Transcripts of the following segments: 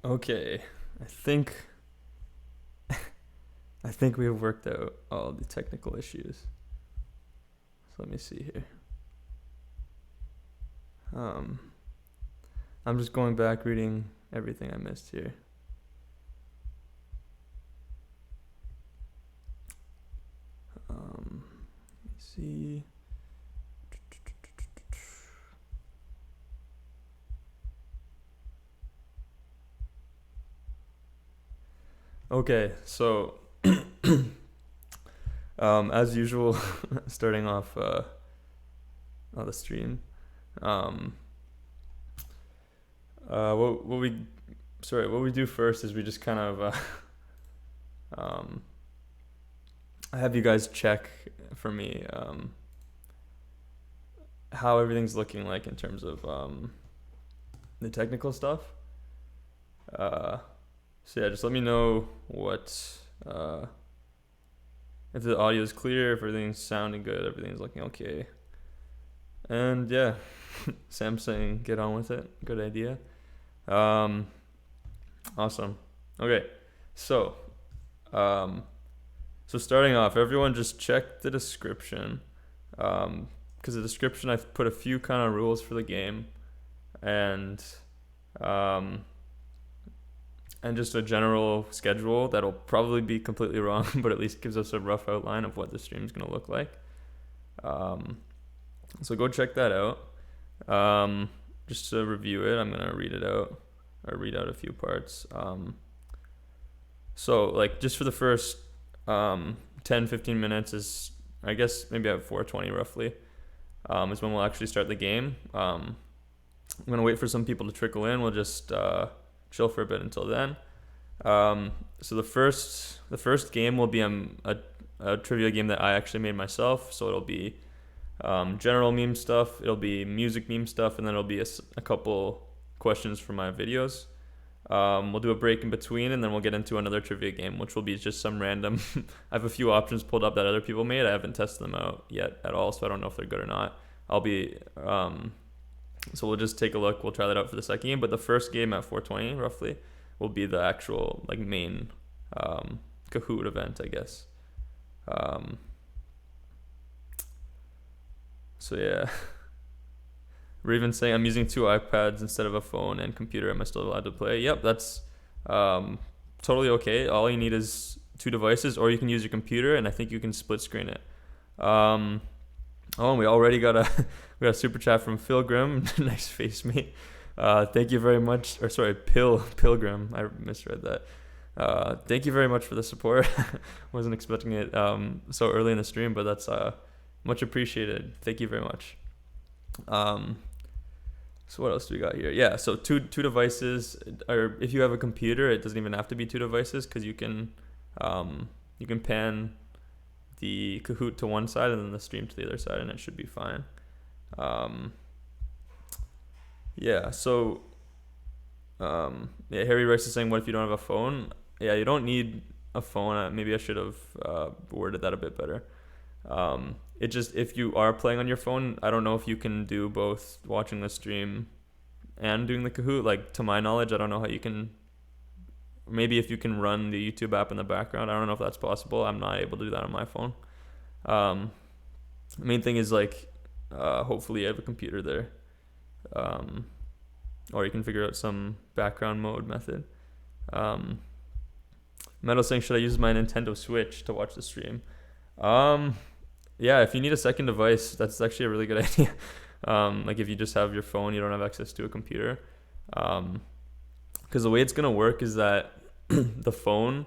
Okay, I think I think we've worked out all the technical issues. So let me see here. Um, I'm just going back reading everything I missed here. Let me see. Okay, so as usual, starting off on the stream. Um, what we what we do first is we just kind of I have you guys check for me how everything's looking like in terms of the technical stuff. So yeah, just let me know what if the audio is clear, if everything's sounding good, everything's looking okay. And yeah, Sam's saying get on with it. Good idea. Awesome. Okay, so starting off, everyone just check the description, because the description I've put a few kind of rules for the game, and just a general schedule that'll probably be completely wrong, but at least gives us a rough outline of what the stream's gonna look like. So go check that out. Just to review it, I'm gonna read out a few parts. So like just for the first 10-15 minutes is, I guess maybe at 4:20 roughly, is when we'll actually start the game. I'm gonna wait for some people to trickle in. We'll just chill for a bit until then. So the first game will be a trivia game that I actually made myself. So it'll be general meme stuff, it'll be music meme stuff, and then it'll be a couple questions from my videos. We'll do a break in between, and then we'll get into another trivia game, which will be just some random. I have a few options pulled up that other people made. I haven't tested them out yet at all, so I don't know if they're good or not. So we'll just take a look. We'll try that out for the second game, but the first game at 4:20 roughly will be the actual like main Kahoot event, I guess. So yeah. Raven saying I'm using 2 iPads instead of a phone and computer. Am I still allowed to play? Yep, that's totally okay. All you need is 2 devices, or you can use your computer, and I think you can split screen it. We already got a super chat from Pilgrim. Nice face, mate. Thank you very much. Or sorry, Pilgrim. I misread that. Thank you very much for the support. Wasn't expecting it so early in the stream, but that's much appreciated. Thank you very much. So what else do we got here? Yeah, so two devices, or if you have a computer, it doesn't even have to be 2 devices, because you can pan the Kahoot to one side and then the stream to the other side, and it should be fine. Yeah, so Harry Rice is saying, what if you don't have a phone? Yeah, you don't need a phone. Maybe I should have worded that a bit better. It just, if you are playing on your phone, I don't know if you can do both watching the stream and doing the Kahoot. Like, to my knowledge, I don't know how you can. Maybe if you can run the YouTube app in the background, I don't know if that's possible. I'm not able to do that on my phone. The main thing is like, hopefully you have a computer there, or you can figure out some background mode method. Metal saying, should I use my Nintendo Switch to watch the stream? Yeah, if you need a second device, that's actually a really good idea. Like if you just have your phone, you don't have access to a computer. Because the way it's gonna work is that the phone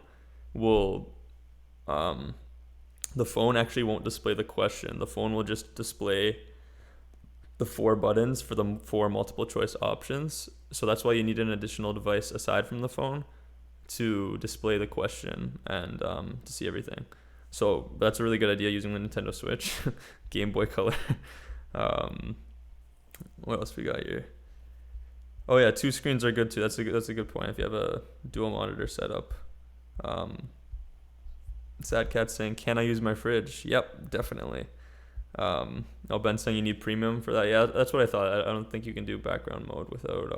actually won't display the question. The phone will just display the 4 buttons for the 4 multiple choice options. So that's why you need an additional device aside from the phone to display the question and to see everything. So that's a really good idea, using the Nintendo Switch. Game Boy Color. What else we got here? Oh yeah, 2 screens are good too. That's a good point if you have a dual monitor setup. Sad Cat saying, can I use my fridge? Yep, definitely. Ben saying you need premium for that. Yeah, that's what I thought. I don't think you can do background mode without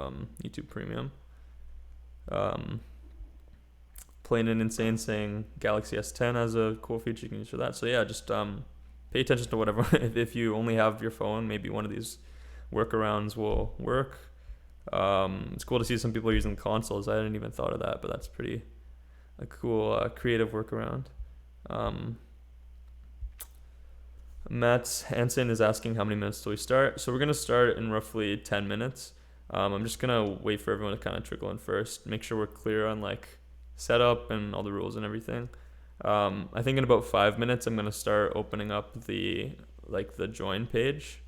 YouTube Premium. Plain and Insane saying Galaxy S10 has a cool feature you can use for that. So yeah, just pay attention to whatever. If you only have your phone, maybe one of these workarounds will work. It's cool to see some people are using consoles. I hadn't even thought of that, but that's pretty a cool creative workaround. Matt Hansen is asking how many minutes till we start. So we're going to start in roughly 10 minutes. I'm just going to wait for everyone to kind of trickle in first, make sure we're clear on like setup and all the rules and everything. I think in about 5 minutes, I'm going to start opening up the join page,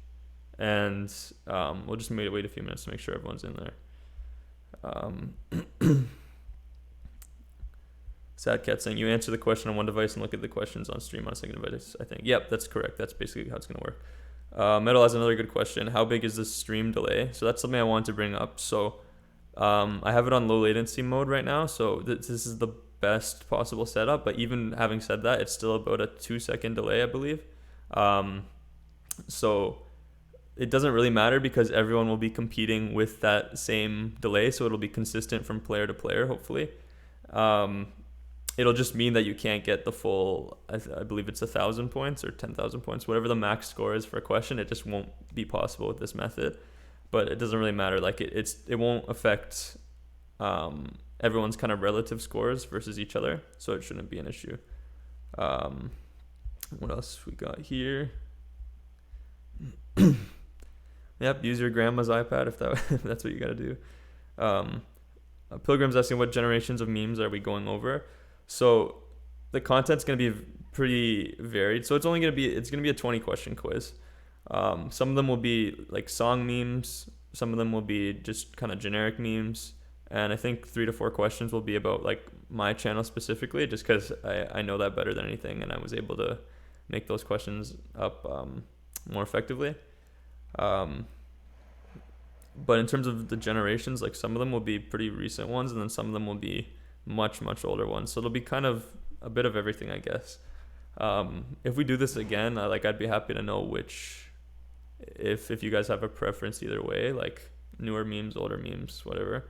and we'll just wait a few minutes to make sure everyone's in there. Sad Cat saying, you answer the question on one device and look at the questions on stream on a second device, I think. Yep, that's correct. That's basically how it's going to work. Metal has another good question. How big is the stream delay? So that's something I wanted to bring up. So I have it on low latency mode right now. So this is the best possible setup. But even having said that, it's still about a 2-second delay, I believe. So it doesn't really matter because everyone will be competing with that same delay. So it'll be consistent from player to player, hopefully. It'll just mean that you can't get the full, I believe it's 1,000 points or 10,000 points, whatever the max score is for a question. It just won't be possible with this method, but it doesn't really matter. Like it won't affect everyone's kind of relative scores versus each other, so it shouldn't be an issue. What else we got here? Yep, use your grandma's iPad if that's what you got to do. Pilgrim's asking what generations of memes are we going over. So the content's going to be pretty varied. So it's going to be a 20 question quiz. Some of them will be like song memes. Some of them will be just kind of generic memes. And I think 3 to 4 questions will be about like my channel specifically, just because I know that better than anything. And I was able to make those questions up more effectively. But in terms of the generations, like some of them will be pretty recent ones, and then some of them will be much older ones. So it'll be kind of a bit of everything, I guess. If we do this again, I'd be happy to know if you guys have a preference either way, like newer memes, older memes, whatever.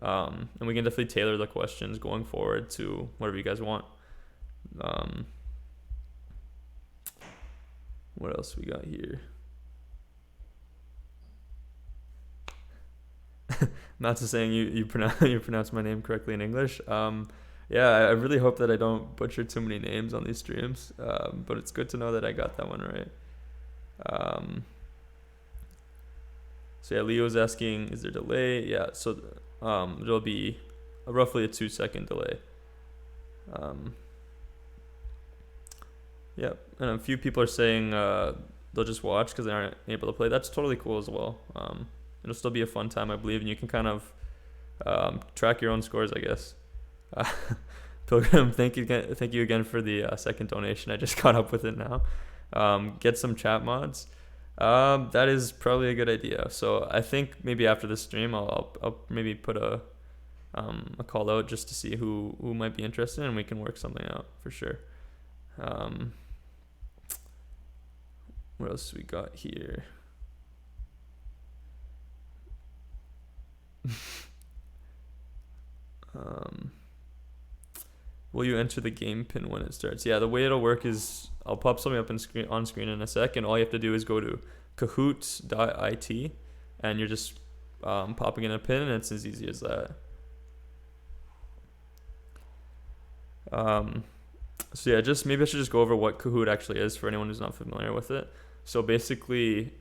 And we can definitely tailor the questions going forward to whatever you guys want. What else we got here? Matt's is saying you pronounce my name correctly in English. Yeah, I really hope that I don't butcher too many names on these streams. But it's good to know that I got that one right. So yeah, Leo's asking, is there delay? Yeah, so there'll be roughly a 2-second delay. Yep, and a few people are saying they'll just watch because they aren't able to play. That's totally cool as well. It'll still be a fun time, I believe, and you can kind of track your own scores, I guess. Pilgrim, thank you again for the second donation. I just caught up with it now. Get some chat mods. That is probably a good idea. So I think maybe after this stream, I'll maybe put a call out just to see who might be interested, and we can work something out for sure. What else we got here? Will you enter the game pin when it starts? Yeah, the way it'll work is I'll pop something up on screen in a sec, and all you have to do is go to kahoot.it, and you're just popping in a pin, and it's as easy as that. So yeah, maybe I should just go over what Kahoot actually is for anyone who's not familiar with it. So basically,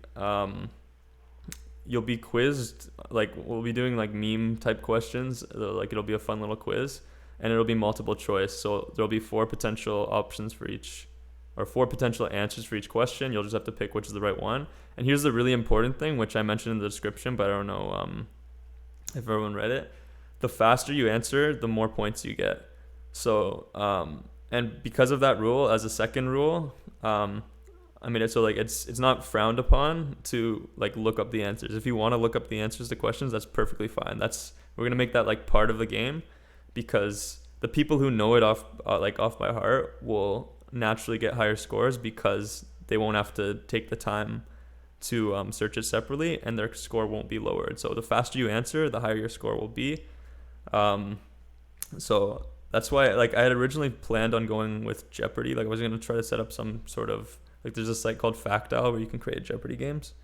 you'll be quizzed, like we'll be doing like meme type questions, like it'll be a fun little quiz, and it'll be multiple choice. So there'll be 4 potential options for each, or 4 potential answers for each question. You'll just have to pick which is the right one. And here's the really important thing, which I mentioned in the description, but I don't know if everyone read it. The faster you answer, the more points you get. So and because of that rule, as a second rule, it's not frowned upon to like look up the answers. If you want to look up the answers to questions, that's perfectly fine. We're gonna make that like part of the game, because the people who know it off by heart will naturally get higher scores because they won't have to take the time to search it separately, and their score won't be lowered. So the faster you answer, the higher your score will be. So that's why, like, I had originally planned on going with Jeopardy. Like, I was gonna try to set up some sort of, like, there's a site called Factile where you can create Jeopardy games.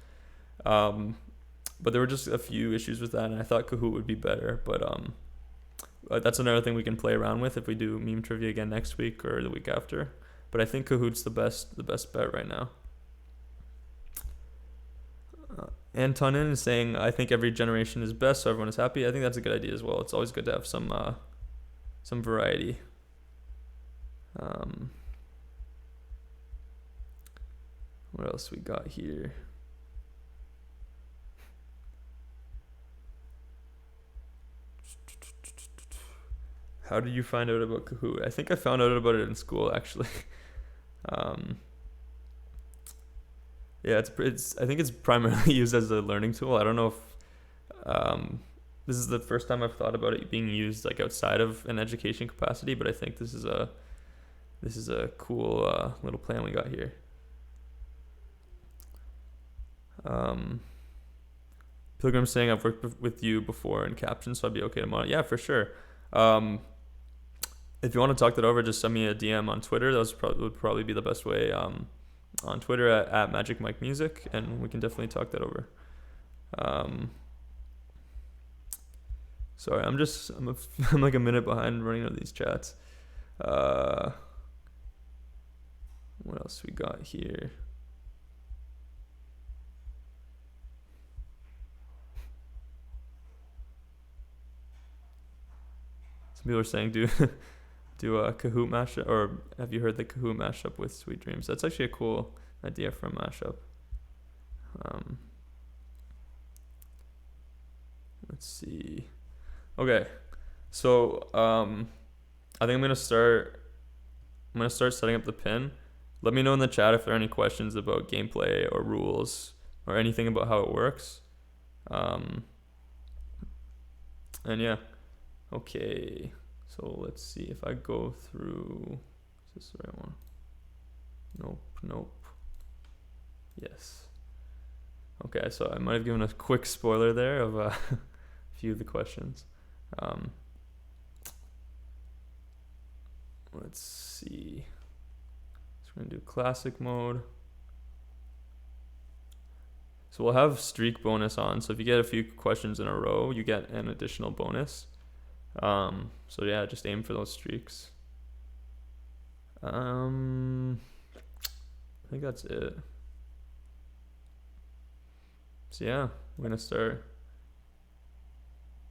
But there were just a few issues with that, and I thought Kahoot would be better. But that's another thing we can play around with if we do meme trivia again next week or the week after. But I think Kahoot's the best bet right now. Antonin is saying, I think every generation is best, so everyone is happy. I think that's a good idea as well. It's always good to have some variety. What else we got here? How did you find out about Kahoot? I think I found out about it in school, actually. Yeah, it's. I think it's primarily used as a learning tool. I don't know if this is the first time I've thought about it being used like outside of an education capacity, but I think this is a cool little plan we got here. Pilgrim saying, I've worked with you before in captions, so I'd be okay to monitor. Yeah, for sure. If you want to talk that over, just send me a DM on Twitter. That would probably be the best way. On Twitter at Magik Mike Music, and we can definitely talk that over. Sorry, I'm like a minute behind running out of these chats. What else we got here? Some people are saying do a Kahoot mashup, or have you heard the Kahoot mashup with Sweet Dreams? That's actually a cool idea for a mashup. Let's see. Okay, so I think I'm gonna start setting up the pin. Let me know in the chat if there are any questions about gameplay or rules or anything about how it works. And yeah, okay. So let's see if I go through. Is this the right one? Nope. Yes. Okay, so I might have given a quick spoiler there of a few of the questions. Let's see. So we're gonna do classic mode. So we'll have streak bonus on. So if you get a few questions in a row, you get an additional bonus. So yeah, just aim for those streaks. I think that's it. So yeah, we're gonna start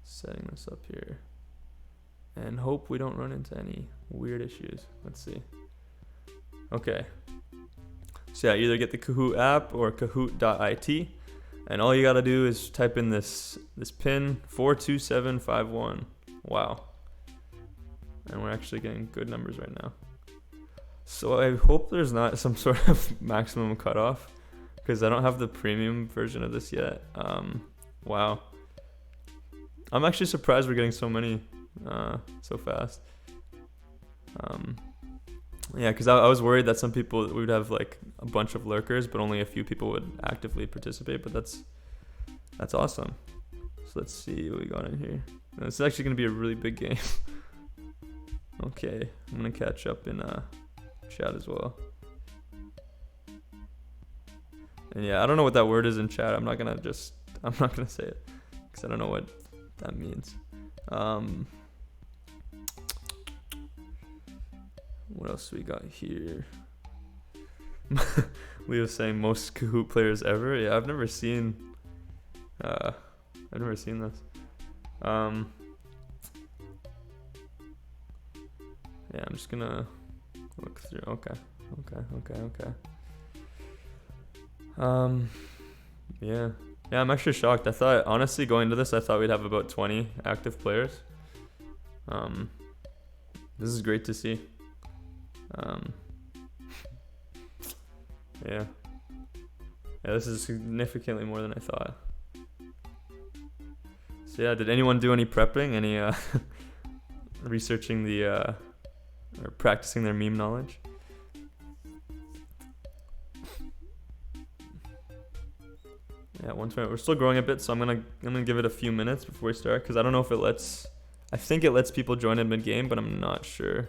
setting this up here and hope we don't run into any weird issues. Let's see. Okay. So yeah, either get the Kahoot app or kahoot.it, and all you gotta do is type in this pin 42751. Wow. And we're actually getting good numbers right now. So I hope there's not some sort of maximum cutoff, because I don't have the premium version of this yet. Wow. I'm actually surprised we're getting so many so fast. Yeah, because I was worried that some people, we would have like a bunch of lurkers, but only a few people would actively participate. But that's awesome. So let's see what we got in here. This is actually going to be a really big game. Okay, I'm going to catch up in chat as well. And yeah, I don't know what that word is in chat. I'm not going to say it because I don't know what that means. What else we got here? Leo's saying most Kahoot players ever. Yeah, I've never seen this. Yeah, I'm just gonna look through. Okay. Yeah, I'm actually shocked. I thought, honestly, going into this, I thought we'd have about 20 active players. This is great to see. Yeah, this is significantly more than I thought. So yeah, did anyone do any prepping? Any researching or practicing their meme knowledge? Yeah, we're still growing a bit, so I'm gonna give it a few minutes before we start, because I don't know if it lets I think it lets people join in mid-game, but I'm not sure.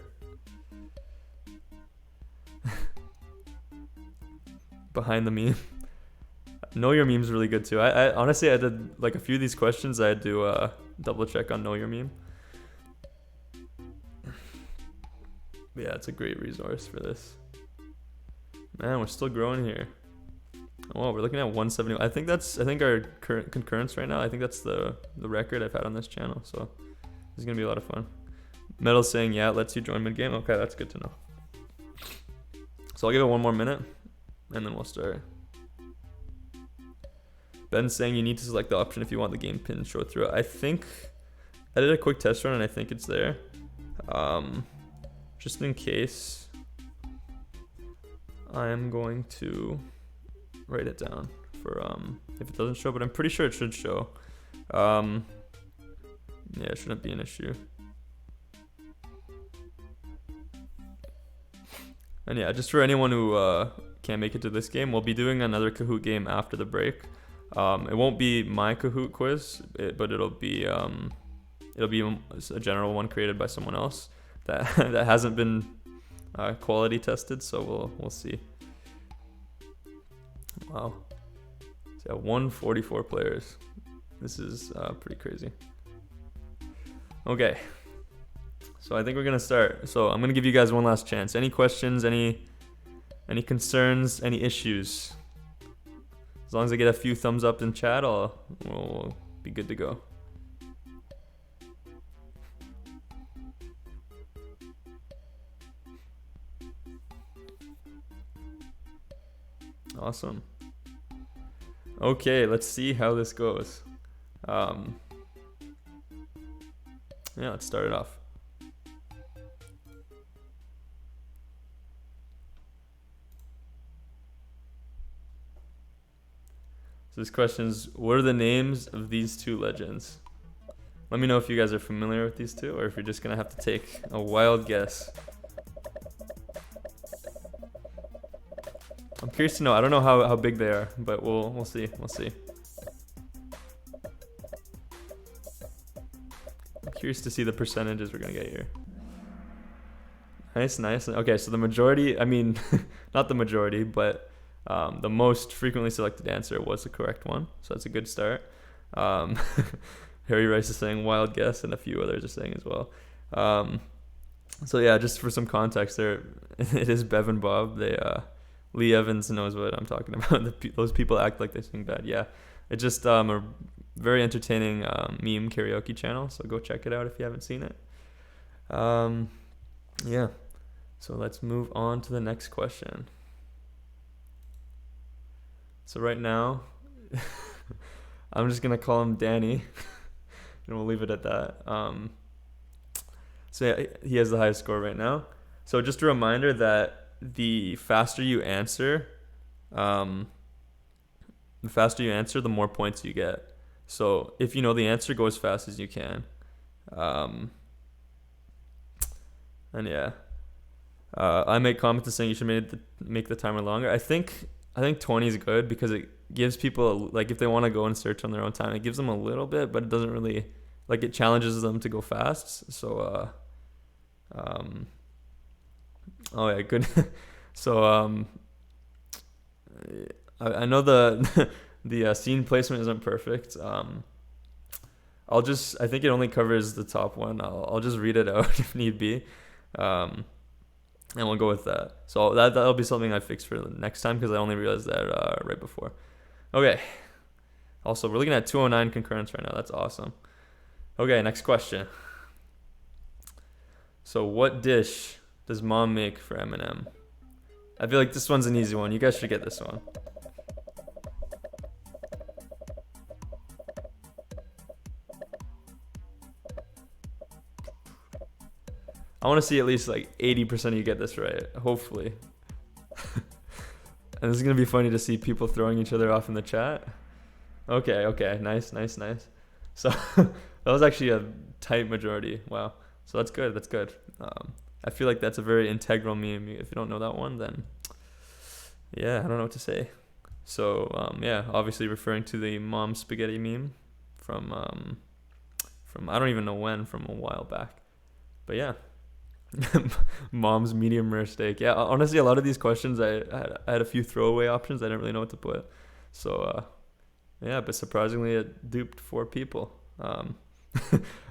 Behind the meme. Know your meme's really good too. I honestly, I did like a few of these questions. I had to double check on know your meme. But yeah, it's a great resource for this. Man, we're still growing here. Oh, we're looking at 170. I think our current concurrence right now, I think that's the record I've had on this channel. So this is gonna be a lot of fun. Metal's saying, yeah, it lets you join mid game. Okay, that's good to know. So I'll give it one more minute and then we'll start. Ben's saying you need to select the option if you want the game pin show through. I think I did a quick test run and I think it's there. Just in case, I am going to write it down for if it doesn't show, but I'm pretty sure it should show. Yeah, it shouldn't be an issue. And yeah, just for anyone who can't make it to this game, we'll be doing another Kahoot game after the break. It won't be my Kahoot quiz, but it'll be a general one created by someone else that that hasn't been quality tested. So we'll see. Wow, so yeah, 144 players. This is pretty crazy. Okay, so I think we're gonna start. So I'm gonna give you guys one last chance. Any questions? Any concerns? Any issues? As long as I get a few thumbs up in chat, we'll be good to go. Awesome. Okay, let's see how this goes. Yeah, let's start it off. So this question is, what are the names of these two legends? Let me know if you guys are familiar with these two or if you're just gonna have to take a wild guess. I'm curious to know. I don't know how big they are, but we'll see. We'll see. I'm curious to see the percentages we're gonna get here. Nice, nice. Okay, so the majority, I mean, not the majority, but the most frequently selected answer was the correct one, so that's a good start. Harry Rice is saying wild guess, and a few others are saying as well. So yeah, just for some context, there it is Bev and Bob. They Lee Evans knows what I'm talking about. Those people act like they sing bad. Yeah, it's just a very entertaining meme karaoke channel. So go check it out if you haven't seen it. Yeah, so let's move on to the next question. So right now, I'm just gonna call him Danny, and we'll leave it at that. So yeah, he has the highest score right now. So just a reminder that the faster you answer, the more points you get. So if you know the answer, go as fast as you can. And yeah, I make comments saying you should make the timer longer. I think 20 is good because it gives people, like, if they want to go and search on their own time, it gives them a little bit, but it doesn't really, like, it challenges them to go fast. So oh yeah, good. So I know the the scene placement isn't perfect. I think it only covers the top one. I'll just read it out if need be, and we'll go with that. So that'll be something I fix for the next time because I only realized that right before. Okay. Also, we're looking at 209 concurrence right now. That's awesome. Okay, next question. So what dish does mom make for Eminem? I feel like this one's an easy one. You guys should get this one. I want to see at least like 80% of you get this right, hopefully. And this is going to be funny to see people throwing each other off in the chat. Okay, nice. So that was actually a tight majority. Wow. So that's good. I feel like that's a very integral meme. If you don't know that one, then yeah, I don't know what to say. So yeah, obviously referring to the mom spaghetti meme from from I don't even know when, from a while back. But yeah. Mom's medium rare steak. Yeah, honestly, a lot of these questions I had a few throwaway options. I didn't really know what to put. So yeah, but surprisingly it duped 4 people.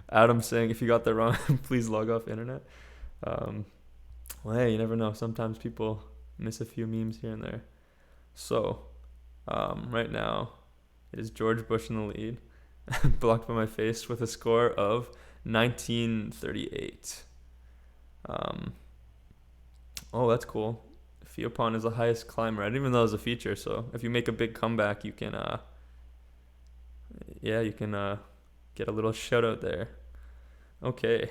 Adam saying if you got that wrong, please log off internet. Well, hey, you never know. Sometimes people miss a few memes here and there. So right now it is George Bush in the lead, blocked by my face, with a score of 1938. Oh, that's cool. Feopon is the highest climber. I didn't even know it was a feature. So if you make a big comeback, you can get a little shout out there. Okay.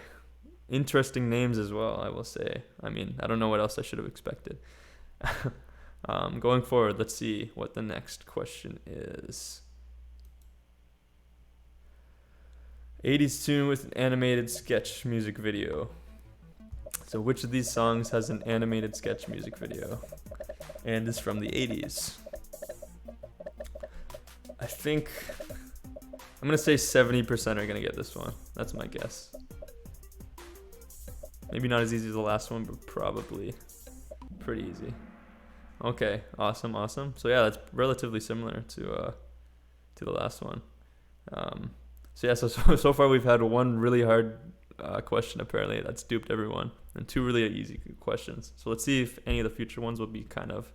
Interesting names as well, I will say. I mean, I don't know what else I should have expected. Going forward, let's see what the next question is. 80s tune with an animated sketch music video. So which of these songs has an animated sketch music video and is from the 80s? I think I'm going to say 70% are going to get this one. That's my guess. Maybe not as easy as the last one, but probably pretty easy. Okay, awesome. So yeah, that's relatively similar to the last one. So yeah, so far we've had one really hard question apparently that's duped everyone, and 2 really easy questions. So let's see if any of the future ones will be kind of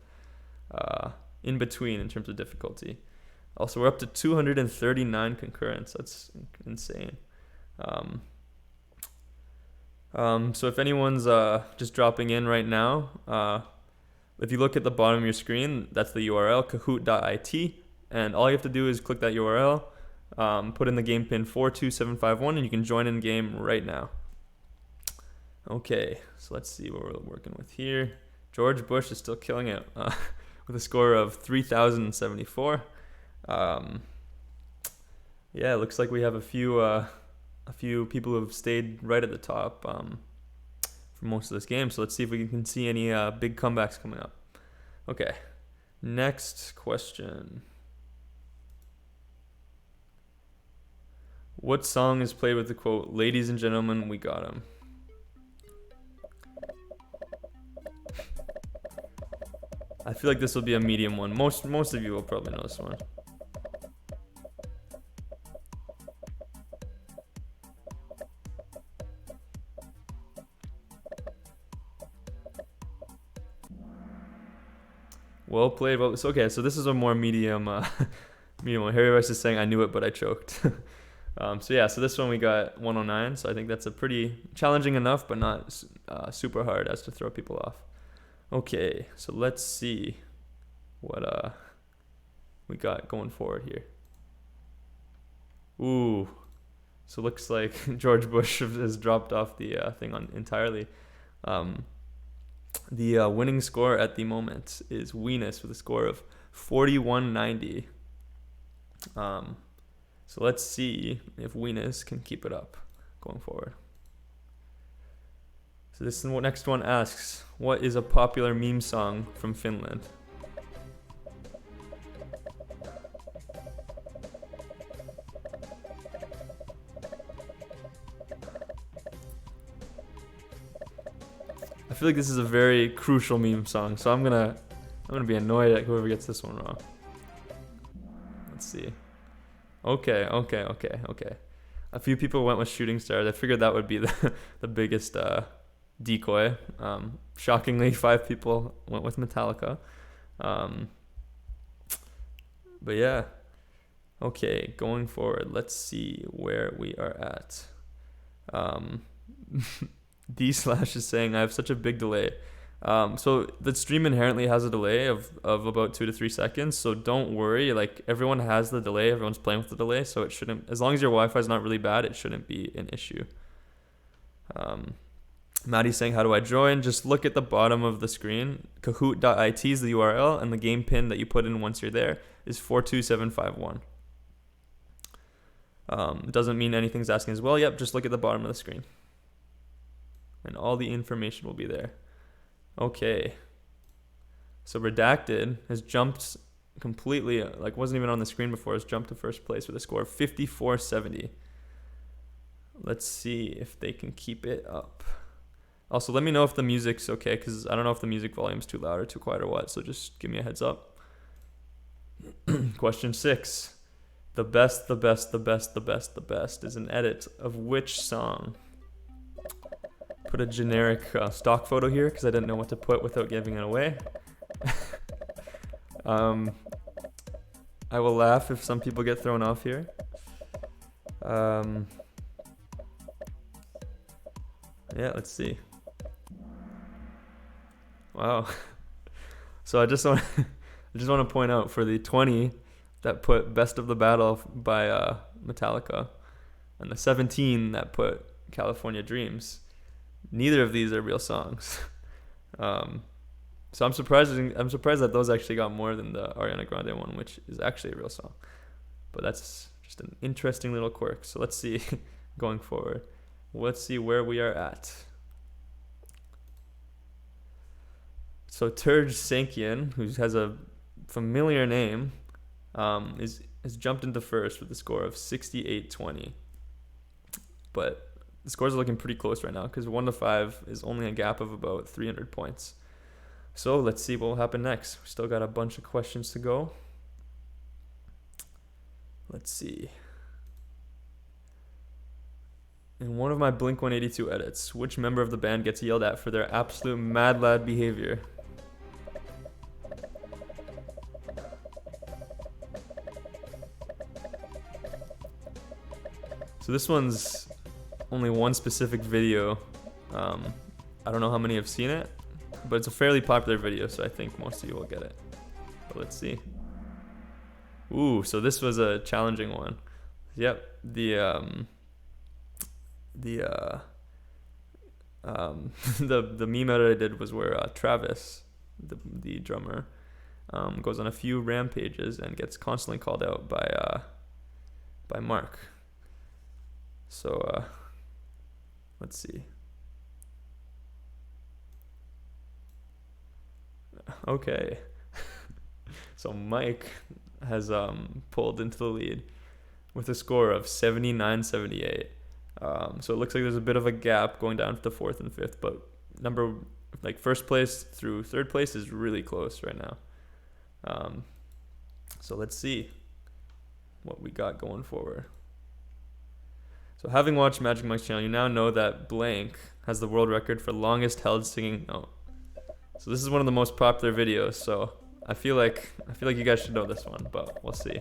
in between in terms of difficulty. Also, we're up to 239 concurrents. That's insane. So if anyone's just dropping in right now, if you look at the bottom of your screen, that's the URL, kahoot.it, and all you have to do is click that URL, put in the game pin 42751, and you can join in game right now. Okay, so let's see what we're working with here. George Bush is still killing it with a score of 3,074. Yeah, it looks like we have a few people who have stayed right at the top for most of this game. So let's see if we can see any big comebacks coming up. Okay, next question. What song is played with the quote, "Ladies and gentlemen, we got 'em"? I feel like this will be a medium one. Most of you will probably know this one. Well played. Well, so okay, so this is a more medium medium one. Harry Rice is saying I knew it, but I choked. So yeah, so this one we got 109. So I think that's a pretty challenging enough, but not super hard as to throw people off. Okay, so let's see what we got going forward here. Ooh, so looks like George Bush has dropped off the thing on entirely. The winning score at the moment is Weenus with a score of 4190. So let's see if Weenus can keep it up going forward. So this next one asks, what is a popular meme song from Finland? I feel like this is a very crucial meme song, so I'm gonna be annoyed at whoever gets this one wrong. Let's see. Okay. A few people went with Shooting Stars. I figured that would be the biggest decoy. Shockingly, 5 people went with Metallica. But yeah. Okay, going forward, let's see where we are at. D/ is saying I have such a big delay. So the stream inherently has a delay of about 2 to 3 seconds. So don't worry. Like, everyone has the delay. Everyone's playing with the delay. So it shouldn't, as long as your Wi-Fi is not really bad, it shouldn't be an issue. Maddie's saying, how do I join? Just look at the bottom of the screen. Kahoot.it is the URL, and the game pin that you put in once you're there is 42751. Doesn't mean anything's asking as well. Yep, just look at the bottom of the screen. And all the information will be there. Okay. So Redacted has jumped completely, like wasn't even on the screen before, has jumped to first place with a score of 5470. Let's see if they can keep it up. Also, let me know if the music's okay, because I don't know if the music volume's too loud or too quiet or what, so just give me a heads up. Question 6. The best is an edit of which song? Put a generic stock photo here, because I didn't know what to put without giving it away. I will laugh if some people get thrown off here. Yeah, let's see. Wow. So I just want to point out, for the 20 that put Best of the Battle by Metallica, and the 17 that put California Dreams, neither of these are real songs. So I'm surprised that those actually got more than the Ariana Grande one, which is actually a real song. But that's just an interesting little quirk. So let's see, going forward. Let's see where we are at. So Turj Sankian, who has a familiar name, has jumped into first with a score of 68-20. But the scores are looking pretty close right now, because 1 to 5 is only a gap of about 300 points. So let's see what will happen next. We still got a bunch of questions to go. Let's see. In one of my Blink-182 edits, which member of the band gets yelled at for their absolute mad lad behavior? So this one's only one specific video. I don't know how many have seen it, but it's a fairly popular video, so I think most of you will get it. But let's see. Ooh, so this was a challenging one. Yep, the meme edit I did was where Travis, the drummer, goes on a few rampages and gets constantly called out by Mark. So let's see. Okay. So Mike has pulled into the lead with a score of 79-78. So it looks like there's a bit of a gap going down to 4th and 5th, but first place through 3rd place is really close right now. So let's see what we got going forward. So having watched Magik Mike's channel, you now know that Blank has the world record for longest held singing note. So this is one of the most popular videos, so I feel like you guys should know this one, but we'll see.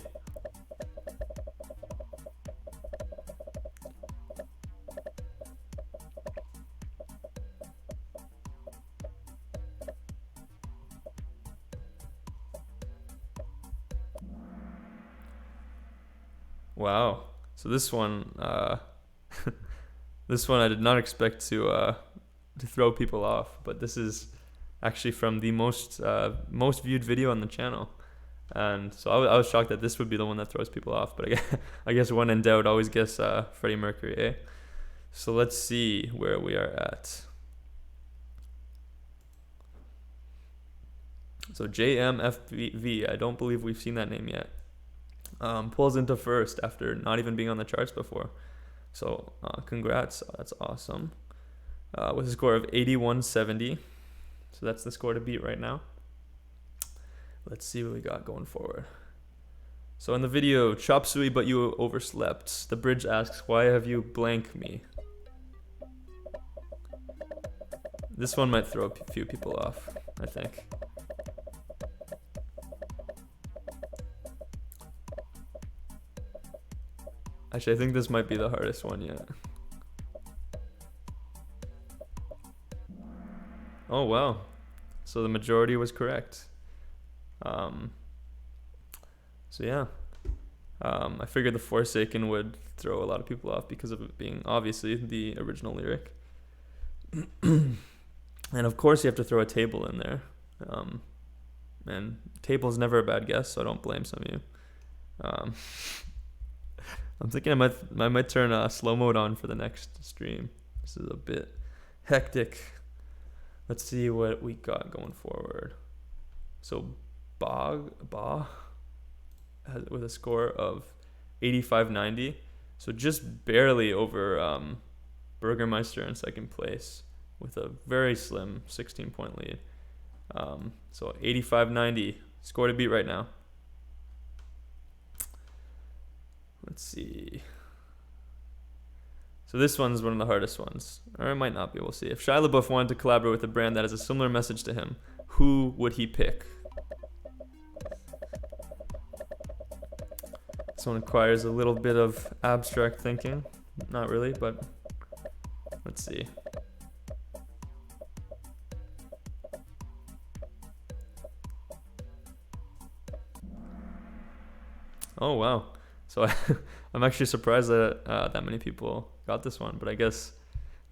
Wow. So this one this one I did not expect to throw people off, but this is actually from the most viewed video on the channel, and so I was shocked that this would be the one that throws people off. But I guess when in doubt, always guess Freddie Mercury, eh? So let's see where we are at. So JMFV, I don't believe we've seen that name yet. Pulls into first after not even being on the charts before. So congrats, that's awesome. With a score of 81-70. So that's the score to beat right now. Let's see what we got going forward. So in the video, chop suey but you overslept, the bridge asks, why have you blank me? This one might throw a few people off, I think. Actually, I think this might be the hardest one yet. Oh, wow. So the majority was correct. So yeah. I figured the Forsaken would throw a lot of people off because of it being obviously the original lyric. And of course you have to throw a table in there. And table's never a bad guess, so I don't blame some of you. I'm thinking I might turn slow mode on for the next stream. This is a bit hectic. Let's see what we got going forward. So Ba with a score of 85-90. So just barely over Burgermeister in second place with a very slim 16-point lead. So 85-90, score to beat right now. Let's see. So this one's one of the hardest ones, or it might not be. We'll see. If Shia LaBeouf wanted to collaborate with a brand that has a similar message to him, who would he pick? This one requires a little bit of abstract thinking. Not really, but let's see. Oh, wow. So I'm actually surprised that that many people got this one, but I guess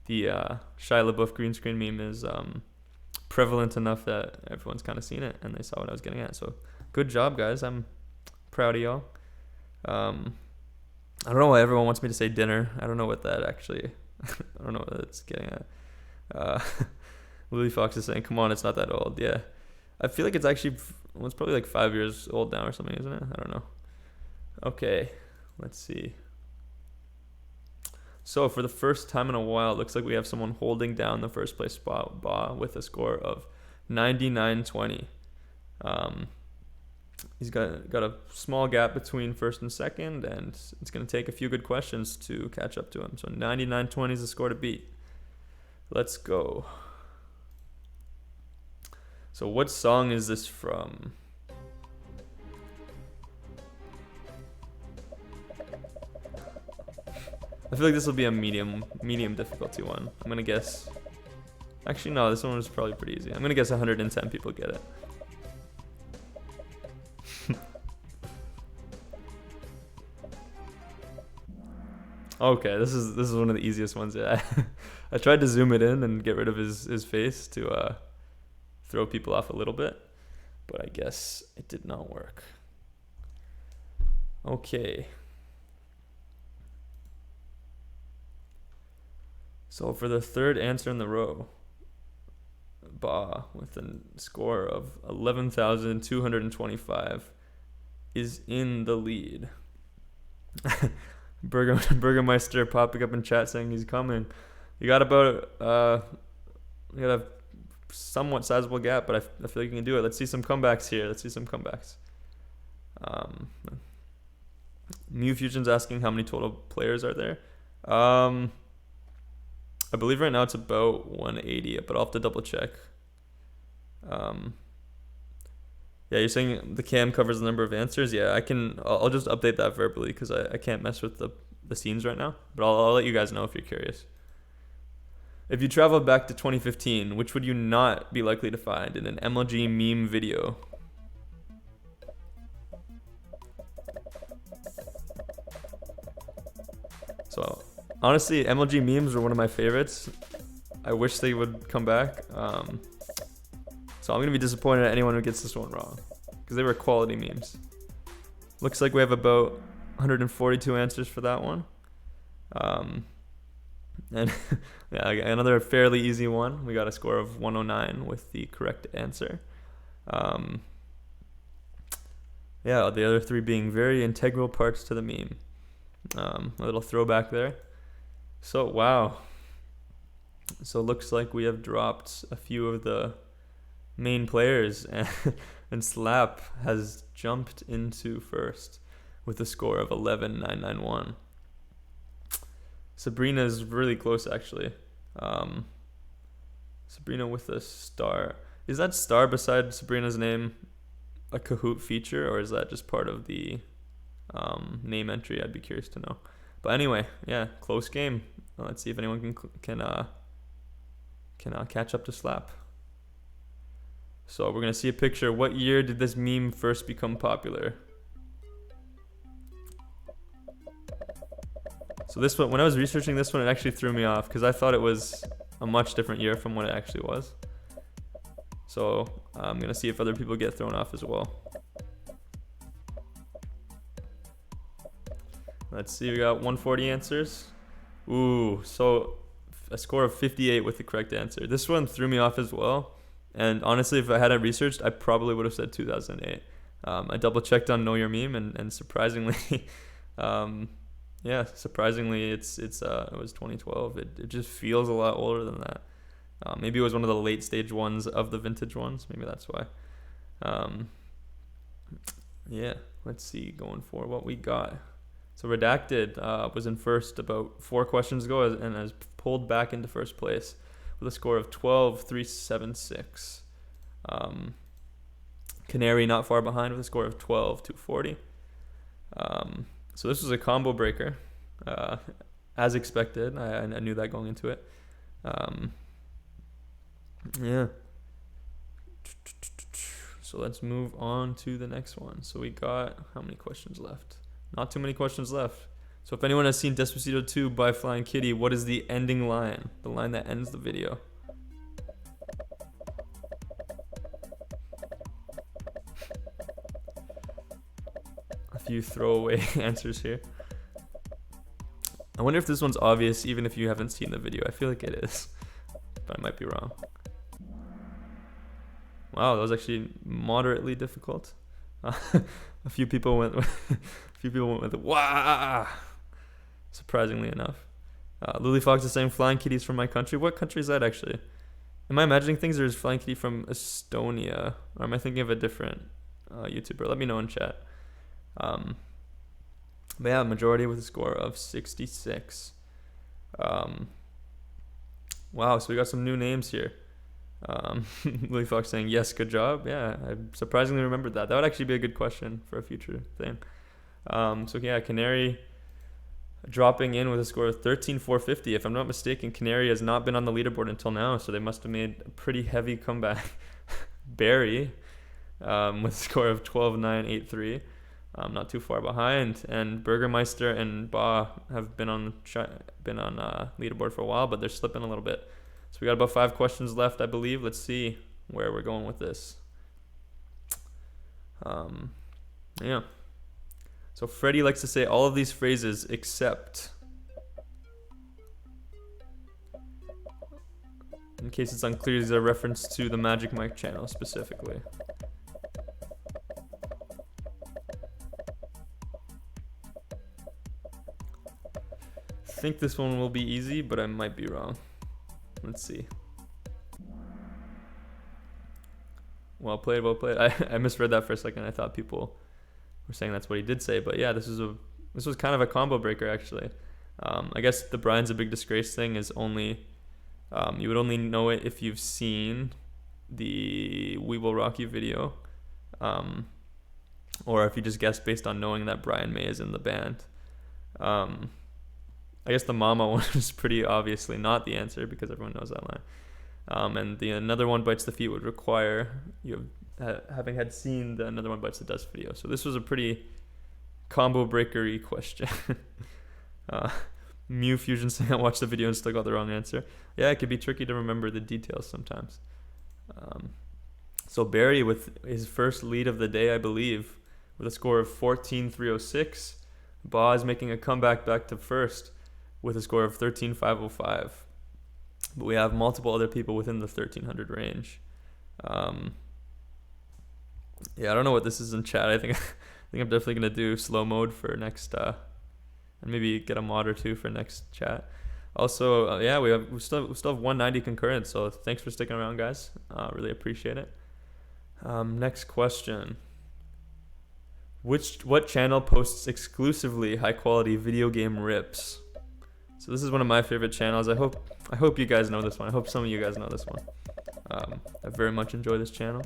the Shia LaBeouf green screen meme is prevalent enough that everyone's kind of seen it and they saw what I was getting at. So good job, guys. I'm proud of y'all. I don't know why everyone wants me to say dinner. I don't know what that actually, I don't know what it's getting at. Lily Fox is saying, come on, it's not that old. Yeah. I feel like it's actually, well, it's probably like 5 years old now or something, isn't it? I don't know. Okay, let's see. So for the first time in a while, it looks like we have someone holding down the first place spot with a score of 99-20. He's got a small gap between first and second, and it's going to take a few good questions to catch up to him. So 99-20 is the score to beat. Let's go. So what song is this from? I feel like this will be a medium difficulty one. I'm going to guess. Actually, no, this one was probably pretty easy. I'm going to guess 110 people get it. Okay, this is one of the easiest ones. Yeah, I tried to zoom it in and get rid of his face to throw people off a little bit, but I guess it did not work. Okay. So for the third answer in the row, Ba, with a score of 11,225, is in the lead. Burgermeister popping up in chat saying he's coming. You got about you got a somewhat sizable gap, but I feel like you can do it. Let's see some comebacks here. Mew Fusion's asking how many total players are there. I believe right now it's about 180, but I'll have to double check. Yeah, you're saying the cam covers the number of answers. Yeah, I'll just update that verbally because I can't mess with the scenes right now. But I'll let you guys know if you're curious. If you traveled back to 2015, which would you not be likely to find in an MLG meme video? So honestly, MLG memes were one of my favorites. I wish they would come back. So I'm going to be disappointed at anyone who gets this one wrong, because they were quality memes. Looks like we have about 142 answers for that one. And yeah, another fairly easy one. We got a score of 109 with the correct answer. Yeah, the other three being very integral parts to the meme. A little throwback there. So, wow. So it looks like we have dropped a few of the main players, and Slap has jumped into first with a score of 11,991. Sabrina's really close, actually. Sabrina with a star. Is that star beside Sabrina's name a Kahoot feature, or is that just part of the name entry? I'd be curious to know. But anyway, yeah, close game. Let's see if anyone can catch up to Slap. So we're gonna see a picture. What year did this meme first become popular? So this one, when I was researching this one, it actually threw me off because I thought it was a much different year from what it actually was. So I'm gonna see if other people get thrown off as well. Let's see, we got 140 answers. Ooh, so a score of 58 with the correct answer. This one threw me off as well. And honestly, if I hadn't researched, I probably would have said 2008. I double checked on Know Your Meme, and surprisingly, yeah, surprisingly, it was 2012. It just feels a lot older than that. Maybe it was one of the late stage ones of the vintage ones. Maybe that's why. Yeah, let's see. Going for what we got. So Redacted was in first about 4 questions ago and has pulled back into first place with a score of 12,376. Canary not far behind with a score of 12,240. So this was a combo breaker, as expected. I knew that going into it. Yeah. So let's move on to the next one. So we got how many questions left? Not too many questions left. So if anyone has seen Despacito 2 by Flying Kitty, what is the ending line? The line that ends the video. A few throwaway answers here. I wonder if this one's obvious even if you haven't seen the video. I feel like it is, but I might be wrong. Wow, that was actually moderately difficult. A few people went with "Wah!" Surprisingly enough. Lily Fox is saying "Flying Kitty's from my country." What country is that actually? Am I imagining things, or is Flying Kitty from Estonia? Or am I thinking of a different YouTuber? Let me know in chat. But yeah, majority with a score of 66. Wow, so we got some new names here. Lily Fox saying yes, good job. Yeah, I surprisingly remembered that. That would actually be a good question for a future thing. So yeah, Canary dropping in with a score of 13,450. If I'm not mistaken, Canary has not been on the leaderboard until now, so they must have made a pretty heavy comeback. Barry with a score of 12,983. Not too far behind, and Burgermeister and Ba have been on leaderboard for a while, but they're slipping a little bit. So we got about 5 questions left, I believe. Let's see where we're going with this. Yeah. So Freddie likes to say all of these phrases except. In case it's unclear, these are reference to the Magik Mike channel specifically. I think this one will be easy, but I might be wrong. Let's see. Well played, well played. I misread that for a second. I thought people were saying that's what he did say, but yeah, this was kind of a combo breaker actually. I guess the Brian's a big disgrace thing is only you would only know it if you've seen the We Will Rock You video, or if you just guess based on knowing that Brian May is in the band. I guess the Mama one is pretty obviously not the answer because everyone knows that line. And the Another One Bites the Feet would require you having had seen the Another One Bites the Dust video. So this was a pretty combo breakery question. Mew Fusion saying I watched the video and still got the wrong answer. Yeah, it could be tricky to remember the details sometimes. So Barry with his first lead of the day, I believe, with a score of 14,306. Ba is making a comeback back to first with a score of 13,505. But we have multiple other people within the 1,300 range. Yeah, I don't know what this is in chat. I think I'm definitely gonna do slow mode for next, and maybe get a mod or two for next chat. Also, yeah, we still have 190 concurrent. So thanks for sticking around, guys. Really appreciate it. Next question. What channel posts exclusively high quality video game rips? So this is one of my favorite channels. I hope you guys know this one. I hope some of you guys know this one. I very much enjoy this channel.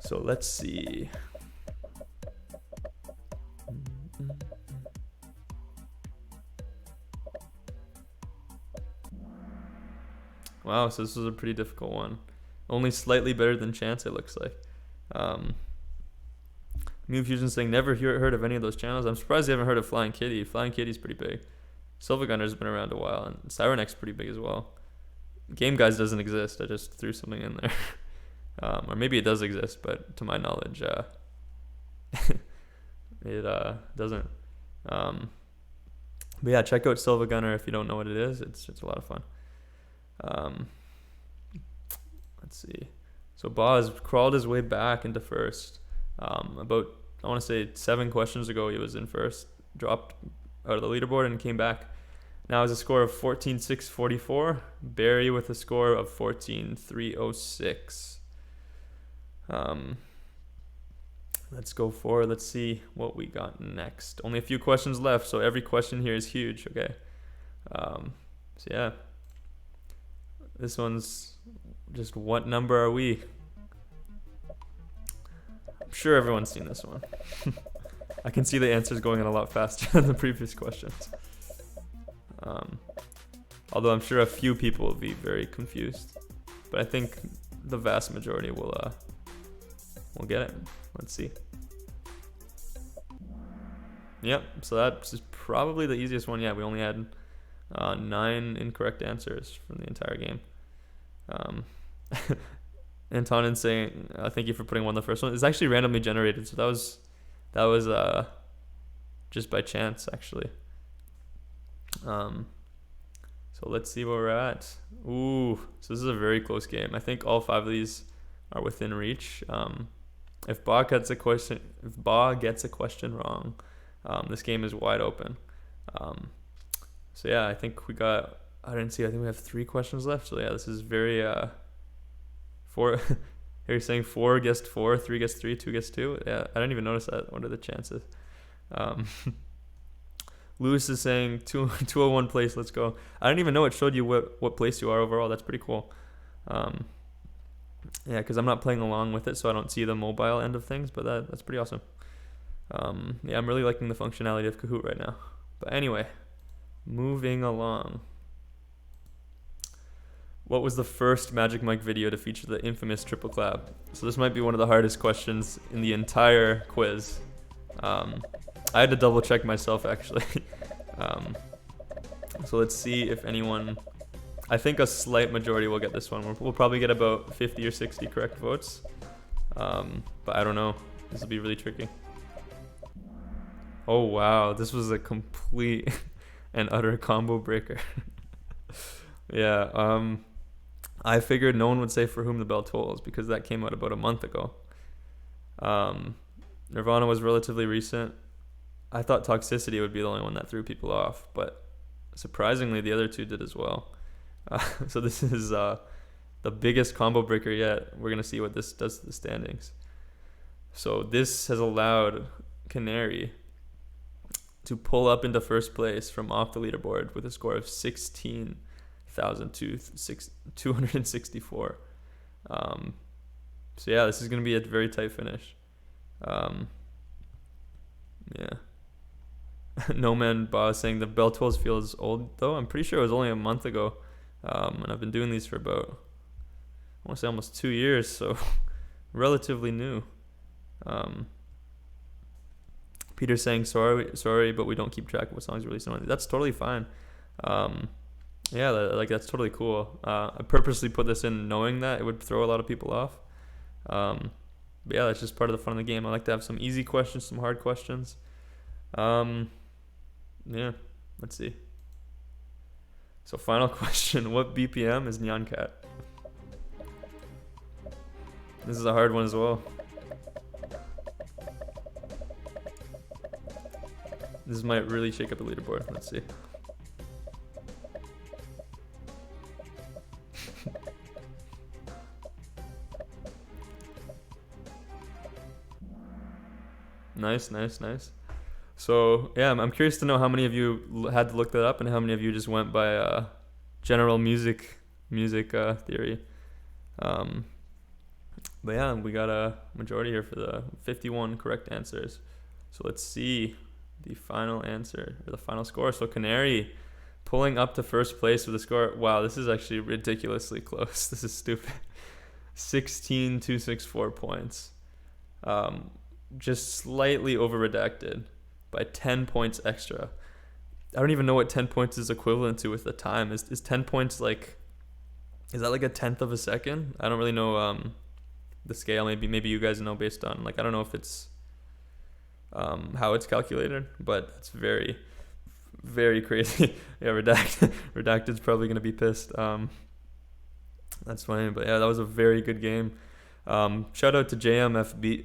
So let's see. Wow, so this was a pretty difficult one. Only slightly better than Chance, it looks like. Mew Fusion saying never heard of any of those channels. I'm surprised you haven't heard of Flying Kitty. Flying Kitty's pretty big. Silver Gunner's been around a while, and Cyrenex's pretty big as well. Game Guys doesn't exist. I just threw something in there. Or maybe it does exist, but to my knowledge, it doesn't. But yeah, check out Silver Gunner if you don't know what it is. It's a lot of fun. Let's see. So Boz crawled his way back into first. About, I want to say 7 questions ago, he was in first. Dropped out of the leaderboard and came back. Now has a score of 14,644. Barry with a score of 14,306. Let's go forward. Let's see what we got next. Only a few questions left, so every question here is huge. Okay. So yeah, this one's just what number are we? I'm sure everyone's seen this one. I can see the answers going in a lot faster than the previous questions. Although I'm sure a few people will be very confused, but I think the vast majority will get it. Let's see. Yep, so that's probably the easiest one. Yeah, we only had 9 incorrect answers from the entire game. Antonin saying, thank you for putting one the first one. It's actually randomly generated, so that was just by chance, actually. So let's see where we're at. Ooh, so this is a very close game. I think all 5 of these are within reach. If Ba gets a question wrong, this game is wide open. So yeah, I think we have 3 questions left. So yeah, this is very 4. Here you're saying 4 guessed 4, 3 guessed 3, 2 guessed 2. Yeah, I didn't even notice that. What are the chances? Lewis is saying 201 place. Let's go. I didn't even know it showed you what place you are overall. That's pretty cool. Yeah, because I'm not playing along with it, so I don't see the mobile end of things. But that's pretty awesome. Yeah, I'm really liking the functionality of Kahoot right now. But anyway, moving along. What was the first Magik Mike video to feature the infamous triple clap? So this might be one of the hardest questions in the entire quiz. I had to double check myself, actually. So let's see if anyone... I think a slight majority will get this one. We'll probably get about 50 or 60 correct votes. But I don't know. This will be really tricky. Oh, wow. This was a complete and utter combo breaker. Yeah. I figured no one would say For Whom the Bell Tolls because that came out about a month ago. Nirvana was relatively recent. I thought Toxicity would be the only one that threw people off, but surprisingly, the other 2 did as well. So this is the biggest combo breaker yet. We're going to see what this does to the standings. So this has allowed Canary to pull up into first place from off the leaderboard with a score of 16,264. So yeah, this is going to be a very tight finish. Yeah. No Man Boss saying the Bell Tolls feels old, though. I'm pretty sure it was only a month ago. And I've been doing these for about, I want to say almost 2 years, so relatively new. Peter saying sorry, but we don't keep track of what songs released on. That's totally fine. Yeah, that's totally cool. I purposely put this in knowing that it would throw a lot of people off. But yeah, that's just part of the fun of the game. I like to have some easy questions, some hard questions. Yeah, let's see. So final question, what BPM is Nyan Cat? This is a hard one as well. This might really shake up the leaderboard. Let's see. Nice. So yeah, I'm curious to know how many of you had to look that up and how many of you just went by general music theory. But yeah, we got a majority here for the 51 correct answers. So let's see the final answer or the final score. So Canary pulling up to first place with a score. Wow, this is actually ridiculously close. This is stupid. 16,264 points. Just slightly over redacted by 10 points extra. I don't even know what 10 points is equivalent to with the time. Is 10 points like, is that like a tenth of a second? I don't really know the scale. Maybe you guys know based on, like, I don't know if it's how it's calculated, but it's very, very crazy. Yeah, redacted's probably gonna be pissed. That's funny, but yeah, that was a very good game. Shout out to JMFV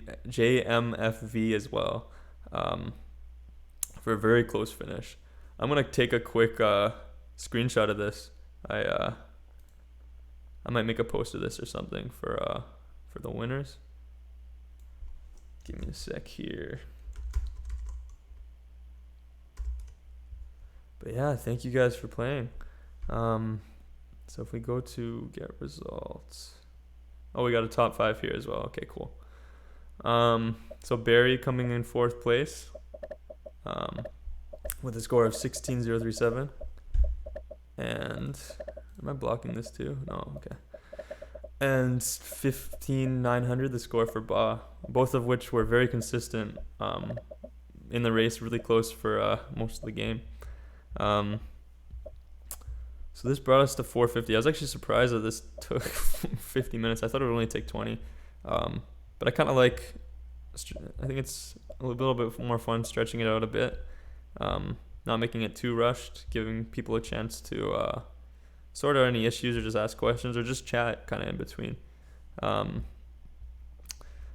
as well, for a very close finish. I'm gonna take a quick screenshot of this. I might make a post of this or something for the winners. Give me a sec here. But yeah, thank you guys for playing. So if we go to get results, oh, we got a top 5 here as well. Okay, cool. So Barry coming in 4th place, with a score of 16,037. And am I blocking this too? No, okay. And 15,900 the score for Ba, both of which were very consistent in the race, really close for most of the game. So this brought us to 450. I was actually surprised that this took 50 minutes. I thought it would only take 20. But I kind of like, I think it's a little bit more fun stretching it out a bit. Not making it too rushed, giving people a chance to sort out any issues or just ask questions or just chat kind of in between.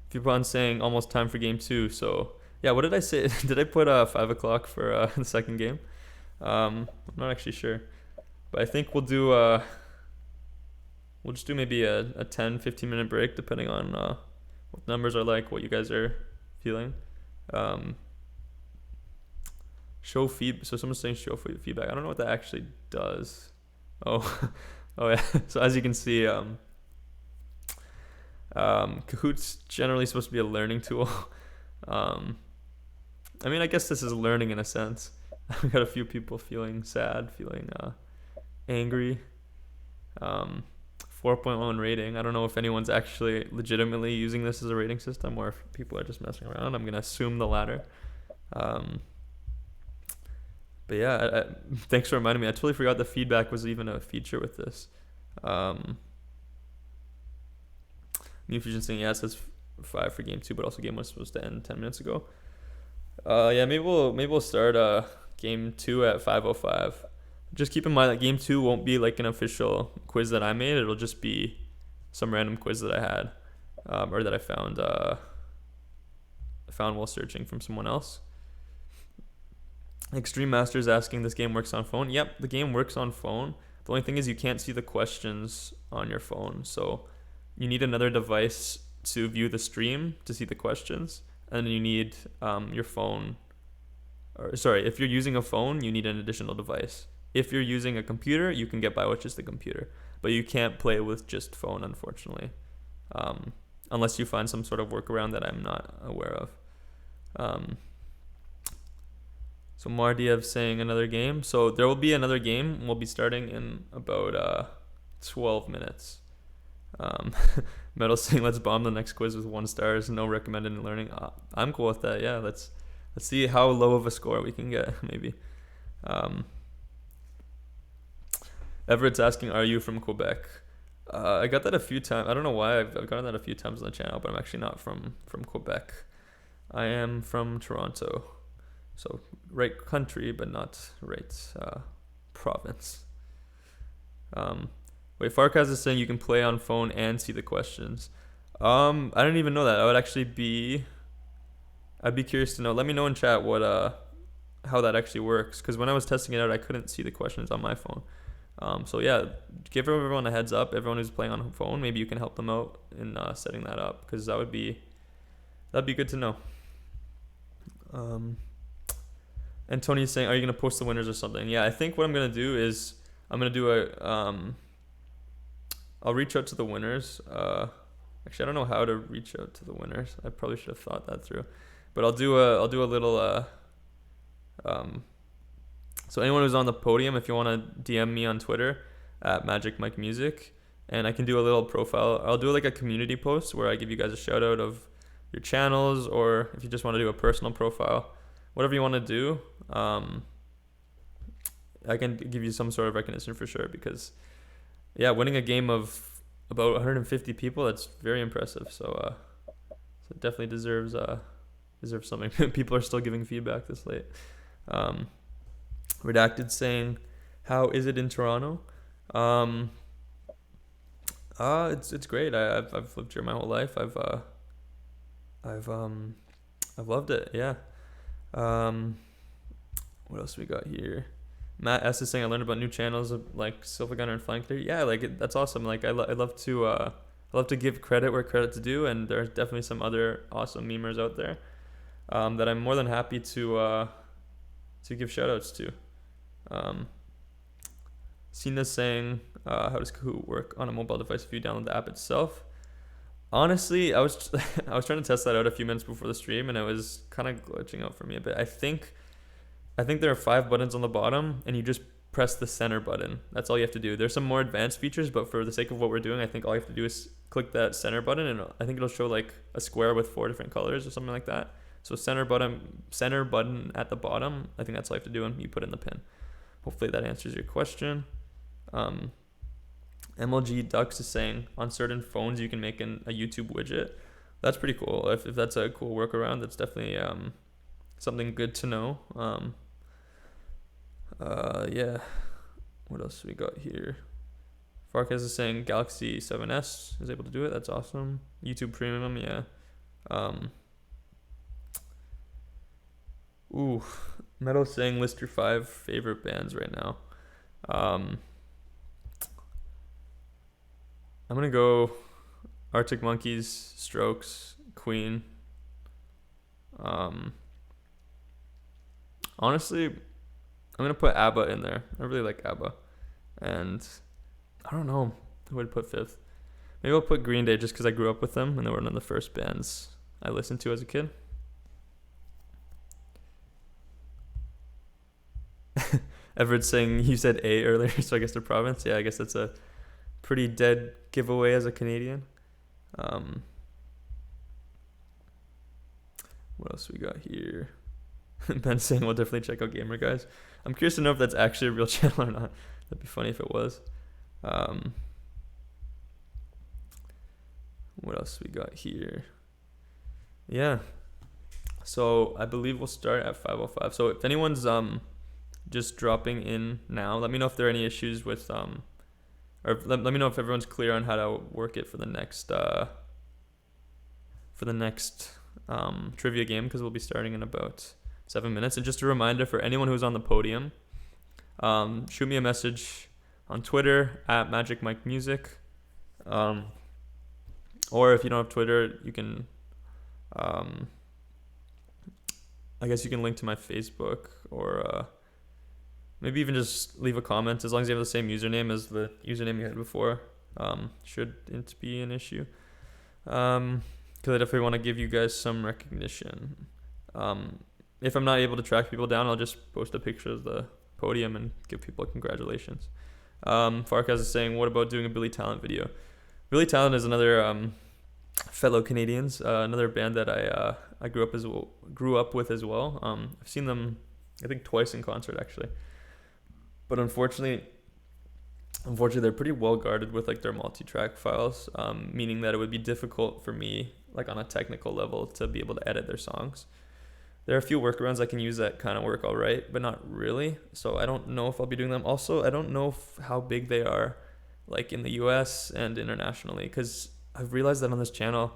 People on saying almost time for game 2. So yeah, what did I say? Did I put 5 o'clock for the second game? I'm not actually sure, but I think we'll just do maybe a 10-15 minute break depending on what numbers are like, what you guys are feeling. Show feed. So someone's saying show feedback. I don't know what that actually does. Oh, oh yeah. So as you can see, Kahoot's generally supposed to be a learning tool. I mean, I guess this is learning in a sense. We got a few people feeling sad, feeling angry. 4.1 rating. I don't know if anyone's actually legitimately using this as a rating system or if people are just messing around. I'm gonna assume the latter. But yeah, thanks for reminding me. I totally forgot the feedback was even a feature with this. New Fusion saying, yeah, it says 5 for game 2, but also game 1 was supposed to end 10 minutes ago. Yeah, maybe we'll start game 2 at 5:05. Just keep in mind that game 2 won't be like an official quiz that I made. It'll just be some random quiz that I had, or that I found while searching from someone else. Extreme Masters asking, this game works on phone. Yep, the game works on phone. The only thing is you can't see the questions on your phone, so you need another device to view the stream to see the questions, and you need your phone. Or sorry, if you're using a phone, you need an additional device. If you're using a computer, you can get by with just the computer, but you can't play with just phone, unfortunately, unless you find some sort of workaround that I'm not aware of. So Mardiev saying another game. So there will be another game. We'll be starting in about 12 minutes. Metal saying, let's bomb the next quiz with 1 stars. No recommended in learning. I'm cool with that. Yeah, let's see how low of a score we can get. Maybe. Everett's asking, are you from Quebec? I got that a few times. I don't know why I've gotten that a few times on the channel, but I'm actually not from Quebec. I am from Toronto. So right country, but not right province. Wait, Farkaz is saying you can play on phone and see the questions. I didn't even know that. I'd be curious to know. Let me know in chat what how that actually works. Because when I was testing it out, I couldn't see the questions on my phone. So yeah, give everyone a heads up. Everyone who's playing on phone, maybe you can help them out in setting that up, because that'd be good to know. And Tony's saying, are you gonna post the winners or something? Yeah, I think what I'm gonna do is I'm gonna do I'll reach out to the winners. Actually, I don't know how to reach out to the winners. I probably should have thought that through. But I'll do a little so anyone who's on the podium, if you want to DM me on Twitter at Magik Mike Music, and I can do a little profile. I'll do like a community post where I give you guys a shout out of your channels, or if you just want to do a personal profile, whatever you want to do. I can give you some sort of recognition for sure, because yeah, winning a game of about 150 people, that's very impressive. So it definitely deserves something. People are still giving feedback this late. Redacted saying, how is it in Toronto? It's great. I've lived here my whole life. I've loved it. Yeah. What else we got here? Matt S is saying I learned about new channels of like Silver Gunner and Flying Clear. Yeah, like that's awesome. Like I love to give credit where credit's due, and there's definitely some other awesome memers out there that I'm more than happy to give shout outs to. Cena's saying, how does Kahoot work on a mobile device if you download the app itself? Honestly, I was I was trying to test that out a few minutes before the stream, and it was kind of glitching out for me a bit. I think there are 5 buttons on the bottom, and you just press the center button. That's all you have to do. There's some more advanced features, but for the sake of what we're doing, I think all you have to do is click that center button, and I think it'll show like a square with 4 different colors or something like that. So center button at the bottom. I think that's all you have to do, and you put in the pin. Hopefully that answers your question. MLG Ducks is saying on certain phones you can make a YouTube widget. That's pretty cool. If that's a cool workaround, that's definitely something good to know. Yeah. What else we got here? Farkas is saying Galaxy 7S is able to do it. That's awesome. YouTube Premium, yeah. Metal saying list your 5 favorite bands right now. I'm gonna go Arctic Monkeys, Strokes, Queen. Honestly, I'm gonna put ABBA in there. I really like ABBA, and I don't know who I'd put 5th. Maybe I'll put Green Day just because I grew up with them and they were one of the first bands I listened to as a kid. Everett's saying you said A earlier, so I guess the province. Yeah, I guess that's a pretty dead giveaway as a Canadian. What else we got here? Ben saying we'll definitely check out Gamer Guys. I'm curious to know if that's actually a real channel or not. That'd be funny if it was. What else we got here? Yeah. So I believe we'll start at 5:05. So if anyone's just dropping in now, let me know if there are any issues with or let me know if everyone's clear on how to work it for the next trivia game, because we'll be starting in about 7 minutes. And just a reminder for anyone who's on the podium, shoot me a message on Twitter at Magik Mike Music, or if you don't have Twitter, you can I guess you can link to my Facebook, or maybe even just leave a comment, as long as you have the same username as the username you had before. Shouldn't be an issue, because I definitely want to give you guys some recognition. If I'm not able to track people down, I'll just post a picture of the podium and give people congratulations. Farkas is saying, what about doing a Billy Talent video? Billy Talent is another fellow Canadians, another band that I grew up with as well. I've seen them, I think, twice in concert actually, but unfortunately they're pretty well guarded with like their multi-track files, meaning that it would be difficult for me, like on a technical level, to be able to edit their songs. There are a few workarounds I can use that kind of work all right, but not really. So I don't know if I'll be doing them. Also, I don't know how big they are, like in the US and internationally, because I've realized that on this channel,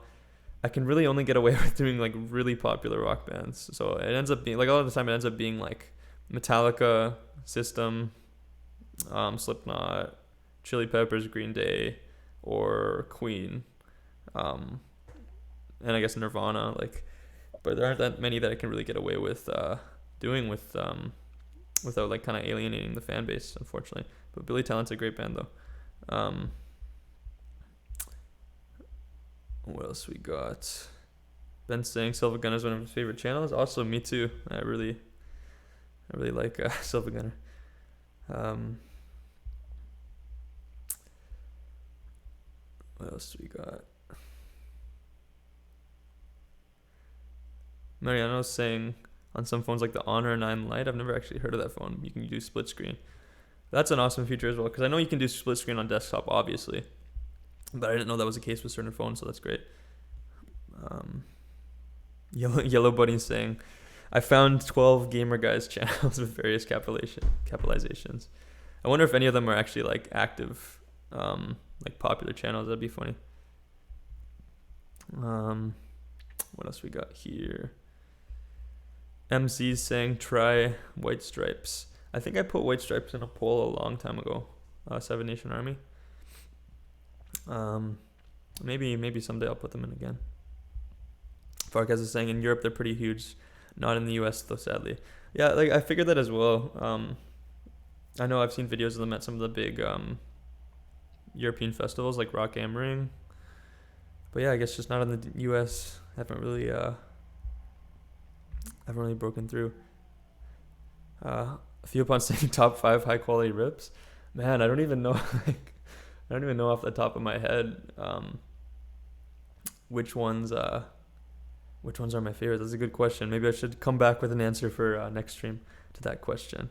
I can really only get away with doing like really popular rock bands. So it ends up being like, a lot of the time it ends up being like Metallica, System, Slipknot, Chili Peppers, Green Day, or Queen, and I guess Nirvana. Like, but there aren't that many that I can really get away with doing without like kind of alienating the fan base, unfortunately. But Billy Talent's a great band though. What else we got? Ben saying Silver Gunner is one of his favorite channels. Also, me too. I really like Silver Gunner. What else do we got? Mariano's saying on some phones like the Honor 9 Lite, I've never actually heard of that phone. You can do split screen. That's an awesome feature as well, because I know you can do split screen on desktop, obviously, but I didn't know that was the case with certain phones, so that's great. Yellow Bunny saying, I found 12 Gamer Guys channels with various capitalizations. I wonder if any of them are actually like active, like popular channels. That'd be funny. What else we got here? MC's saying try White Stripes. I think I put White Stripes in a poll a long time ago. Seven Nation Army. Maybe someday I'll put them in again. Farkas is saying in Europe they're pretty huge, not in the US though, sadly. Yeah, like I figured that as well. I know I've seen videos of them at some of the big European festivals like Rock am Ring. But yeah, I guess just not in the US. Haven't really broken through. A few upon saying top 5 high quality rips. Man, I don't even know I don't even know off the top of my head which ones are my favorites. That's a good question. Maybe I should come back with an answer for next stream to that question.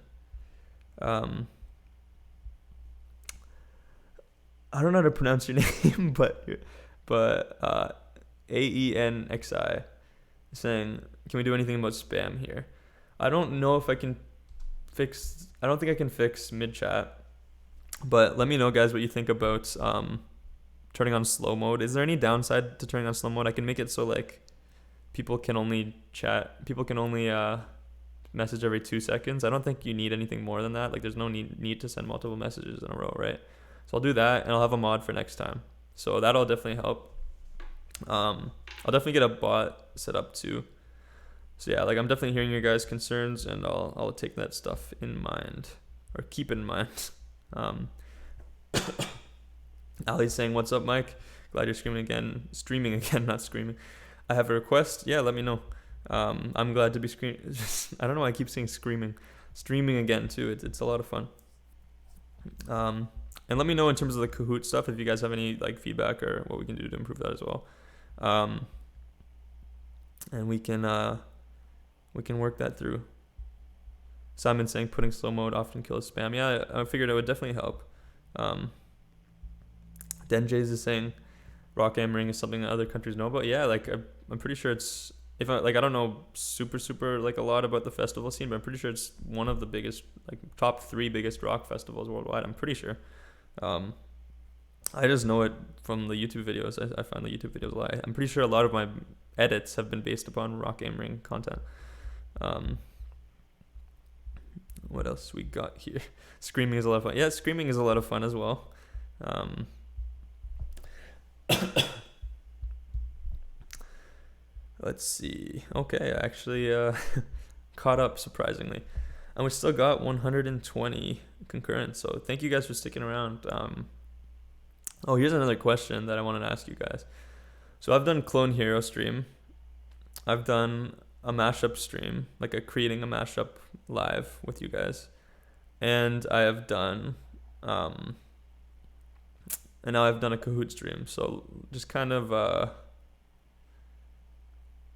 I don't know how to pronounce your name, but AENXI saying, can we do anything about spam here? I don't know if I can fix. I don't think I can fix mid chat. But let me know, guys, what you think about turning on slow mode. Is there any downside to turning on slow mode? I can make it so like people can only message every 2 seconds. I don't think you need anything more than that. Like there's no need to send multiple messages in a row, right? So I'll do that, and I'll have a mod for next time. So that'll definitely help. I'll definitely get a bot set up too. So yeah, like I'm definitely hearing your guys' concerns, and I'll take that stuff in mind, or keep in mind. Ali's saying, what's up, Mike? Glad you're streaming again, not screaming. I have a request. Yeah, let me know. I'm glad to be I don't know why I keep saying streaming again too. It's a lot of fun. And let me know in terms of the Kahoot stuff if you guys have any like feedback or what we can do to improve that as well. And we can work that through. Simon saying putting slow mode often kills spam. Yeah, I figured it would definitely help. Denjays is saying Rock am Ring is something that other countries know about. Yeah, like I'm pretty sure it's, I don't know super like a lot about the festival scene, but I'm pretty sure it's one of the biggest, like top 3 biggest rock festivals worldwide. I'm pretty sure. I just know it from the YouTube videos. I find the YouTube videos a lot. I'm pretty sure a lot of my edits have been based upon Rock am Ring content. What else we got here? Screaming is a lot of fun. Yeah, screaming is a lot of fun as well. Let's see. Okay, I actually caught up surprisingly. And we still got 120 concurrents, so thank you guys for sticking around. Oh, here's another question that I wanted to ask you guys. So I've done Clone Hero stream. I've done a mashup stream, like creating a mashup live with you guys. And I have done, and now I've done a Kahoot stream. So just kind of,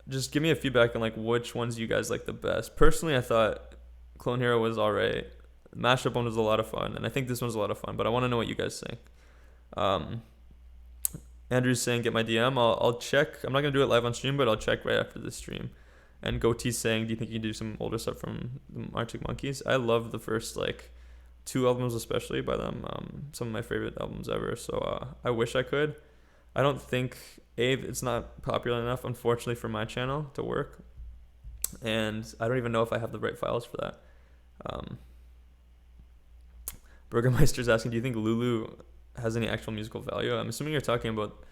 just give me a feedback on like which ones you guys like the best. Personally, I thought Clone Hero was alright. Mashup one was a lot of fun, and I think this one's a lot of fun, but I want to know what you guys think. Andrew's saying get my DM. I'll check. I'm not gonna do it live on stream, but I'll check right after this stream. And Goatee's saying, do you think you can do some older stuff from the Arctic Monkeys? I love the first like 2 albums especially by them. Some of my favorite albums ever. So I wish I could. I don't think it's not popular enough, unfortunately, for my channel to work. And I don't even know if I have the right files for that. Burgermeister's asking, do you think Lulu has any actual musical value? I'm assuming you're talking about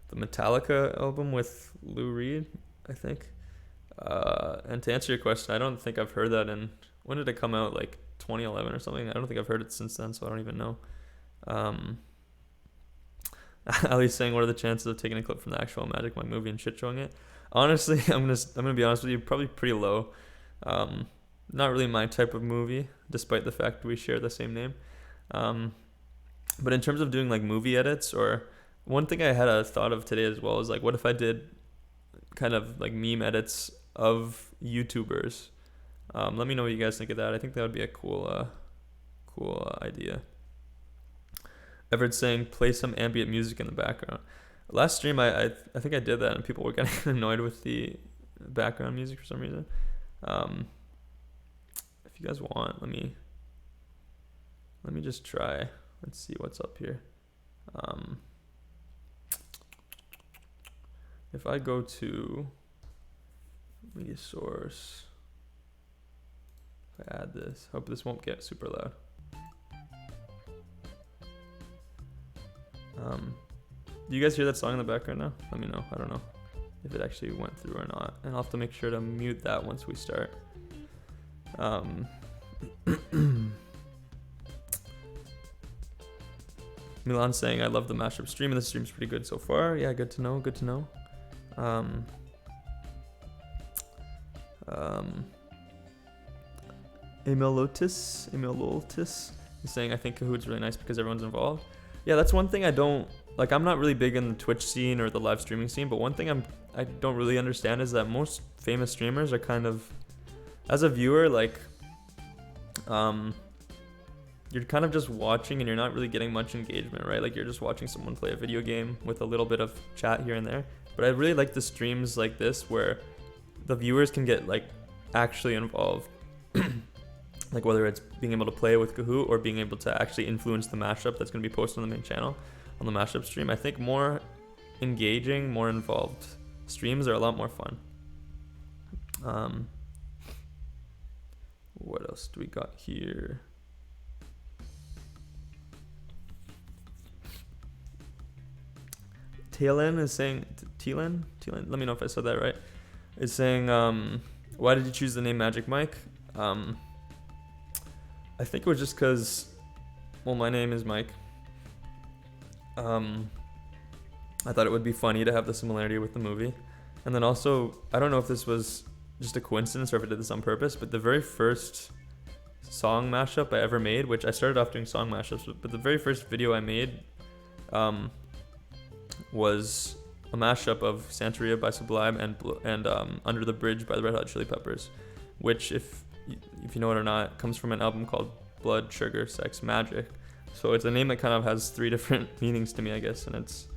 the Metallica album with Lou Reed, I think. And to answer your question, I don't think I've heard that in, when did it come out? Like 2011 or something? I don't think I've heard it since then, so I don't even know. Ali's saying, what are the chances of taking a clip from the actual Magik Mike movie and shit showing it? Honestly, I'm gonna be honest with you, probably pretty low. Not really my type of movie, despite the fact we share the same name. But in terms of doing like movie edits, or one thing I had a thought of today as well is like, what if I did kind of like meme edits of YouTubers? Let me know what you guys think of that. I think that would be a cool idea. Everett's saying play some ambient music in the background. Last stream I think I did that, and people were getting annoyed with the background music for some reason. If you guys want, let me just try. Let's see what's up here. If I go to media source, If I add this, hope this won't get super loud. Do you guys hear that song in the background now? Let me know. I don't know if it actually went through or not. And I'll have to make sure to mute that once we start. Milan's saying, I love the mashup stream, and the stream's pretty good so far. Yeah, good to know, good to know. Emil Lotus is saying, I think Kahoot's really nice because everyone's involved. Yeah, that's one thing I don't, like, I'm not really big in the Twitch scene or the live streaming scene, but one thing I don't really understand is that most famous streamers are kind of, as a viewer, like, you're kind of just watching and you're not really getting much engagement, right? Like, you're just watching someone play a video game with a little bit of chat here and there. But I really like the streams like this where the viewers can get, like, actually involved. Like, whether it's being able to play with Kahoot or being able to actually influence the mashup that's going to be posted on the main channel on the mashup stream. I think more engaging, more involved streams are a lot more fun. What else do we got here? Taylan is saying, Taylan, let me know if I said that right, is saying, why did you choose the name Magik Mike? I think it was just because, well, my name is Mike. I thought it would be funny to have the similarity with the movie. And then also, I don't know if this was just a coincidence or if I did this on purpose, but the very first song mashup I ever made, which I started off doing song mashups, but the very first video I made was a mashup of Santeria by Sublime and Under the Bridge by the Red Hot Chili Peppers, which, if you know it or not, comes from an album called Blood, Sugar, Sex, Magic. So it's a name that kind of has 3 different meanings to me, I guess, and it's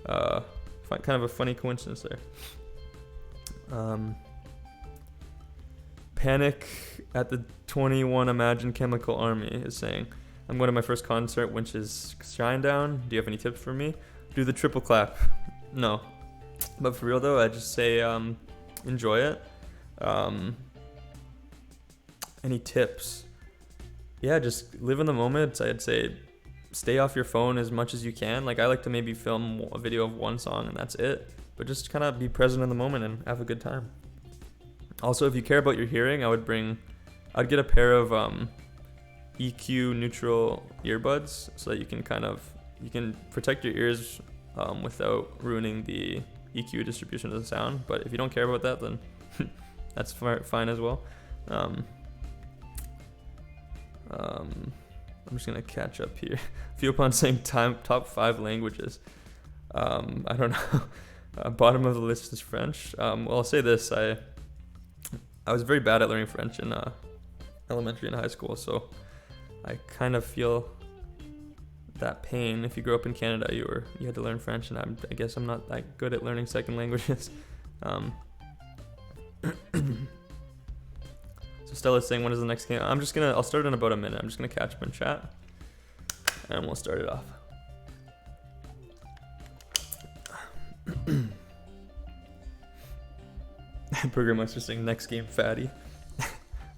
kind of a funny coincidence there. Panic at the 21 Imagine Chemical Army is saying, I'm going to my first concert, which is Shinedown. Do you have any tips for me? Do the triple clap. No. But for real though, I just say enjoy it. Any tips? Yeah, just live in the moment. I'd say stay off your phone as much as you can. Like, I like to maybe film a video of one song and that's it. But just kind of be present in the moment and have a good time. Also, if you care about your hearing, I'd get a pair of EQ neutral earbuds so that you can protect your ears without ruining the EQ distribution of the sound. But if you don't care about that, then that's fine as well. I'm just gonna catch up here. Fiopan saying top 5 languages. I don't know. Bottom of the list is French. Well, I'll say this: I was very bad at learning French in elementary and high school, so I kind of feel that pain. If you grew up in Canada, you had to learn French, and I guess I'm not that good at learning second languages. So Stella's saying, when is the next game? I'll start in about a minute. I'm just gonna catch up in chat, and we'll start it off. Burger Monster saying, next game, fatty.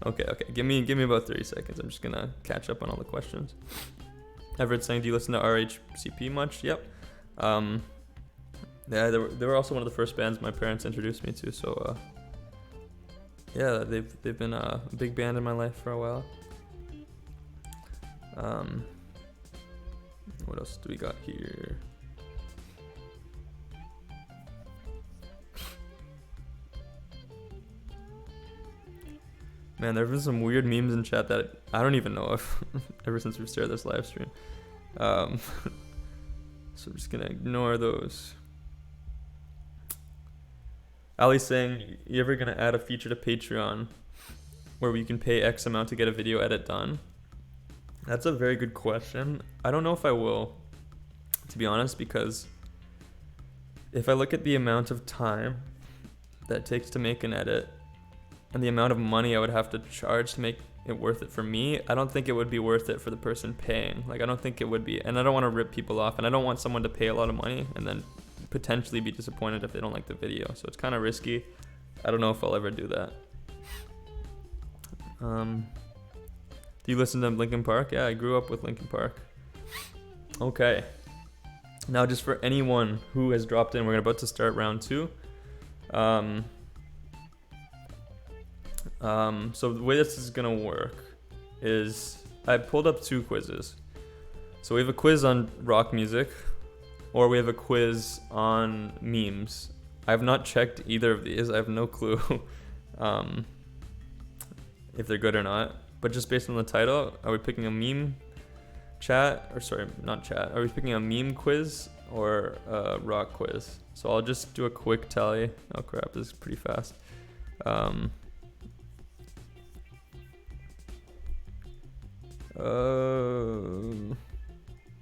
Okay. Give me about 30 seconds. I'm just gonna catch up on all the questions. Everett saying, do you listen to RHCP much? Yep. Yeah, they were also one of the first bands my parents introduced me to. So yeah, they've been a big band in my life for a while. What else do we got here? Man, there have been some weird memes in chat that I don't even know if ever since we started this live stream. So I'm just gonna ignore those. Ali's saying, you ever gonna add a feature to Patreon where we can pay X amount to get a video edit done? That's a very good question. I don't know if I will, to be honest, because if I look at the amount of time that it takes to make an edit and the amount of money I would have to charge to make it worth it for me, I don't think it would be worth it for the person paying. Like, I don't think it would be, and I don't want to rip people off, and I don't want someone to pay a lot of money and then potentially be disappointed if they don't like the video. So it's kind of risky. I don't know if I'll ever do that. Do you listen to Linkin Park? Yeah, I grew up with Linkin Park. Okay. Now, just for anyone who has dropped in, we're about to start round 2. So the way this is gonna work is I pulled up 2 quizzes. So we have a quiz on rock music, or we have a quiz on memes. I have not checked either of these. I have no clue if they're good or not. But just based on the title, are we picking a meme chat? Or sorry, not chat. Are we picking a meme quiz or a rock quiz? So I'll just do a quick tally. Oh crap, this is pretty fast.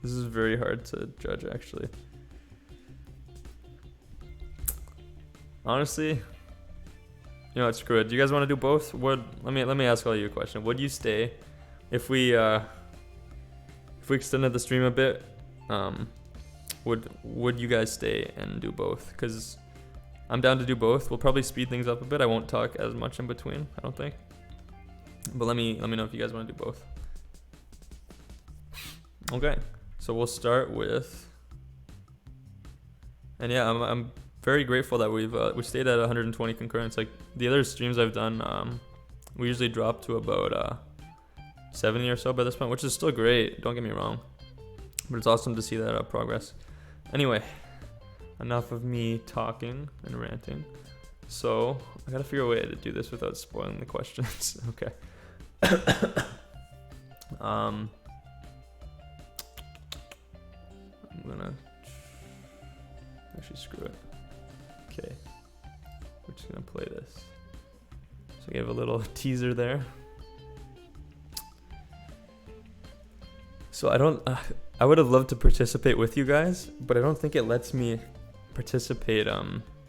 This is very hard to judge, actually. Honestly, you know what, screw it. Do you guys want to do both? Let me ask all you a question. Would you stay if we extended the stream a bit? Would you guys stay and do both? Because I'm down to do both. We'll probably speed things up a bit. I won't talk as much in between, I don't think. But let me know if you guys want to do both. Okay, so we'll start with, and yeah, I'm very grateful that we stayed at 120 concurrents. Like the other streams I've done, we usually drop to about 70 or so by this point, which is still great. Don't get me wrong, but it's awesome to see that progress. Anyway, enough of me talking and ranting. So I gotta figure a way to do this without spoiling the questions. Okay. I'm gonna actually screw it. Okay, we're just gonna play this. So I gave a little teaser there. So I would have loved to participate with you guys, but I don't think it lets me participate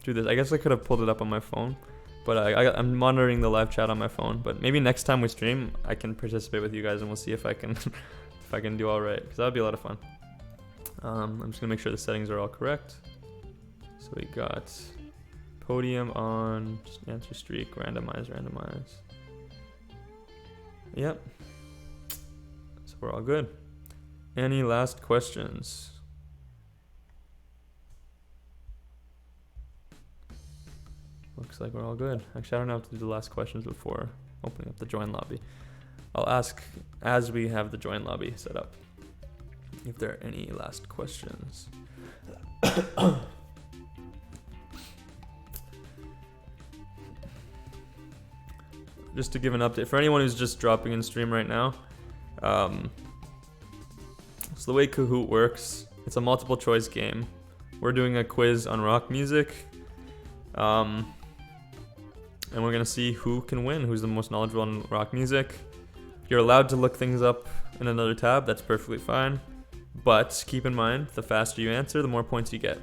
through this. I guess I could have pulled it up on my phone, but I'm monitoring the live chat on my phone. But maybe next time we stream, I can participate with you guys, and we'll see if I can if I can do all right, because that would be a lot of fun. I'm just gonna make sure the settings are all correct. So we got podium on, just answer streak, randomize. Yep. So we're all good. Any last questions? Looks like we're all good. Actually, I don't have to do the last questions before opening up the join lobby. I'll ask as we have the join lobby set up if there are any last questions. Just to give an update for anyone who's just dropping in stream right now. So the way Kahoot works, it's a multiple choice game. We're doing a quiz on rock music. And we're gonna see who can win, who's the most knowledgeable on rock music. You're allowed to look things up in another tab, that's perfectly fine. But keep in mind, the faster you answer, the more points you get.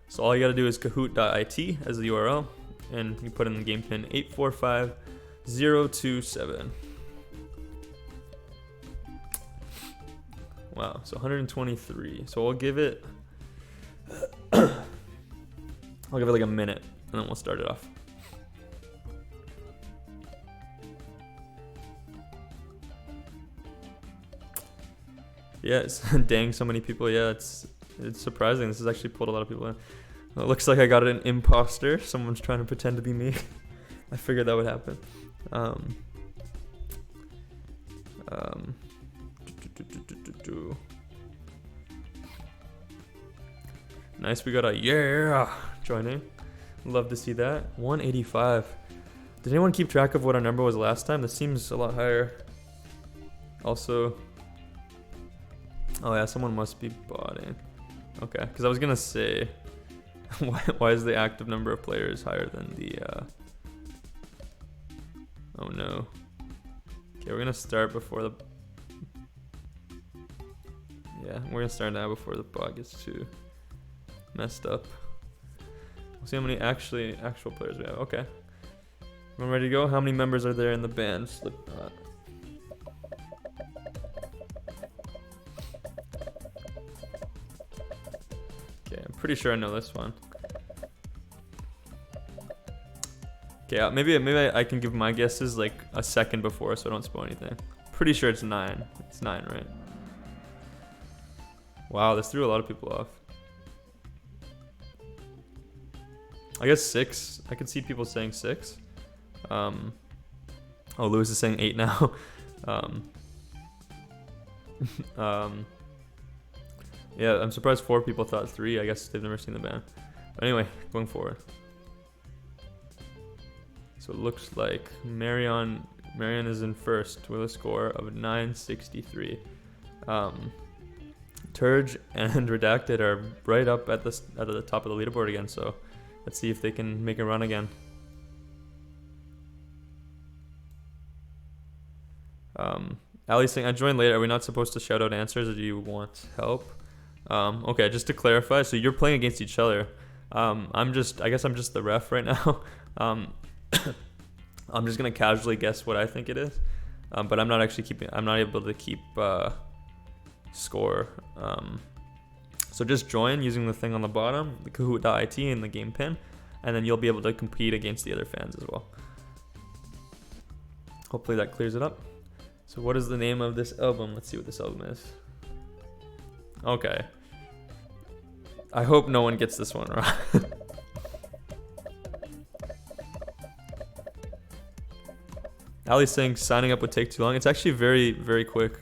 So all you gotta do is kahoot.it as the URL, and you put in the game pin 845027. Wow, so 123. So I'll give it like a minute, and then we'll start it off. Yeah, dang, so many people. Yeah, it's surprising. This has actually pulled a lot of people in. Well, it looks like I got an imposter. Someone's trying to pretend to be me. I figured that would happen. Nice, we got a yeah joining. Love to see that. 185. Did anyone keep track of what our number was last time? This seems a lot higher. Also, oh yeah, someone must be botting. Okay, because I was gonna say, why is the active number of players higher than the? Oh no. Okay, we're gonna start before the. Yeah, we're gonna start now before the bot gets too messed up. We'll see how many actual players we have. Okay, I'm ready to go. How many members are there in the band? Slipknot. Okay, I'm pretty sure I know this one. Okay, maybe I can give my guesses like a second before so I don't spoil anything. Pretty sure it's 9. It's 9, right? Wow, this threw a lot of people off. I guess 6. I could see people saying 6. Oh, Lewis is saying 8 now. Yeah, I'm surprised 4 people thought 3. I guess they've never seen the band. But anyway, going forward. So it looks like Marion is in first with a score of 963. Turge and Redacted are right up at the top of the leaderboard again. So let's see if they can make a run again. Ali's saying, I joined late. Are we not supposed to shout out answers, or do you want help? Okay, just to clarify, so you're playing against each other. I guess I'm just the ref right now. I'm just gonna casually guess what I think it is, but I'm not able to keep score. So just join using the thing on the bottom, the Kahoot.it and the game pin, and then you'll be able to compete against the other fans as well. Hopefully that clears it up. So what is the name of this album? Let's see what this album is. Okay. I hope no one gets this one wrong. Ali's saying signing up would take too long. It's actually very, very quick.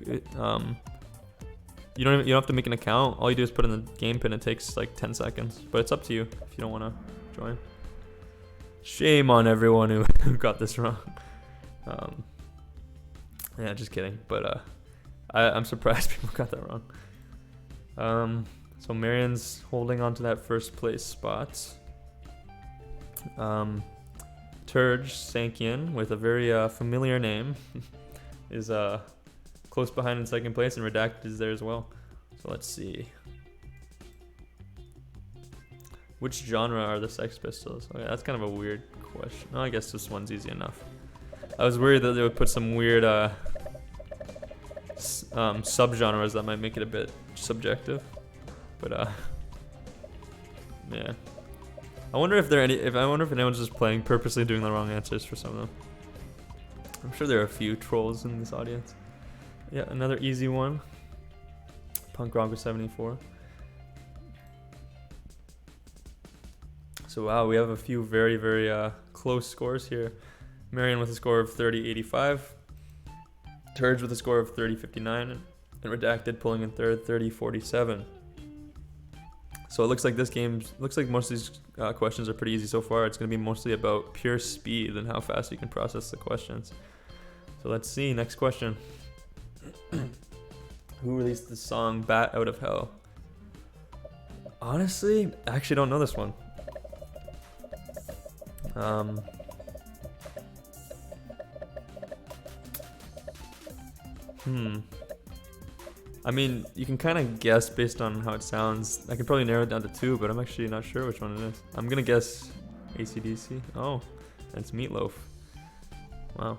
You don't have to make an account. All you do is put in the game pin. It takes like 10 seconds, but it's up to you if you don't want to join. Shame on everyone who got this wrong. Yeah, just kidding. But I'm surprised people got that wrong. So Marion's holding on to that first place spot. Turge sank in with a very familiar name. Is close behind in second place, and Redacted is there as well. So let's see. Which genre are the Sex Pistols? Okay, that's kind of a weird question. Oh, I guess this one's easy enough. I was worried that they would put some weird subgenres that might make it a bit subjective, but yeah. I wonder if anyone's just playing purposely doing the wrong answers for some of them. I'm sure there are a few trolls in this audience. Yeah, another easy one. Punk Rocker 74. So wow, we have a few very, very close scores here. Marion with a score of 30.85. Turge with a score of 30.59. And Redacted pulling in third, 30.47. So it looks like most of these questions are pretty easy so far. It's going to be mostly about pure speed and how fast you can process the questions. So let's see. Next question. Who released the song Bat Out of Hell? Honestly, I actually don't know this one. I mean, you can kind of guess based on how it sounds. I can probably narrow it down to 2, but I'm actually not sure which one it is. I'm going to guess AC/DC. Oh, it's Meatloaf. Wow.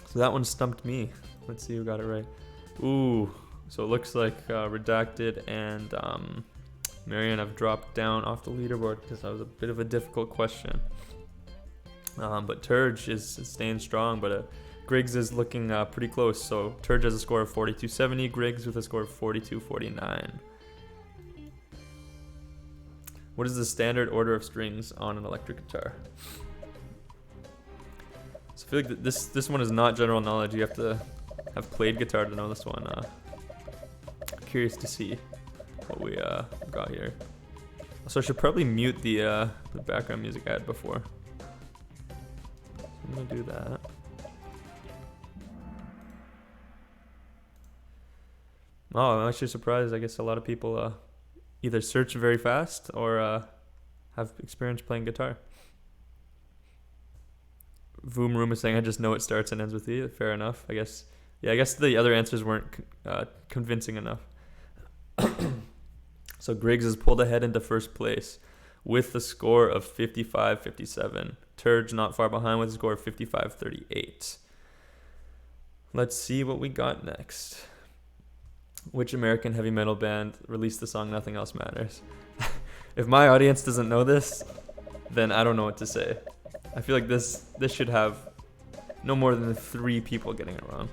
So that one stumped me. Let's see who got it right. Ooh, so it looks like Redacted and Marion have dropped down off the leaderboard because that was a bit of a difficult question. But Turge is staying strong, but Griggs is looking pretty close. So Turge has a score of 42.70, Griggs with a score of 42.49. What is the standard order of strings on an electric guitar? So I feel like this one is not general knowledge. You have to have played guitar to know this one. Curious to see what we got here. So I should probably mute the background music I had before. So I'm gonna do that. Oh, I'm actually surprised. I guess a lot of people either search very fast or have experience playing guitar. Voom Room is saying, I just know it starts and ends with E. Fair enough, I guess. Yeah, I guess the other answers weren't convincing enough. So Griggs has pulled ahead into first place with a score of 55.57. Turge not far behind with a score of 55.38. Let's see what we got next. Which American heavy metal band released the song Nothing Else Matters? If my audience doesn't know this, then I don't know what to say. I feel like this should have no more than 3 people getting it wrong.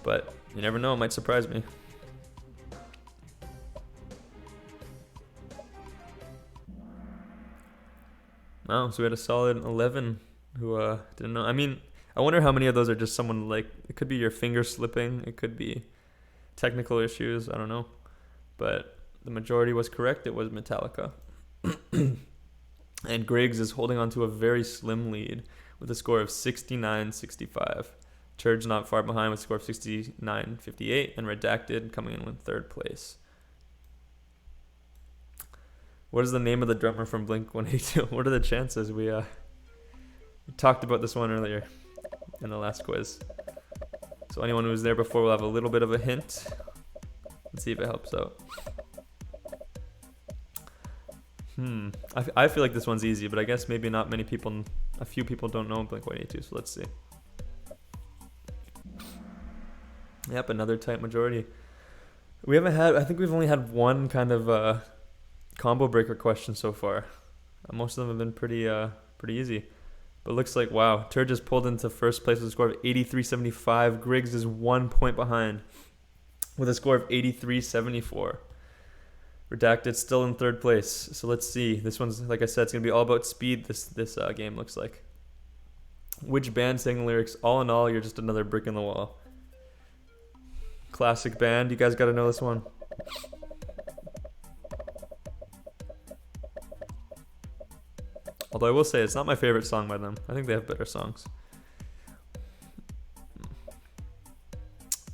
But you never know, it might surprise me. Oh, so we had a solid 11 who didn't know. I mean, I wonder how many of those are just someone like, it could be your finger slipping, it could be technical issues, I don't know. But the majority was correct, it was Metallica. And Griggs is holding on to a very slim lead with a score of 69-65. Turge not far behind with a score of 69-58, and Redacted coming in 3rd place. What is the name of the drummer from Blink-182? What are the chances? We talked about this one earlier in the last quiz. So anyone who was there before will have a little bit of a hint. Let's see if it helps out. I feel like this one's easy, but I guess maybe not many people, a few people don't know Blink-182, so let's see. Yep, another tight majority. We haven't had, I think we've only had one kind of combo breaker question so far. Most of them have been pretty easy. But it looks like, wow, Turge has pulled into first place with a score of 83-75. Griggs is 1 point behind with a score of 83-74. Redacted still in 3rd place. So let's see. This one's, like I said, it's going to be all about speed, this game looks like. Which band sang the lyrics, "All in all, you're just another brick in the wall"? Classic band. You guys got to know this one. Although I will say it's not my favorite song by them. I think they have better songs. I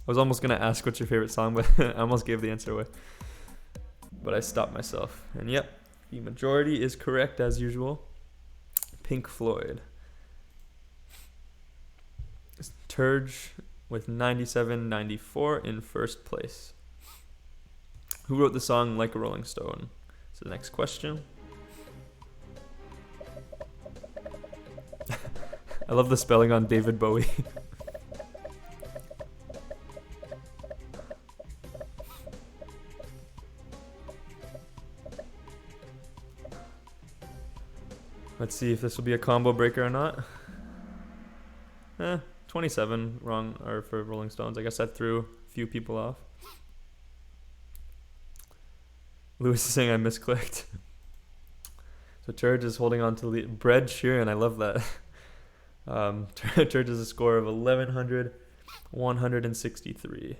was almost going to ask what's your favorite song, but I almost gave the answer away. But I stopped myself. And yep, the majority is correct as usual. Pink Floyd. Turge with 97-94 in 1st place. Who wrote the song Like a Rolling Stone? So the next question. I love the spelling on David Bowie. Let's see if this will be a combo breaker or not. 27 wrong or for Rolling Stones. I guess that threw a few people off. Lewis is saying I misclicked. So Turge is holding on to lead. Bread Sheeran, I love that. Turge has a score of 1,163.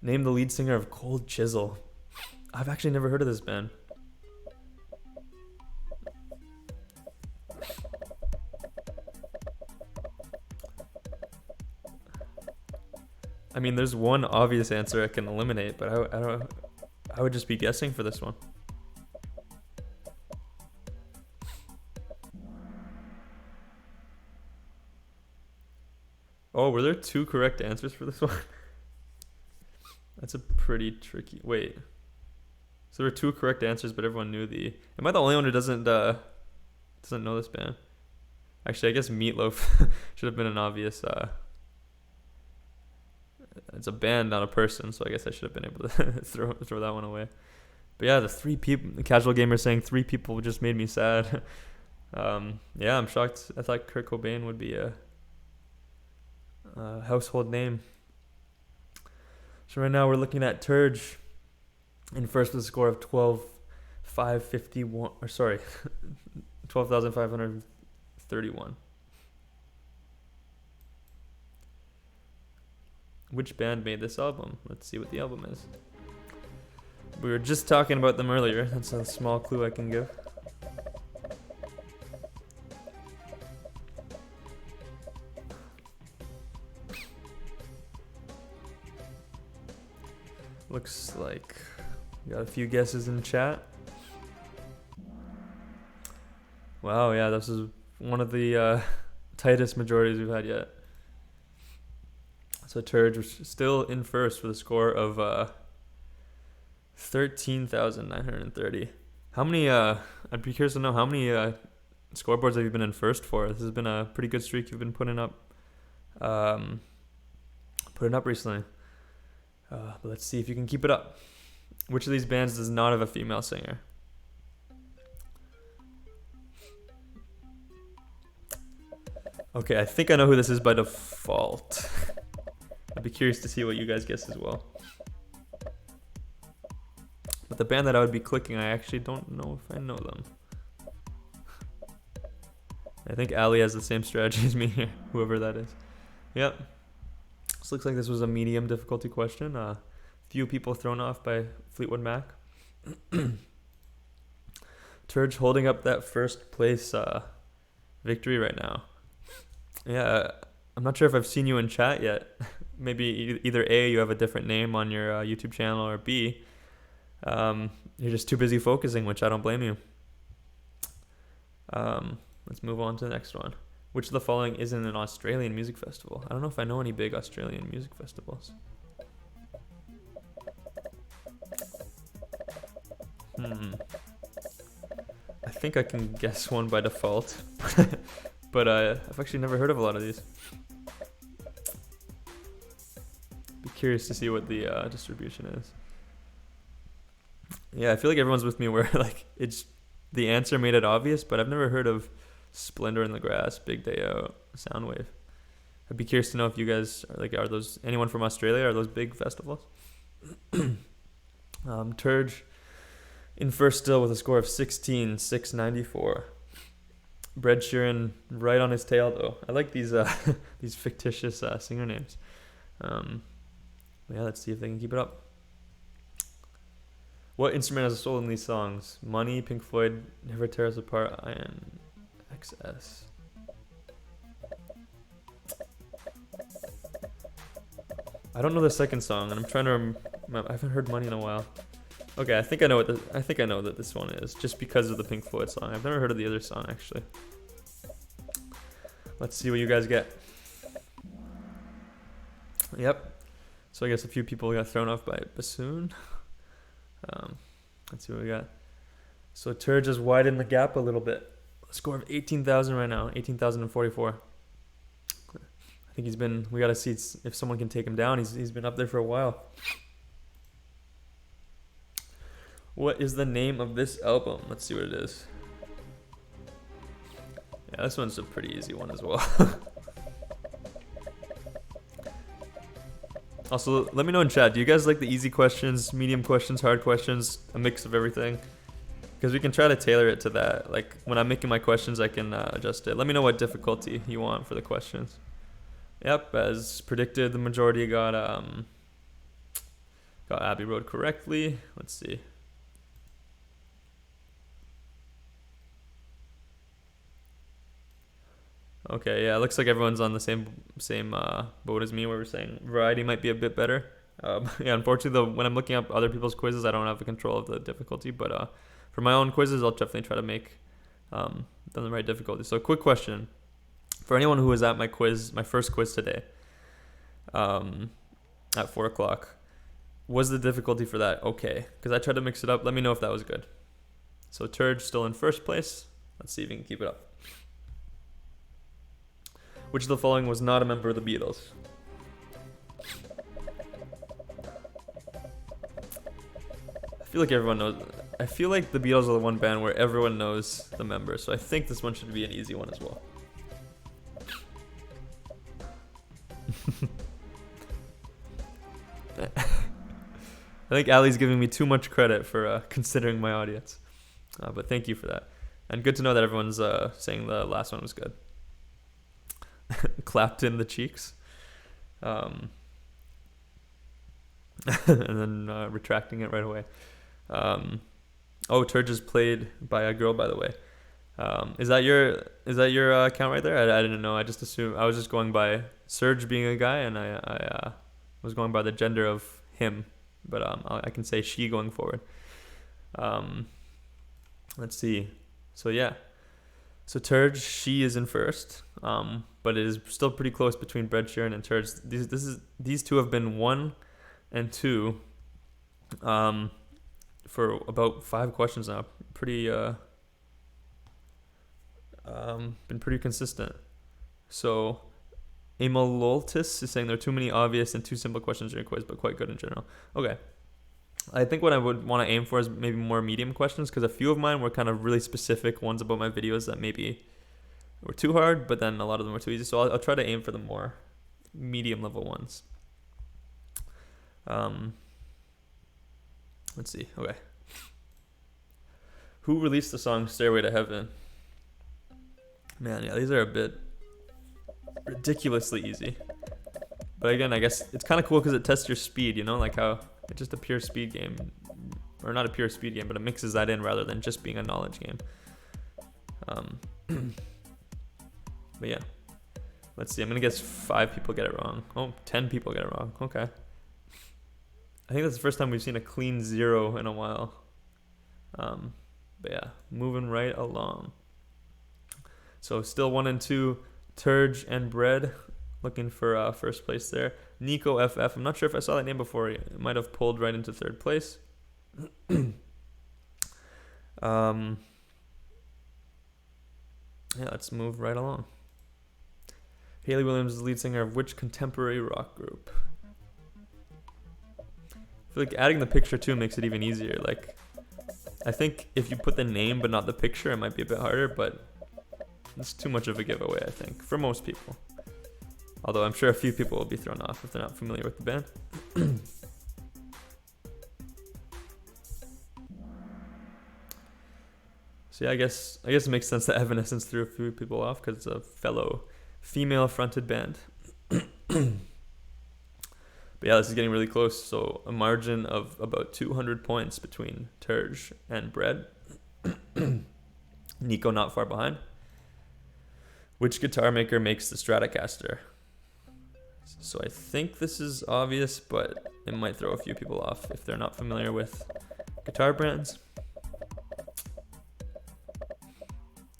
Name the lead singer of Cold Chisel. I've actually never heard of this band. I mean, there's one obvious answer I can eliminate, but I don't. I would just be guessing for this one. Oh, were there 2 correct answers for this one? That's a pretty tricky. Wait. So there were 2 correct answers, but everyone knew the. Am I the only one who doesn't know this band? Actually, I guess Meatloaf should have been an obvious. It's a band, not a person, so I guess I should have been able to throw that one away. But yeah, the 3 people. The casual gamer saying 3 people just made me sad. Yeah, I'm shocked. I thought Kurt Cobain would be a household name. So right now we're looking at Turge in first with a score of 12,551, or sorry, 12,531. Which band made this album? Let's see what the album is. We were just talking about them earlier. That's a small clue I can give. Looks like we got a few guesses in chat. Wow, yeah, this is one of the tightest majorities we've had yet. So Turge was still in first with a score of 13,930. How many? I'd be curious to know how many scoreboards have you been in first for? This has been a pretty good streak you've been putting up recently. But let's see if you can keep it up. Which of these bands does not have a female singer? Okay, I think I know who this is by default. I'd be curious to see what you guys guess as well. But the band that I would be clicking, I actually don't know if I know them. I think Ali has the same strategy as me here, whoever that is. Yep. This looks like this was a medium difficulty question. Few people thrown off by Fleetwood Mac. Turge holding up that first place victory right now. Yeah, I'm not sure if I've seen you in chat yet. Maybe either A, you have a different name on your YouTube channel, or B, you're just too busy focusing, which I don't blame you. Let's move on to the next one. Which of the following isn't an Australian music festival? I don't know if I know any big Australian music festivals. I think I can guess one by default. But I've actually never heard of a lot of these. Be curious to see what the distribution is. Yeah, I feel like everyone's with me where like it's the answer made it obvious, but I've never heard of Splendor in the Grass, Big Day Out, Soundwave. I'd be curious to know if you guys are those anyone from Australia? Are those big festivals? Turge in first still with a score of 16,694. Brad Sheeran right on his tail though. I like these these fictitious singer names. Yeah, let's see if they can keep it up. What instrument has a solo in these songs? Money, Pink Floyd, Never Tear Us Apart, and XS. I don't know the second song, and I'm trying to remember. I haven't heard Money in a while. Okay, I think I know that this one is just because of the Pink Floyd song. I've never heard of the other song actually. Let's see what you guys get. Yep. So I guess a few people got thrown off by Bassoon. Let's see what we got. So Turge has widened the gap a little bit. A score of 18,000 right now, 18,044. I think we got to see if someone can take him down. He's been up there for a while. What is the name of this album? Let's see what it is. Yeah, this one's a pretty easy one as well. Also, let me know in chat. Do you guys like the easy questions, medium questions, hard questions, a mix of everything? Because we can try to tailor it to that. Like when I'm making my questions, I can adjust it. Let me know what difficulty you want for the questions. Yep, as predicted, the majority got Abbey Road correctly. Let's see. Okay, yeah, it looks like everyone's on the same boat as me, where we're saying variety might be a bit better. Yeah, unfortunately, though, when I'm looking up other people's quizzes, I don't have the control of the difficulty. But for my own quizzes, I'll definitely try to make them the right difficulty. So, quick question for anyone who was at my first quiz today, at 4 o'clock. Was the difficulty for that okay? Because I tried to mix it up. Let me know if that was good. So, Turge still in first place. Let's see if we can keep it up. Which of the following was not a member of the Beatles? I feel like everyone knows. I feel like the Beatles are the one band where everyone knows the members, so I think this one should be an easy one as well. I think Ali's giving me too much credit for considering my audience, but thank you for that. And good to know that everyone's saying the last one was good. Clapped in the cheeks, and then retracting it right away. Turge is played by a girl, by the way. Is that your account right there? I didn't know. I just assumed. I was just going by Serge being a guy, and I was going by the gender of him, but I can say she going forward. Let's see. So yeah. So Turge, she is in first, but it is still pretty close between Brad Sheeran and Turge. These two have been 1 and 2 for about 5 questions now. Been pretty consistent. So Amaloltis is saying there are too many obvious and too simple questions in your quiz, but quite good in general. Okay. I think what I would want to aim for is maybe more medium questions, because a few of mine were kind of really specific ones about my videos that maybe were too hard, but then a lot of them were too easy. So I'll try to aim for the more medium level ones. Let's see. Okay. Who released the song Stairway to Heaven? Man, yeah, these are a bit ridiculously easy. But again, I guess it's kind of cool because it tests your speed, you know, like how it's just a pure speed game. Or not a pure speed game, but it mixes that in rather than just being a knowledge game. But yeah. Let's see, I'm going to guess 5 people get it wrong. Oh, 10 people get it wrong. Okay. I think that's the first time we've seen a clean 0 in a while. But yeah, moving right along. So still 1 and 2, Turge and Bread looking for first place there. Nico FF, I'm not sure if I saw that name before. It might have pulled right into 3rd place. Yeah, let's move right along. Haley Williams is the lead singer of which contemporary rock group? I feel like adding the picture too makes it even easier. Like, I think if you put the name but not the picture, it might be a bit harder, but it's too much of a giveaway, I think, for most people. Although I'm sure a few people will be thrown off if they're not familiar with the band. So yeah, I guess it makes sense that Evanescence threw a few people off because it's a fellow female-fronted band. But yeah, this is getting really close. So a margin of about 200 points between Turge and Bread. Nico not far behind. Which guitar maker makes the Stratocaster? So I think this is obvious, but it might throw a few people off if they're not familiar with guitar brands.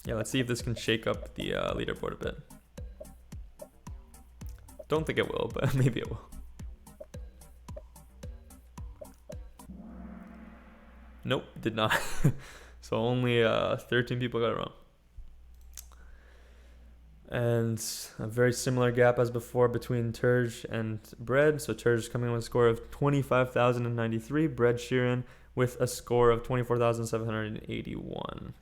Yeah, let's see if this can shake up the leaderboard a bit. Don't think it will, but maybe it will. Nope, did not. So only 13 people got it wrong. And a very similar gap as before between Turge and Bread. So Turge coming in with a score of 25,093. Bread Sheeran with a score of 24,781.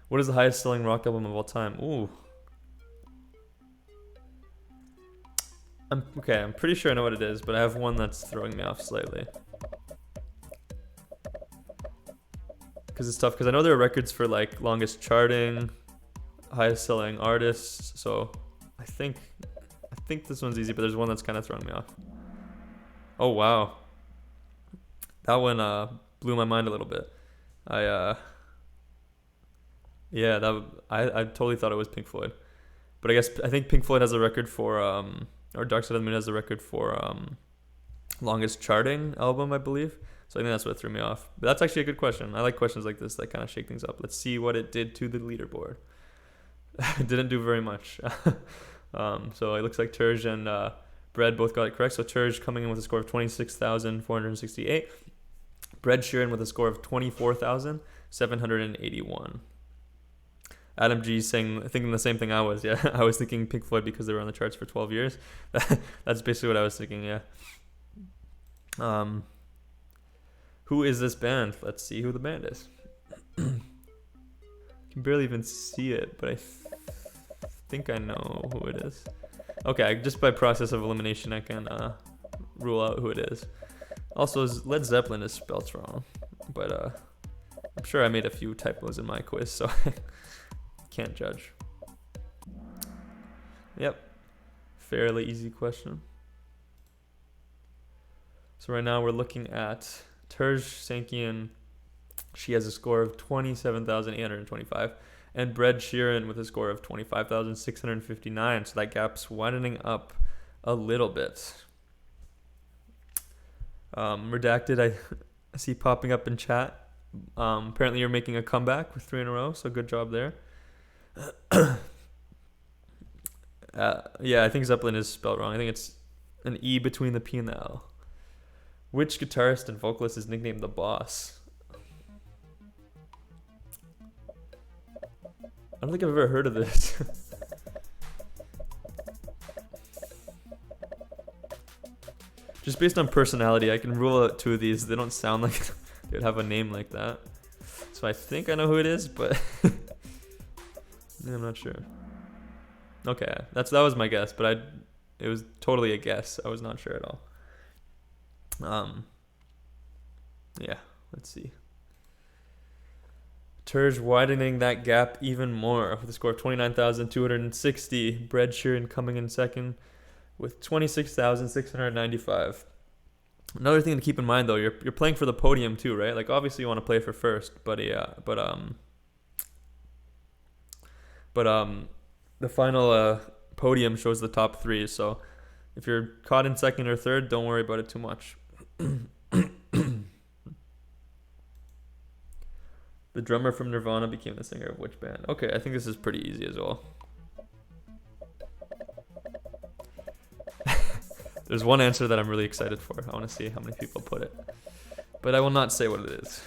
What is the highest selling rock album of all time? Ooh. I'm pretty sure I know what it is, but I have one that's throwing me off slightly. Because it's tough, because I know there are records for like longest charting, highest selling artists, so I think this one's easy, but there's one that's kind of throwing me off. Oh wow. That one blew my mind a little bit. I totally thought it was Pink Floyd. But I think Pink Floyd has a record for or Dark Side of the Moon has a record for longest charting album, I believe. So I think that's what threw me off. But that's actually a good question. I like questions like this that kind of shake things up. Let's see what it did to the leaderboard. It didn't do very much. So it looks like Turge and Bread both got it correct. So Turge coming in with a score of 26,468. Bread Sheeran with a score of 24,781. Adam G thinking the same thing I was. Yeah, I was thinking Pink Floyd because they were on the charts for 12 years. That's basically what I was thinking. Yeah. Who is this band? Let's see who the band is. Can barely even see it, but I think I know who it is. Okay, just by process of elimination, I can rule out who it is. Also, Led Zeppelin is spelled wrong, but I'm sure I made a few typos in my quiz, so I can't judge. Yep, fairly easy question. So right now we're looking at Turge Sankian. She has a score of 27,825. And Bread Sheeran with a score of 25,659. So that gap's widening up a little bit. Redacted, I see popping up in chat. Apparently you're making a comeback with 3 in a row, so good job there. Yeah, I think Zeppelin is spelled wrong. I think it's an E between the P and the L. Which guitarist and vocalist is nicknamed The Boss? I don't think I've ever heard of this. Just based on personality, I can rule out 2 of these. They don't sound like they'd have a name like that. So I think I know who it is, but I'm not sure. Okay, that was my guess, but it was totally a guess. I was not sure at all. Yeah, let's see. Terj widening that gap even more with a score of 29,260. Bread Sheeran coming in second with 26,695. Another thing to keep in mind though, you're playing for the podium too, right? Like obviously you want to play for first, but the final podium shows the top three. So if you're caught in second or third, don't worry about it too much. The drummer from Nirvana became the singer of which band? Okay, I think this is pretty easy as well. There's one answer that I'm really excited for. I want to see how many people put it. But I will not say what it is.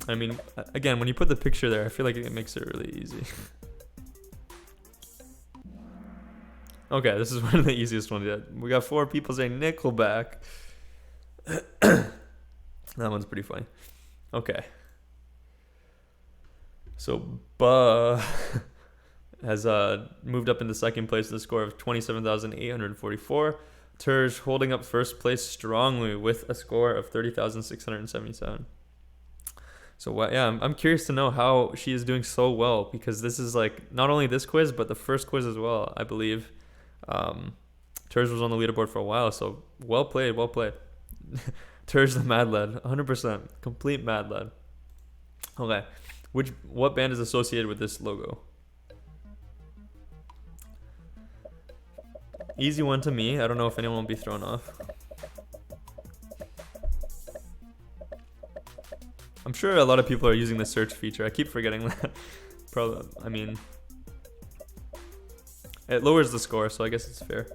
I mean, again, when you put the picture there, I feel like it makes it really easy. Okay, this is one of the easiest ones yet. We got 4 people saying Nickelback. That one's pretty funny. Okay. So, Buh has moved up into second place with a score of 27,844. Terj holding up first place strongly with a score of 30,677. So, yeah, I'm curious to know how she is doing so well, because this is like not only this quiz, but the first quiz as well, I believe. Terj was on the leaderboard for a while, so well played. Terj the Mad Lad, 100%, complete Mad Lad. Okay, what band is associated with this logo? Easy one to me. I don't know if anyone will be thrown off. I'm sure a lot of people are using the search feature. I keep forgetting that. Probably. I mean, it lowers the score, so I guess it's fair.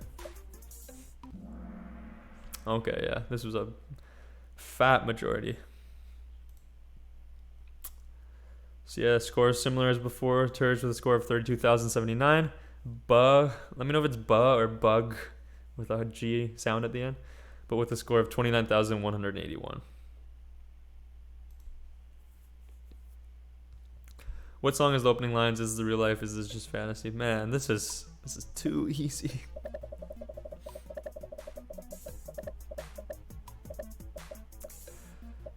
Okay, yeah, this was a fat majority. So yeah, score is similar as before. Terj with a score of 32,079. Buh, let me know if it's Buh or Bug with a G sound at the end, but with a score of 29,181. What song is the opening lines? Is this real life? Is this just fantasy? Man, this is too easy.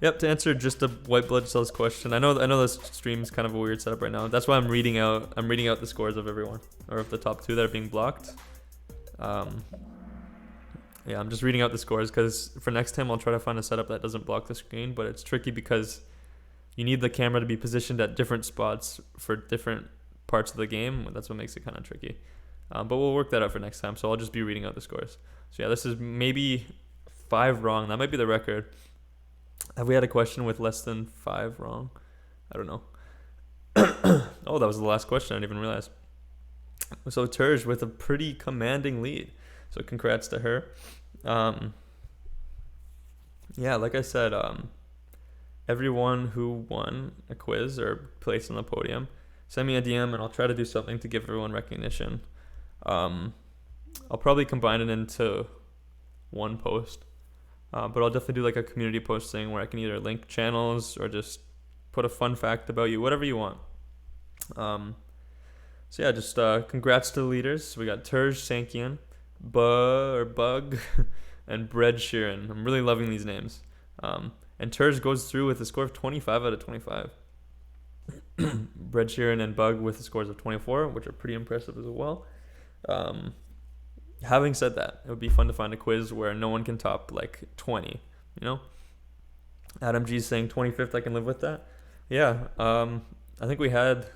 Yep, to answer just a white blood cells question. I know this stream is kind of a weird setup right now. That's why I'm reading out the scores of everyone, or of the top 2 that are being blocked. Yeah, I'm just reading out the scores because for next time I'll try to find a setup that doesn't block the screen, but it's tricky because you need the camera to be positioned at different spots for different parts of the game. That's what makes it kind of tricky. But we'll work that out for next time. So I'll just be reading out the scores. So yeah, this is maybe 5 wrong. That might be the record. Have we had a question with less than 5 wrong? I don't know. Oh, that was the last question. I didn't even realize. So Terj with a pretty commanding lead. So congrats to her. Yeah, like I said, everyone who won a quiz or placed on the podium, send me a DM and I'll try to do something to give everyone recognition. I'll probably combine it into one post. But I'll definitely do like a community posting where I can either link channels or just put a fun fact about you, whatever you want. So yeah, just congrats to the leaders. We got Terj Sankian, Bug, and Bread Sheeran. I'm really loving these names. And Terj goes through with a score of 25 out of 25. Bread Sheeran and Bug with the scores of 24, which are pretty impressive as well. Having said that, it would be fun to find a quiz where no one can top like 20, you know? Adam G's saying 25th, I can live with that. Yeah, I think we have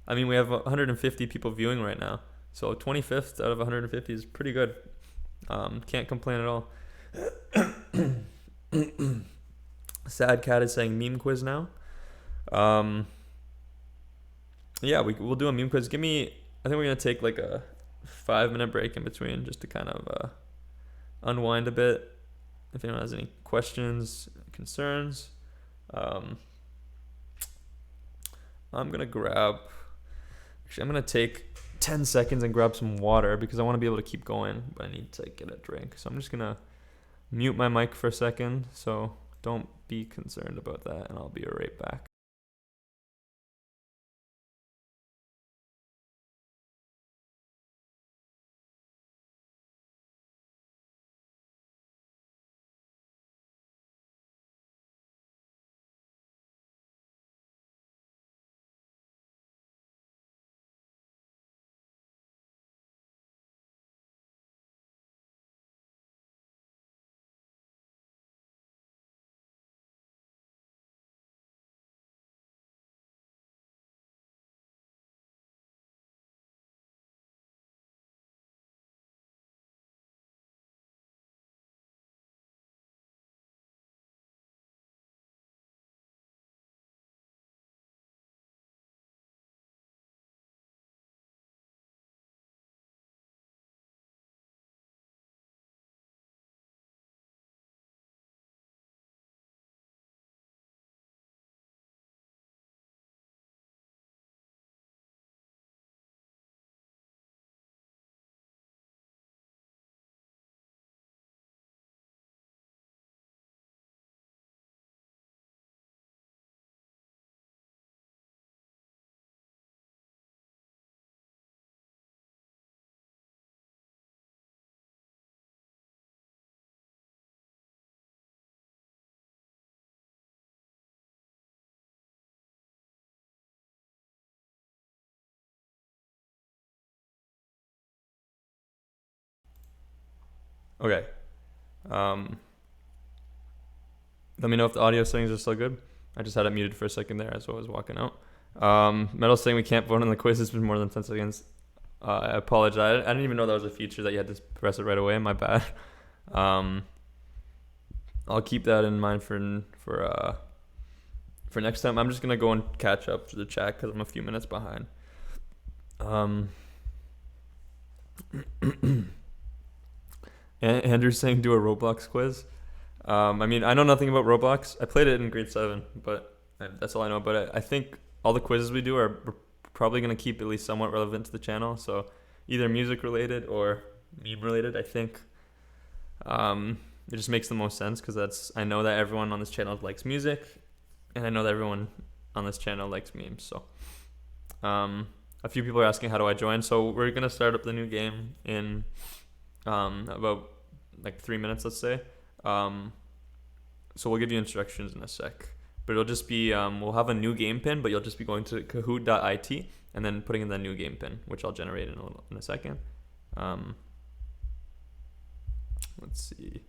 150 people viewing right now. So 25th out of 150 is pretty good. Can't complain at all. Sad Cat is saying meme quiz now. Yeah, we'll do a meme quiz. I think we're going to take like a 5-minute break in between just to kind of unwind a bit. If anyone has any questions, concerns, I'm going to take 10 seconds and grab some water because I want to be able to keep going, but I need to get a drink. So I'm just going to mute my mic for a second, so don't be concerned about that, and I'll be right back. Okay. Um, Let me know if the audio settings are still good. I just had it muted for a second there as I was walking out. Metal saying we can't vote on the quiz. It's been more than 10 seconds. I apologize. I didn't even know that was a feature that you had to press it right away. My bad. I'll keep that in mind for next time. I'm just gonna go and catch up to the chat because I'm a few minutes behind. Andrew's saying do a Roblox quiz. I mean, I know nothing about Roblox. I played it in grade 7, but that's all I know. But I think all the quizzes we do are probably going to keep at least somewhat relevant to the channel. So either music related or meme related, I think. It just makes the most sense because I know that everyone on this channel likes music, and I know that everyone on this channel likes memes. So a few people are asking how do I join. So we're going to start up the new game in about like 3 minutes, let's say. So we'll give you instructions in a sec, but it'll just be we'll have a new game pin, but you'll just be going to kahoot.it and then putting in the new game pin, which I'll generate in a second. Let's see.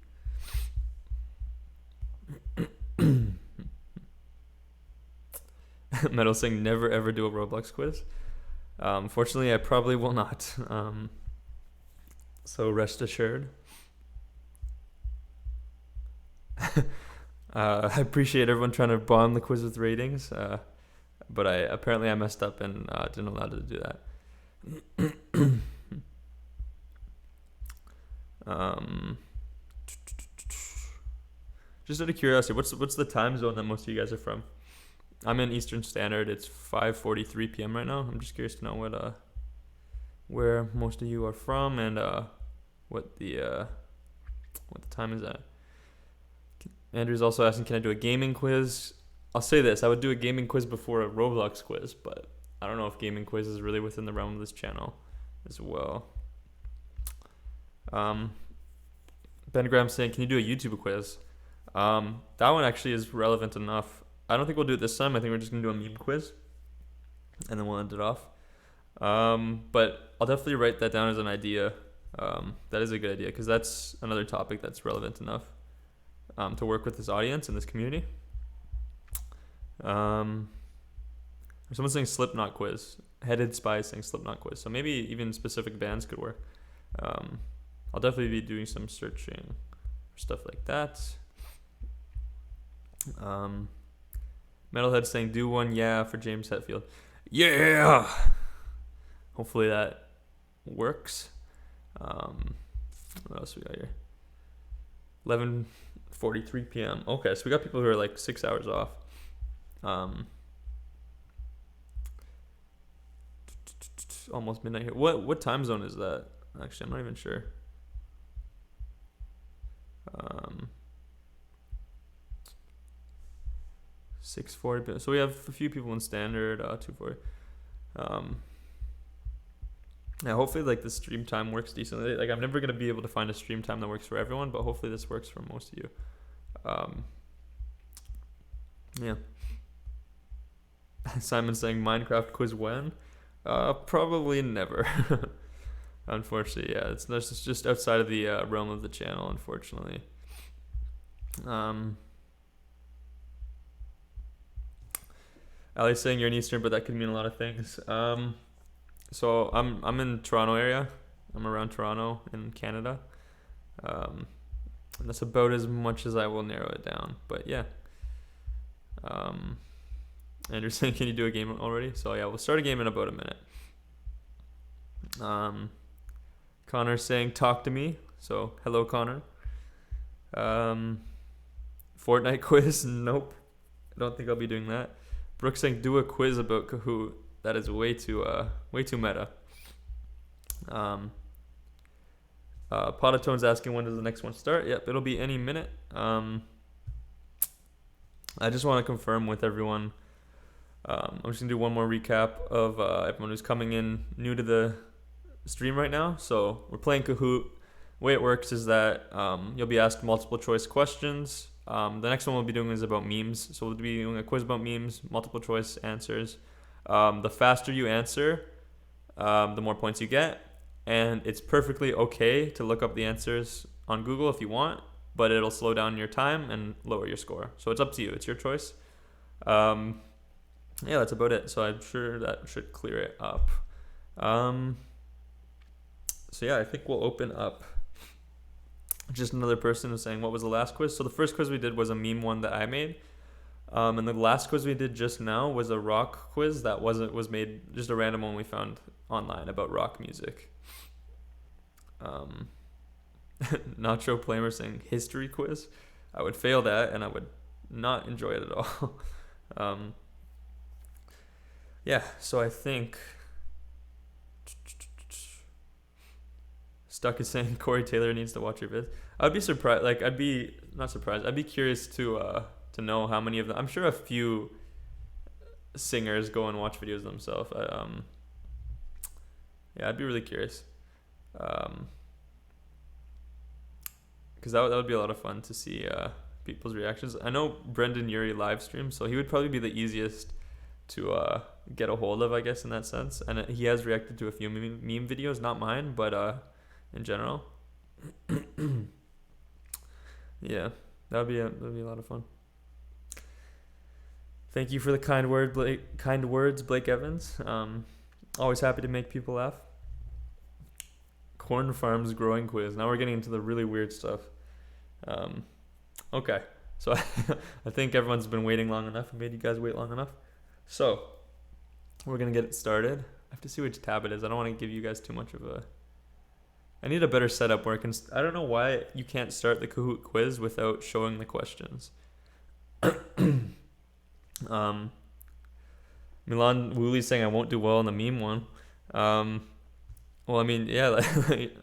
Metal saying never ever do a Roblox quiz. Fortunately, I probably will not. So rest assured. I appreciate everyone trying to bomb the quiz with ratings, but I messed up and didn't allow to do that. Just out of curiosity, what's the time zone that most of you guys are from? I'm in Eastern Standard. It's 5:43 p.m. right now. I'm just curious to know where most of you are from and what the time is at. Andrew's also asking, can I do a gaming quiz? I'll say this, I would do a gaming quiz before a Roblox quiz, but I don't know if gaming quiz is really within the realm of this channel as well. Ben Graham saying, can you do a YouTube quiz? That one actually is relevant enough. I don't think we'll do it this time. I think we're just going to do a meme quiz, and then we'll end it off. But I'll definitely write that down as an idea. That is a good idea, because that's another topic that's relevant enough to work with this audience and this community. Someone's saying Slipknot quiz. Headed Spy saying Slipknot quiz. So maybe even specific bands could work. I'll definitely be doing some searching for stuff like that. Metalhead saying do one for James Hetfield. Yeah! Hopefully that works. What else we got here? 11:43 p.m. Okay, so we got people who are like 6 hours off. Almost midnight here. What time zone is that? Actually, I'm not even sure. 6:40. So we have a few people in standard. 2:40. Yeah, hopefully like the stream time works decently. Like I'm never gonna be able to find a stream time that works for everyone, but hopefully this works for most of you. Yeah. Simon's saying Minecraft quiz when? Probably never. Unfortunately, yeah, it's just outside of the realm of the channel, unfortunately. Ali's saying you're in Eastern, but that could mean a lot of things. So I'm in Toronto area. I'm around Toronto in Canada. And that's about as much as I will narrow it down. But yeah. Andrew's saying, can you do a game already? So yeah, we'll start a game in about a minute. Connor's saying, talk to me. So hello, Connor. Fortnite quiz? Nope. I don't think I'll be doing that. Brooke's saying, do a quiz about Kahoot. That is way too meta. Potatone's asking, when does the next one start? Yep, it'll be any minute. I just want to confirm with everyone. I'm just going to do one more recap of everyone who's coming in new to the stream right now. So we're playing Kahoot. The way it works is that you'll be asked multiple choice questions. The next one we'll be doing is about memes. So we'll be doing a quiz about memes, multiple choice answers. The faster you answer, the more points you get. And it's perfectly okay to look up the answers on Google if you want, but it'll slow down your time and lower your score. So it's up to you. It's your choice. Yeah, that's about it. So I'm sure that should clear it up. So yeah, I think we'll open up. Just another person was saying, what was the last quiz? So the first quiz we did was a meme one that I made. And the last quiz we did just now was a rock quiz that was made, just a random one we found online about rock music. Nacho Flamer saying history quiz. I would fail that and I would not enjoy it at all. Yeah, so I think Stuck is saying Corey Taylor needs to watch your vids. I'd be surprised. Like, I'd be not surprised. I'd be curious to know how many of them. I'm sure a few singers go and watch videos themselves. Yeah, I'd be really curious. Because that would be a lot of fun to see people's reactions. I know Brendan Urie live streams, so he would probably be the easiest to get a hold of, I guess, in that sense. And he has reacted to a few meme videos, not mine, but in general. Yeah, that'd be a lot of fun. Thank you for the kind words, Blake Evans. Always happy to make people laugh. Corn Farms growing quiz. Now we're getting into the really weird stuff. Okay, so I think everyone's been waiting long enough. I made you guys wait long enough. So we're gonna get it started. I have to see which tab it is. I don't want to give you guys too much of a. I need a better setup where I can. I don't know why you can't start the Kahoot quiz without showing the questions. Milan Wooley's saying I won't do well in the meme one. Well, I mean, yeah,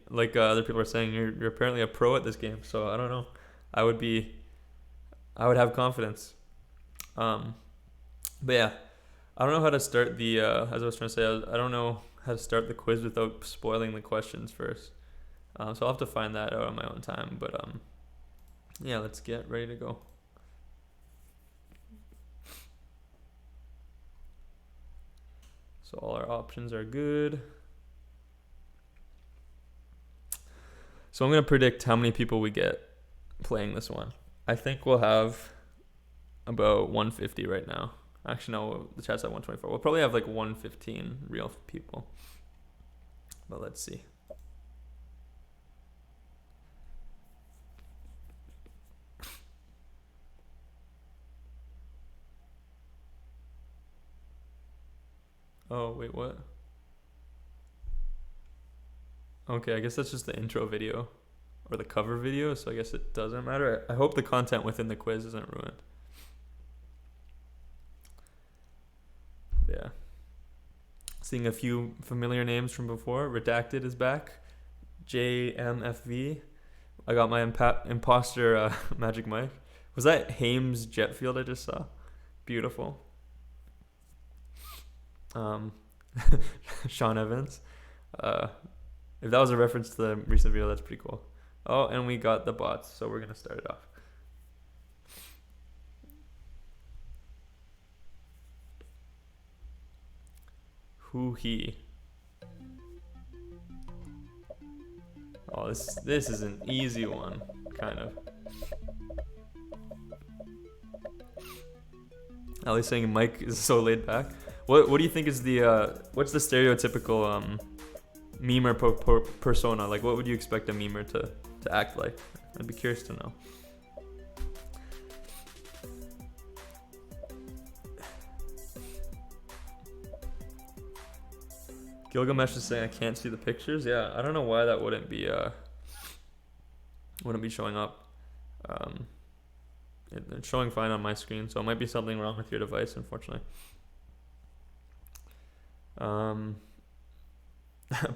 like other people are saying, you're apparently a pro at this game. So I don't know. I would have confidence. But yeah, I don't know how to start the. As I was trying to say, I don't know how to start the quiz without spoiling the questions first. So I'll have to find that out on my own time. But yeah, let's get ready to go. So all our options are good. So I'm going to predict how many people we get playing this one. I think we'll have about 150 right now. Actually, no, the chat's at 124. We'll probably have like 115 real people. But let's see. Oh, wait, what? Okay, I guess that's just the intro video or the cover video, so I guess it doesn't matter. I hope the content within the quiz isn't ruined. Yeah. Seeing a few familiar names from before. Redacted is back. JMFV. I got my imposter Magik Mike. Was that Hames Jetfield I just saw? Beautiful. Sean Evans. If that was a reference to the recent video, that's pretty cool. Oh, and we got the bots, so we're gonna start it off. Who he? Oh, this is an easy one, kind of. Ali's saying Mike is so laid back. What do you think is the what's the stereotypical memer persona? Like, what would you expect a memer to act like? I'd be curious to know. Gilgamesh is saying I can't see the pictures. Yeah, I don't know why that wouldn't be showing up. It's showing fine on my screen, so it might be something wrong with your device, unfortunately. A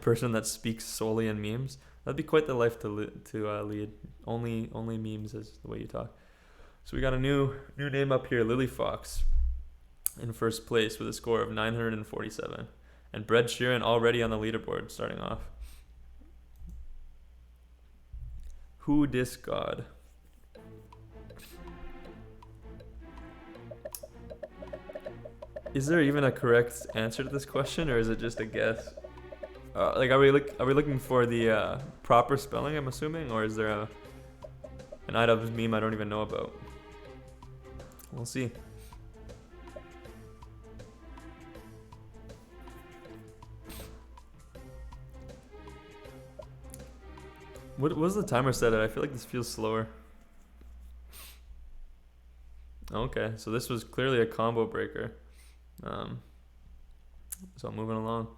person that speaks solely in memes. That'd be quite the life to lead. Only memes is the way you talk. So we got a new name up here, Lily Fox, in first place with a score of 947, and Brett Sheeran already on the leaderboard, starting off. Who dis God? Is there even a correct answer to this question, or is it just a guess? Like, are we looking for the proper spelling? I'm assuming, or is there an iDubbbz meme I don't even know about? We'll see. What was the timer set at? I feel like this feels slower. Okay, so this was clearly a combo breaker. So I'm moving along.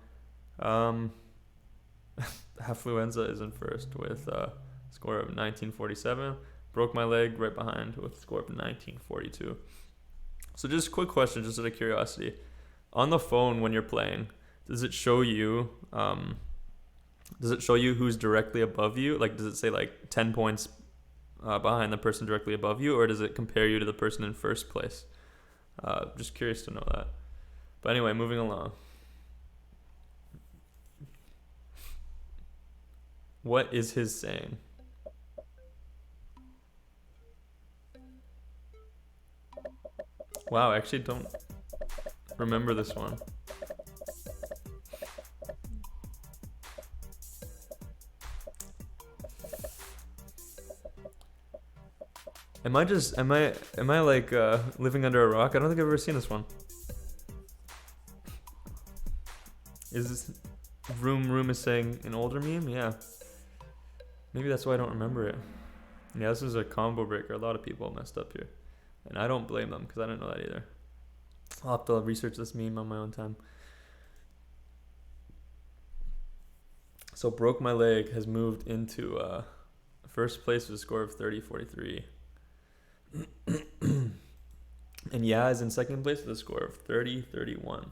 Affluenza is in first with a score of 1947. Broke my leg right behind with a score of 1942. So just quick question, just out of curiosity. On the phone when you're playing, does it show you who's directly above you? Like, does it say like 10 points behind the person directly above you, or does it compare you to the person in first place? Just curious to know that. But anyway, moving along. What is his saying? Wow, I actually don't remember this one. Am I like living under a rock? I don't think I've ever seen this one. Is this room is saying an older meme? Yeah. Maybe that's why I don't remember it. Yeah, this is a combo breaker. A lot of people messed up here. And I don't blame them because I didn't know that either. I'll have to research this meme on my own time. So Broke My Leg has moved into first place with a score of 30-43. And Yeah is in second place with a score of 30-31.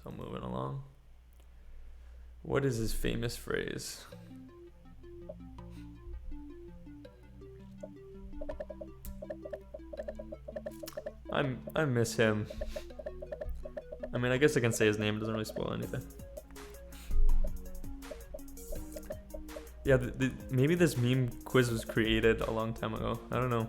So moving along. What is his famous phrase? I miss him. I mean, I guess I can say his name. It doesn't really spoil anything. Yeah, maybe this meme quiz was created a long time ago. I don't know.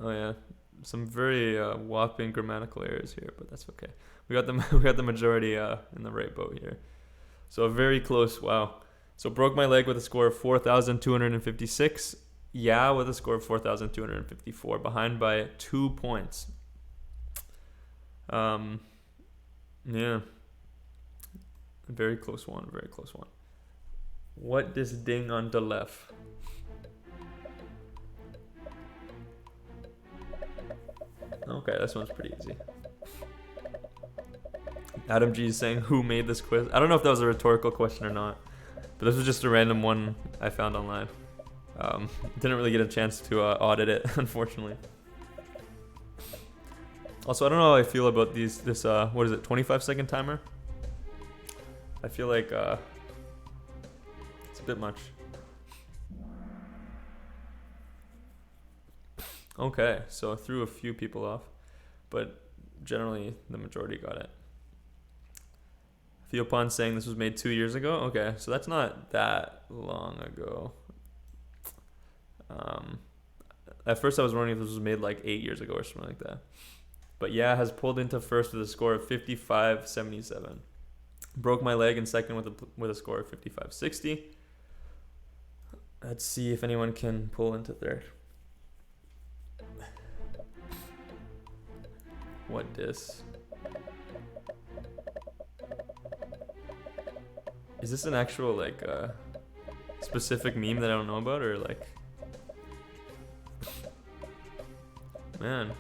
Oh yeah, some very whopping grammatical errors here, but that's okay. We got the majority in the right boat here. So a very close. Wow. So Broke My Leg with a score of 4,256. Yeah with a score of 4,254, behind by 2 points. Yeah. Very close one. Very close one. What does ding on the left? Okay, this one's pretty easy. Adam G is saying, who made this quiz? I don't know if that was a rhetorical question or not, but this was just a random one I found online. Didn't really get a chance to audit it, unfortunately. Also, I don't know how I feel about this, what is it, 25-second timer? I feel like it's a bit much. Okay, so I threw a few people off, but generally the majority got it. Theopon saying this was made 2 years ago. Okay, so that's not that long ago. At first I was wondering if this was made like 8 years ago or something like that. But yeah, has pulled into first with a score of 55-77. Broke My Leg in second with a score of 55-60. Let's see if anyone can pull into third. What dis? Is this an actual like specific meme that I don't know about, or like? Man, I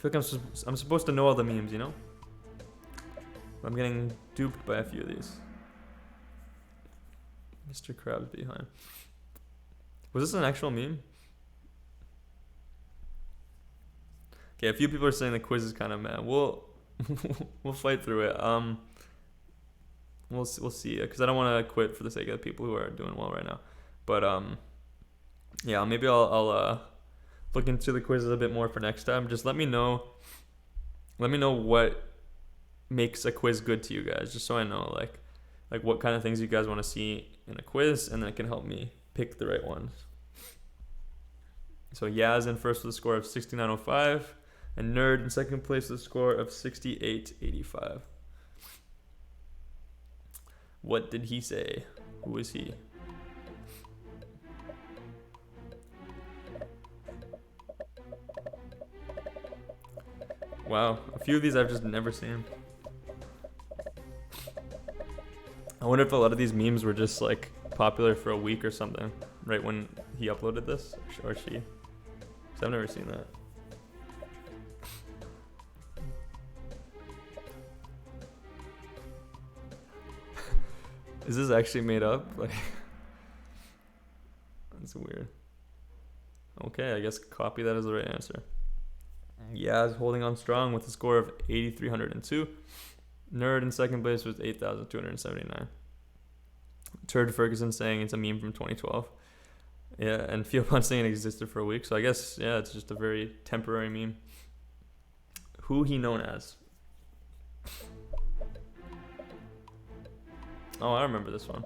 feel like I'm supposed to know all the memes, you know? I'm getting duped by a few of these. Mr. Krabs behind. Was this an actual meme? Okay, a few people are saying the quiz is kind of mad. We'll fight through it. We'll see, because I don't want to quit for the sake of the people who are doing well right now. But yeah, maybe I'll look into the quizzes a bit more for next time. Just let me know what makes a quiz good to you guys, just so I know. Like, like what kind of things you guys want to see in a quiz, and then it can help me pick the right ones. So Yaz in first with a score of 6905, and Nerd in second place with a score of 6885. What did he say? Who is he? Wow, a few of these I've just never seen. I wonder if a lot of these memes were just like popular for a week or something, right when he uploaded this, or she. Because I've never seen that. Is this actually made up? Like, that's weird. Okay, I guess copy that as the right answer. Yeah, is holding on strong with a score of 8,302. Nerd in second place with 8,279. Turd Ferguson saying it's a meme from 2012. Yeah, and Feel Punch saying it existed for a week. So I guess, yeah, it's just a very temporary meme. Who he known as? Oh, I remember this one.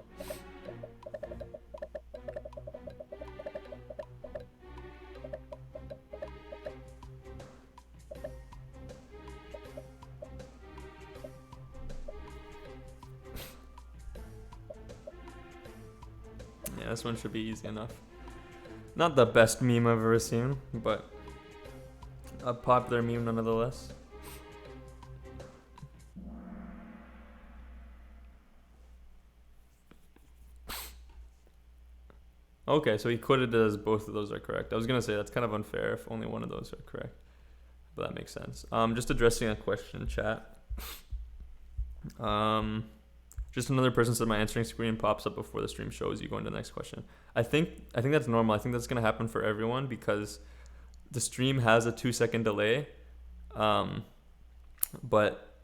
Yeah, this one should be easy enough. Not the best meme I've ever seen, but a popular meme nonetheless. Okay, so he quoted it as both of those are correct. I was gonna say that's kind of unfair if only one of those are correct, but that makes sense. Just addressing a question in chat. Just another person said my answering screen pops up before the stream shows you going to the next question. I think that's normal. I think that's gonna happen for everyone because the stream has a 2-second delay, but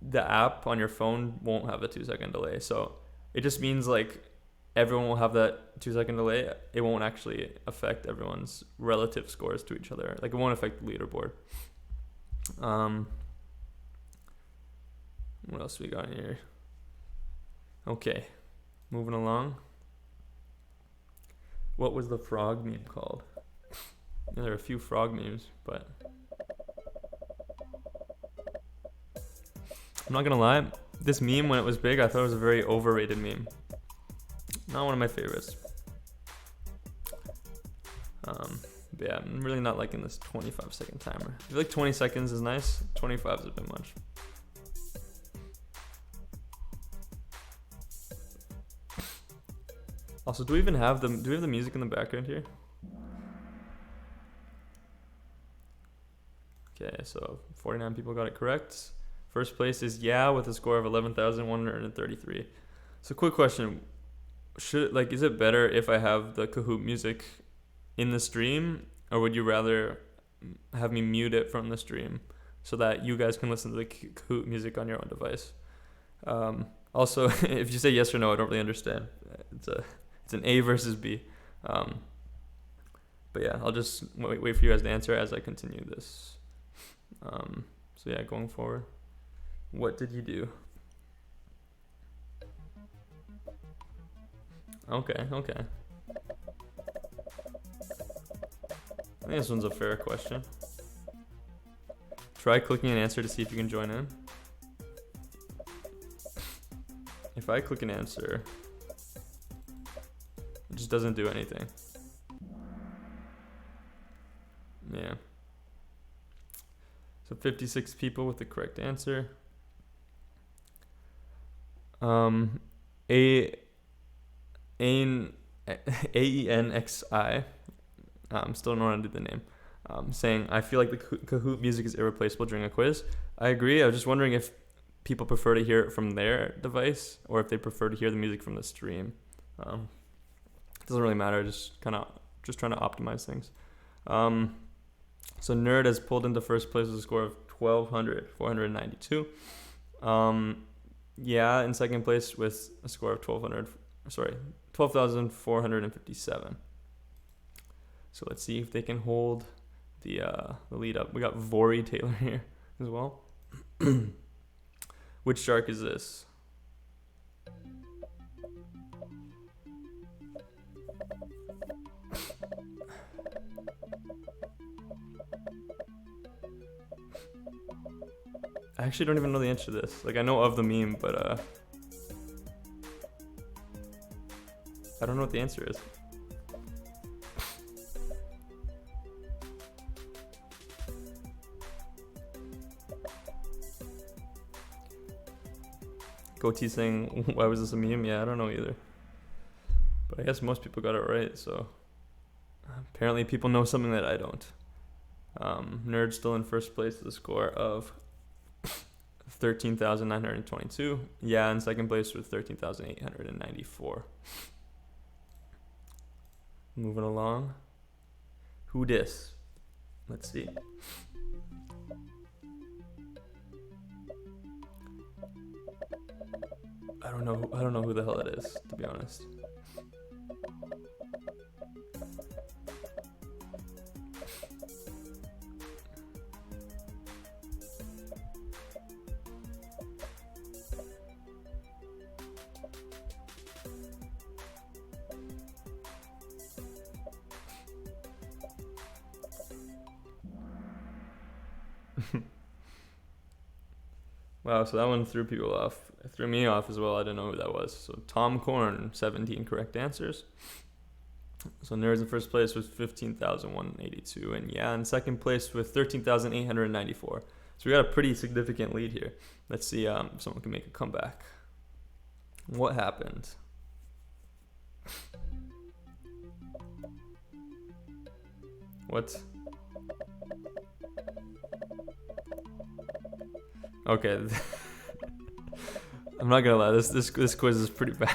the app on your phone won't have a 2-second delay. So it just means like everyone will have that 2-second delay. It won't actually affect everyone's relative scores to each other. Like it won't affect the leaderboard. What else we got here? Okay, moving along. What was the frog meme called? Yeah, there are a few frog memes, but I'm not gonna lie, this meme when it was big, I thought it was a very overrated meme. Not one of my favorites. But yeah, I'm really not liking this 25-second timer. I feel like 20 seconds is nice. 25 is a bit much. Also, do we have the music in the background here? Okay, so 49 people got it correct. First place is Yeah with a score of 11,133. So quick question. Is it better if I have the Kahoot music in the stream, or would you rather have me mute it from the stream so that you guys can listen to the Kahoot music on your own device? Also, if you say yes or no, I don't really understand. It's an A versus B. But yeah, I'll just wait for you guys to answer as I continue this. So yeah, going forward, what did you do? Okay. I think this one's a fair question. Try clicking an answer to see if you can join in. If I click an answer, it just doesn't do anything. Yeah. So 56 people with the correct answer. AENXI, still don't know how to do the name, saying, I feel like the Kahoot music is irreplaceable during a quiz. I agree. I was just wondering if people prefer to hear it from their device or if they prefer to hear the music from the stream. It doesn't really matter, just trying to optimize things. So Nerd has pulled into first place with a score of 492. Yeah, in second place with a score of 12,457. So let's see if they can hold the lead up. We got Vori Taylor here as well. Which shark is this? I actually don't even know the answer to this. Like, I know of the meme, but I don't know what the answer is. Goatee saying, why was this a meme? Yeah, I don't know either. But I guess most people got it right, so apparently people know something that I don't. Nerd still in first place with a score of 13,922. Yeah, in second place with 13,894. Moving along. Who dis? Let's see. I don't know who the hell it is, to be honest. Wow, so that one threw people off. It threw me off as well. I didn't know who that was. So Tom Korn, 17 correct answers. So Nerds in first place with 15,182. And yeah, in second place with 13,894. So we got a pretty significant lead here. Let's see if someone can make a comeback. What happened? What? Okay. I'm not gonna lie, this quiz is pretty bad.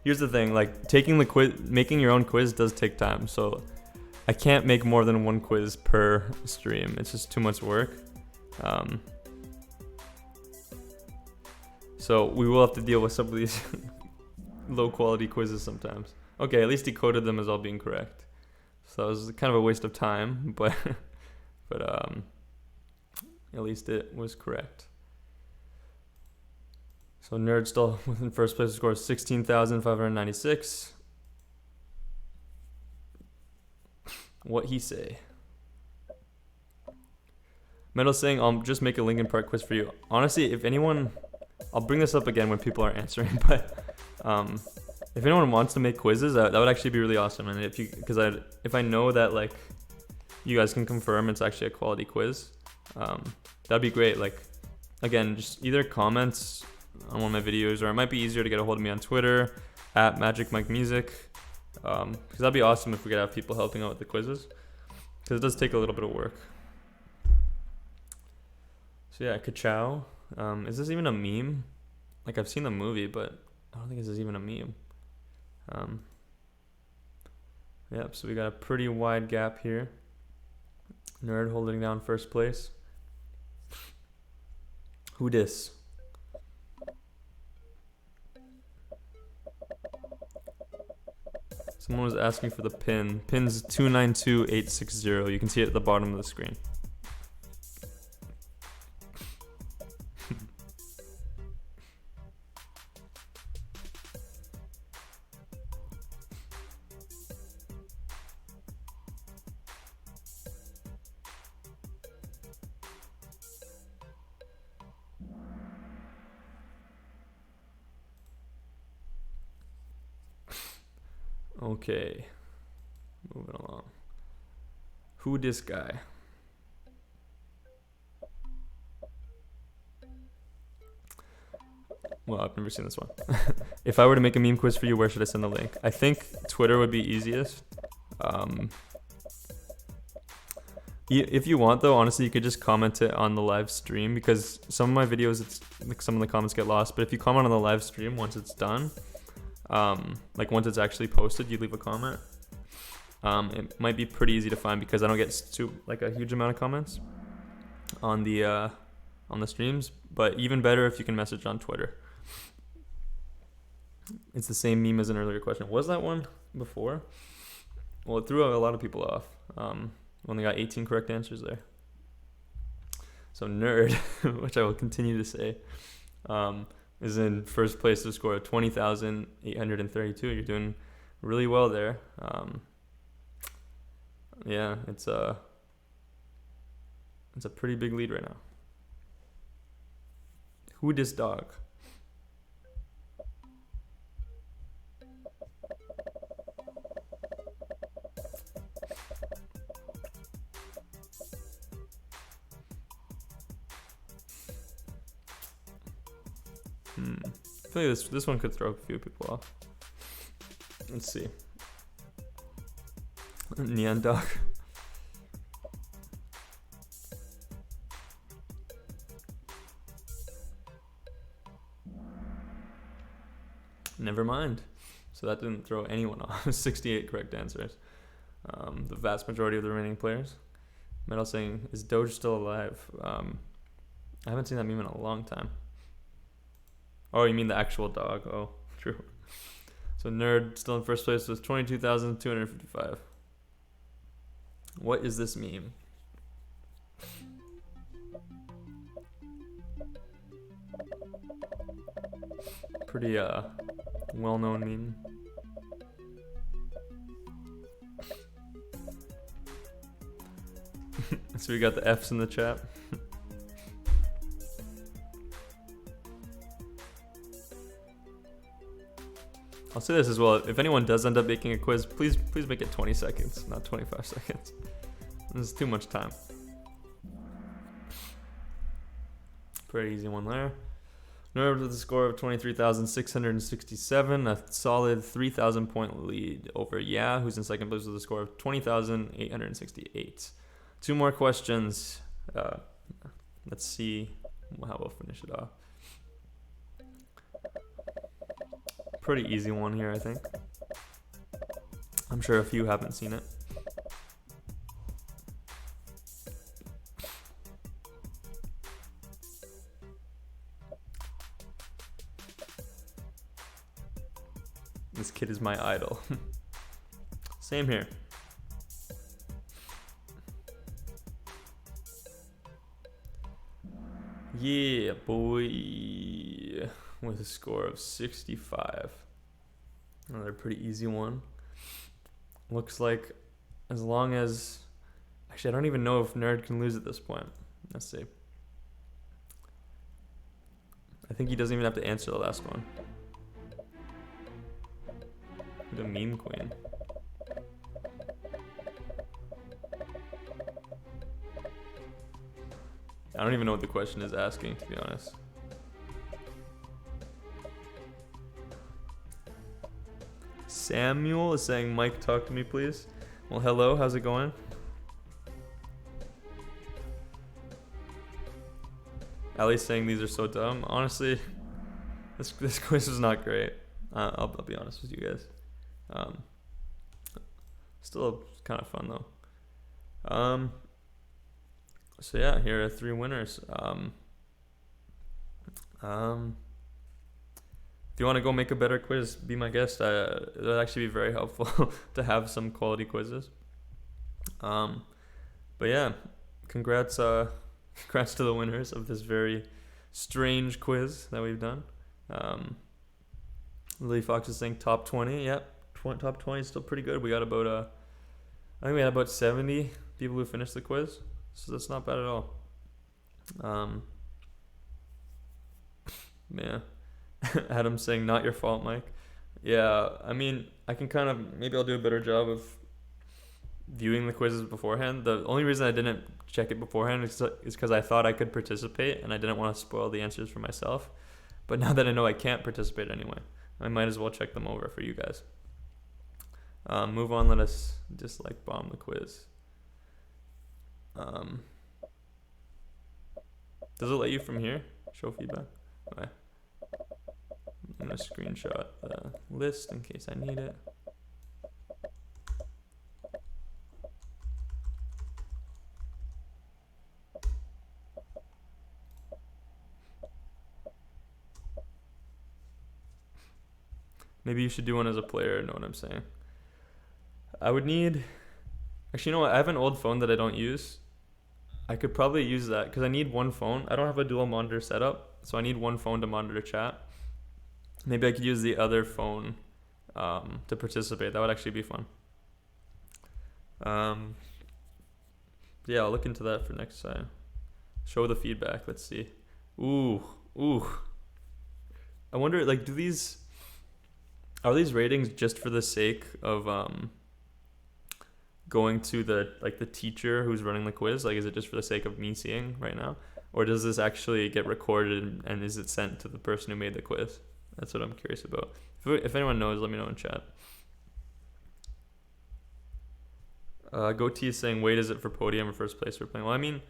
Here's the thing, like taking the quiz, making your own quiz does take time, so I can't make more than one quiz per stream. It's just too much work. So we will have to deal with some of these low quality quizzes sometimes. Okay, at least he coded them as all being correct. So that was kind of a waste of time, but at least it was correct. So Nerd still in first place, score 16,596. What he say? Metal saying, I'll just make a Linkin Park quiz for you. Honestly, if anyone, I'll bring this up again when people are answering, but if anyone wants to make quizzes, that would actually be really awesome. And if I know that like you guys can confirm it's actually a quality quiz, that'd be great. Like, again, just either comments on one of my videos, or it might be easier to get a hold of me on Twitter at Magik Mike Music, because that'd be awesome if we could have people helping out with the quizzes, because it does take a little bit of work. So yeah, Kachow. Is this even a meme? Like, I've seen the movie, but I don't think this is even a meme. Yep, so we got a pretty wide gap here. Nerd holding down first place. Who dis? Someone was asking for the pin. Pin's 292860. You can see it at the bottom of the screen. Okay, moving along. Who this guy? Well, I've never seen this one. If I were to make a meme quiz for you, where should I send the link? I think Twitter would be easiest. If you want, though, honestly, you could just comment it on the live stream, because some of my videos, it's like some of the comments get lost. But if you comment on the live stream once it's done, like once it's actually posted, you leave a comment. It might be pretty easy to find, because I don't get a huge amount of comments on the streams. But even better if you can message on Twitter. It's the same meme as an earlier question. Was that one before? Well, it threw a lot of people off. Only got 18 correct answers there. So Nerd, which I will continue to say, is in first place with a score of 20,832. You're doing really well there. Yeah, it's a pretty big lead right now. Who dis dog? I feel like this one could throw a few people off. Let's see. Neon dog. Never mind. So that didn't throw anyone off. 68 correct answers. The vast majority of the remaining players. Metal saying, is Doge still alive? I haven't seen that meme in a long time. Oh, you mean the actual dog? Oh, true. So Nerd still in first place with 22,255. What is this meme? Pretty well-known meme. So we got the F's in the chat. I'll say this as well. If anyone does end up making a quiz, please make it 20 seconds, not 25 seconds. This is too much time. Pretty easy one there. Nerves with a score of 23,667, a solid 3,000 point lead over Yeah, who's in second place with a score of 20,868. Two more questions. Let's see how we'll finish it off. Pretty easy one here, I think. I'm sure a few haven't seen it. This kid is my idol. Same here. Yeah, boy. With a score of 65. Another pretty easy one. Looks like as long as... Actually, I don't even know if Nerd can lose at this point. Let's see. I think he doesn't even have to answer the last one. The meme queen. I don't even know what the question is asking, to be honest. Samuel is saying, Mike, talk to me, please. Well, hello, how's it going? Ali's saying these are so dumb. Honestly, this quiz is not great. I'll be honest with you guys. Still kind of fun though. So yeah, here are three winners. If you want to go make a better quiz, be my guest. It would actually be very helpful to have some quality quizzes. But yeah, congrats to the winners of this very strange quiz that we've done. Lily Fox is saying top 20. Yep, top 20 is still pretty good. We got about I think we had about 70 people who finished the quiz, so that's not bad at all. Yeah. Adam saying, not your fault, Mike. Yeah, I mean, I can kind of, maybe I'll do a better job of viewing the quizzes beforehand. The only reason I didn't check it beforehand is because I thought I could participate and I didn't want to spoil the answers for myself. But now that I know I can't participate anyway, I might as well check them over for you guys. Move on, let us just like bomb the quiz. Does it let you from here? Show feedback? Okay. I'm going to screenshot the list in case I need it. Maybe you should do one as a player, know what I'm saying? I would need... Actually, you know what? I have an old phone that I don't use. I could probably use that because I need one phone. I don't have a dual monitor setup, so I need one phone to monitor chat. Maybe I could use the other phone to participate. That would actually be fun. Yeah, I'll look into that for next time. Show the feedback. Let's see. Ooh. I wonder, like, are these ratings just for the sake of going to the teacher who's running the quiz? Like, is it just for the sake of me seeing right now, or does this actually get recorded and is it sent to the person who made the quiz? That's what I'm curious about. If anyone knows, let me know in chat. Goatee is saying, wait, is it for podium or first place we're playing? Well, I mean,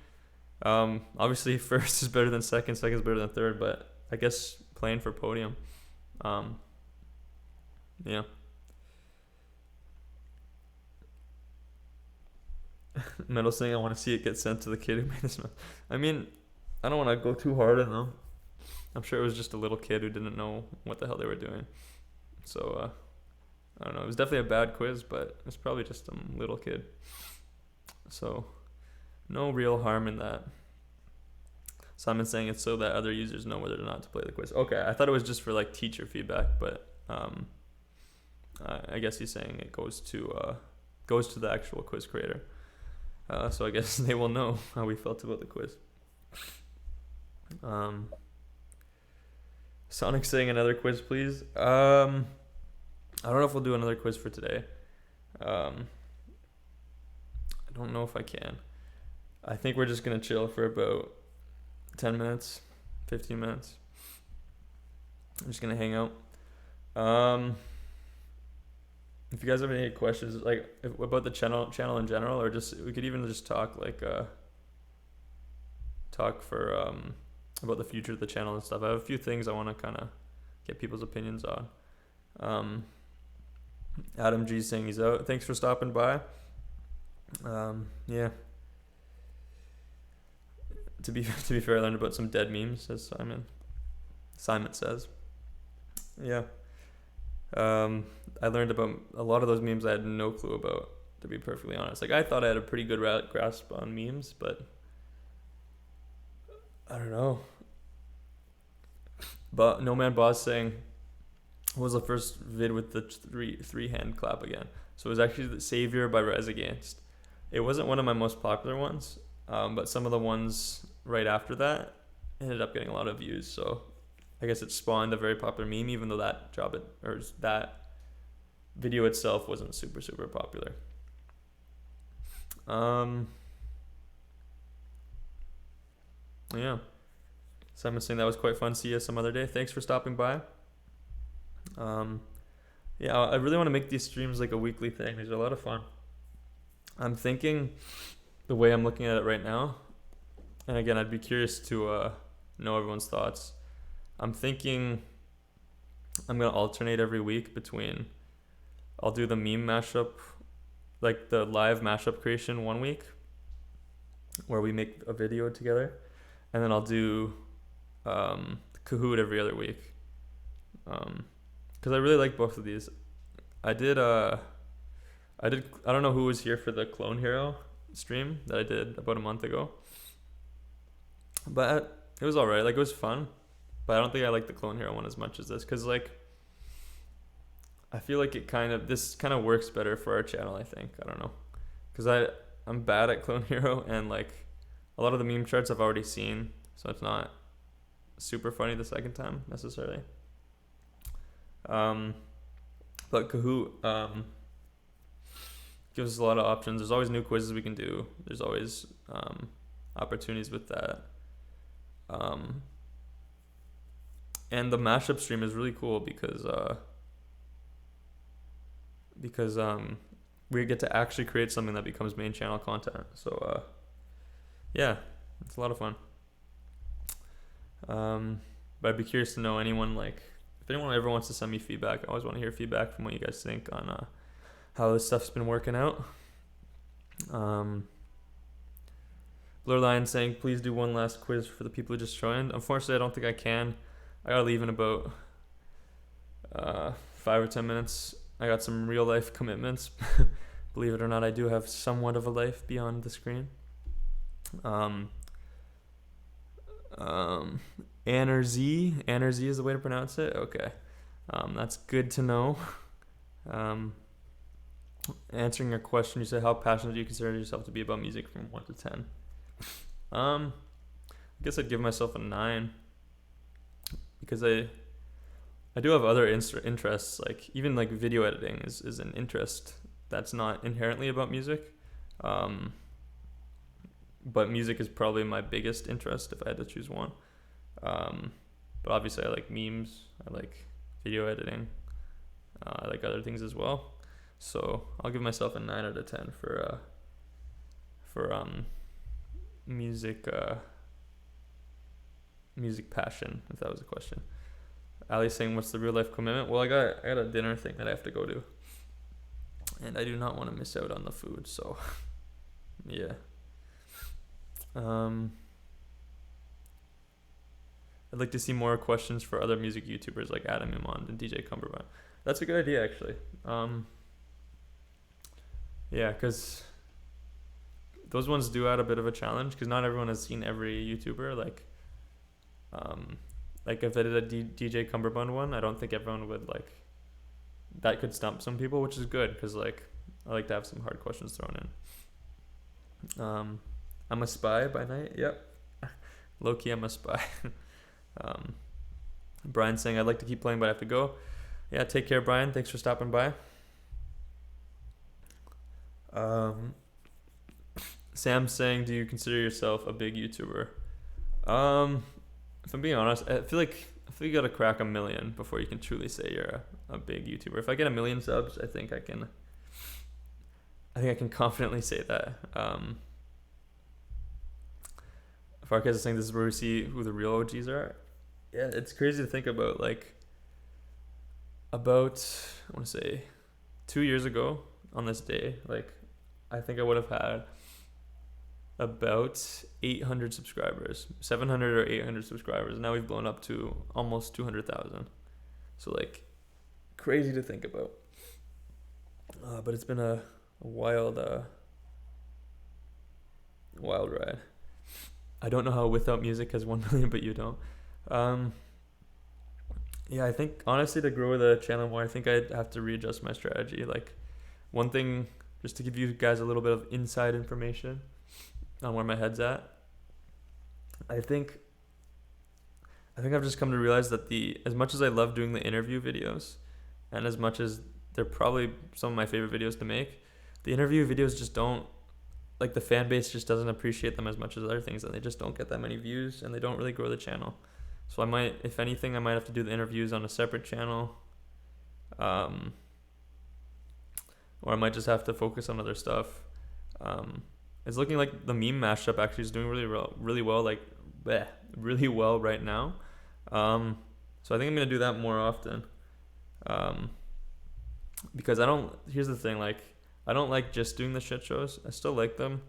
obviously first is better than second is better than third, but I guess playing for podium. Yeah. Metal saying, I want to see it get sent to the kid who made this. I mean, I don't want to go too hard on them. I'm sure it was just a little kid who didn't know what the hell they were doing. So, I don't know. It was definitely a bad quiz, but it's probably just some little kid. So, no real harm in that. Simon's saying it's so that other users know whether or not to play the quiz. Okay, I thought it was just for like teacher feedback, but I guess he's saying it goes to the actual quiz creator. So I guess they will know how we felt about the quiz. Sonic's saying another quiz, please. I don't know if we'll do another quiz for today. I don't know if I can. I think we're just going to chill for about 10 minutes, 15 minutes. I'm just going to hang out. If you guys have any questions, like about the channel in general, or just we could even just talk about the future of the channel and stuff. I have a few things I want to kind of get people's opinions on. Adam G saying he's out. Thanks for stopping by. Yeah. To be fair, I learned about some dead memes, as Simon says. Yeah. I learned about a lot of those memes I had no clue about, to be perfectly honest. Like, I thought I had a pretty good grasp on memes, but I don't know. But No Man Boss saying, what was the first vid with the three hand clap again? So it was actually the Savior by Res Against. It wasn't one of my most popular ones, but some of the ones right after that ended up getting a lot of views. So I guess it spawned a very popular meme, even though that video itself wasn't super, super popular. Yeah. Simon's saying that was quite fun. See you some other day. Thanks for stopping by. Yeah, I really want to make these streams like a weekly thing. These are a lot of fun. I'm thinking, the way I'm looking at it right now, and again, I'd be curious to know everyone's thoughts. I'm thinking I'm going to alternate every week between, I'll do the meme mashup, like the live mashup creation one week, where we make a video together, and then I'll do Kahoot every other week. Because I really like both of these. I don't know who was here for the Clone Hero stream that I did about a month ago, but it was alright. Like, it was fun, but I don't think I like the Clone Hero one as much as this, because like I feel like this kind of works better for our channel. I think, I don't know, because I'm bad at Clone Hero, and like a lot of the meme charts I've already seen, so it's not super funny the second time necessarily. But Kahoot gives us a lot of options. There's always new quizzes we can do. There's always opportunities with that. And the mashup stream is really cool because we get to actually create something that becomes main channel content. So yeah, it's a lot of fun. But I'd be curious to know if anyone ever wants to send me feedback. I always want to hear feedback from what you guys think on how this stuff's been working out. Blur Lion saying, please do one last quiz for the people who just joined. Unfortunately, I don't think I can. I gotta leave in about 5 or 10 minutes. I got some real life commitments. Believe it or not, I do have somewhat of a life beyond the screen. Anerz is the way to pronounce it? Okay. That's good to know. Um, Answering your question, you said, how passionate do you consider yourself to be about music from 1 to 10? I guess I'd give myself a 9 because I do have other interests, like even like video editing is an interest that's not inherently about music. Um, but music is probably my biggest interest if I had to choose one. But obviously I like memes, I like video editing, I like other things as well. So I'll give myself a 9 out of 10 for music music passion, if that was a question. Ali's saying, what's the real life commitment? Well, I got a dinner thing that I have to go to, and I do not want to miss out on the food. So yeah. I'd like to see more questions for other music YouTubers like Adam Iman and DJ Cumberbatch. That's a good idea, actually. Yeah, because those ones do add a bit of a challenge because not everyone has seen every YouTuber. Like if I did a DJ Cumberbatch one, I don't think everyone would like. That could stump some people, which is good because like I like to have some hard questions thrown in. I'm a spy by night. Yep. Low key, I'm a spy. Brian's saying, I'd like to keep playing, but I have to go. Yeah, take care, Brian. Thanks for stopping by. Sam's saying, do you consider yourself a big YouTuber? If I'm being honest, I feel like you gotta crack 1 million before you can truly say you're a big YouTuber. If I get 1 million subs, I think I can confidently say that. Farkas is saying this is where we see who the real OGs are. Yeah, it's crazy to think about. Like, I want to say 2 years ago on this day, like, I think I would have had about 800 subscribers, 700 or 800 subscribers. Now we've blown up to almost 200,000. So, like, crazy to think about. But it's been a wild ride. I don't know how Without Music has 1 million, but you don't. Yeah, I think honestly to grow the channel more, I think I'd have to readjust my strategy. Like, one thing, just to give you guys a little bit of inside information on where my head's at. I think I've just come to realize that as much as I love doing the interview videos, and as much as they're probably some of my favorite videos to make, the interview videos just don't, like, the fan base just doesn't appreciate them as much as other things, and they just don't get that many views, and they don't really grow the channel. So I might, if anything, I might have to do the interviews on a separate channel, or I might just have to focus on other stuff. It's looking like the meme mashup actually is doing really well right now. So I think I'm gonna do that more often. Because here's the thing, like, I don't like just doing the shit shows. I still like them,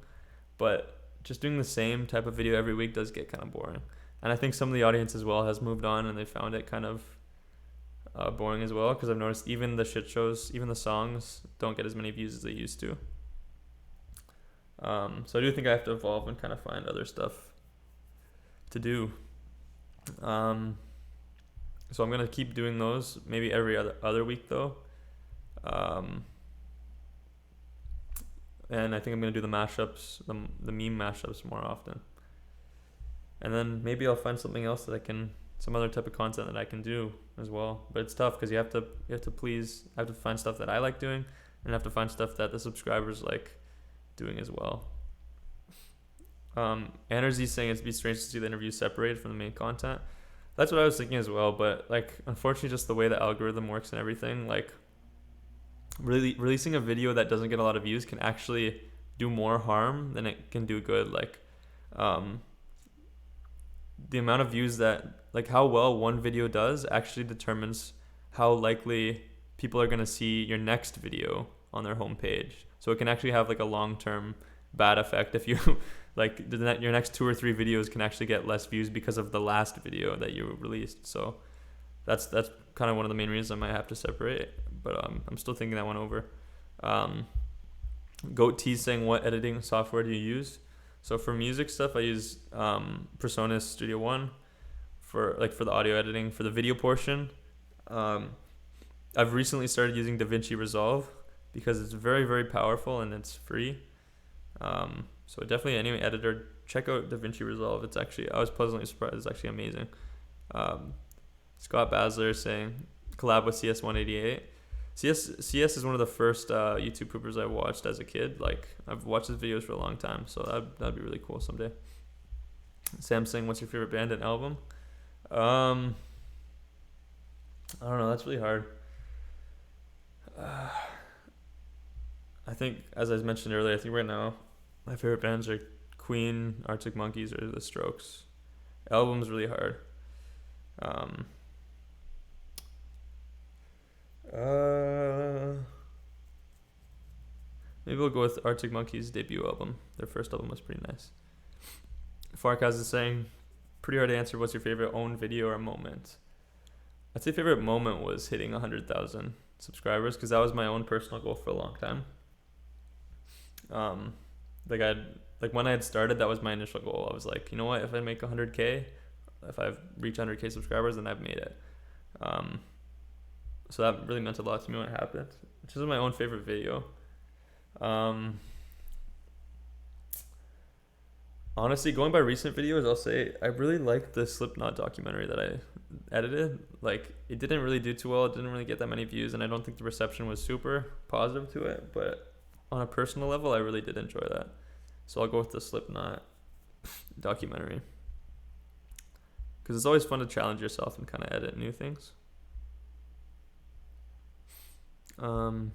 but just doing the same type of video every week does get kind of boring. And I think some of the audience as well has moved on and they found it kind of boring as well, because I've noticed even the shit shows, even the songs don't get as many views as they used to. So I do think I have to evolve and kind of find other stuff to do. So I'm going to keep doing those maybe every other week though. And I think I'm going to do the mashups, the meme mashups more often. And then maybe I'll find something else some other type of content that I can do as well. But it's tough because I have to find stuff that I like doing, and I have to find stuff that the subscribers like doing as well. Energy's saying it'd be strange to see the interviews separated from the main content. That's what I was thinking as well, but like, unfortunately, just the way the algorithm works and everything, like, really releasing a video that doesn't get a lot of views can actually do more harm than it can do good. Like, the amount of views like how well one video does actually determines how likely people are going to see your next video on their homepage. So it can actually have like a long-term bad effect if you like your next 2 or 3 videos can actually get less views because of the last video that you released. So that's kind of one of the main reasons I might have to separate, but I'm still thinking that one over. Goat T saying, what editing software do you use? So for music stuff, I use PreSonus Studio One for the audio editing. For the video portion, I've recently started using DaVinci Resolve because it's very, very powerful and it's free. So definitely any editor, check out DaVinci Resolve. It's actually, I was pleasantly surprised. It's actually amazing. Scott Basler is saying collab with CS188. CS is one of the first YouTube poopers I watched as a kid. Like, I've watched his videos for a long time, so that'd be really cool someday. Sam saying, what's your favorite band and album? I don't know. That's really hard. I think, as I mentioned earlier, I think right now my favorite bands are Queen, Arctic Monkeys, or The Strokes. Album's really hard. Maybe we'll go with Arctic Monkeys' debut album. Their first album was pretty nice. Farkaz is saying, pretty hard to answer. What's your favorite own video or moment? I'd say favorite moment was hitting 100,000 subscribers because that was my own personal goal for a long time. Like when I had started, that was my initial goal. I was like, you know what? If I make 100K, if I reach 100K subscribers, then I've made it. So that really meant a lot to me when it happened, which is my own favorite video. Honestly, going by recent videos, I'll say I really liked the Slipknot documentary that I edited. Like, it didn't really do too well. It didn't really get that many views, and I don't think the reception was super positive to it. But on a personal level, I really did enjoy that. So I'll go with the Slipknot documentary. Because it's always fun to challenge yourself and kind of edit new things. What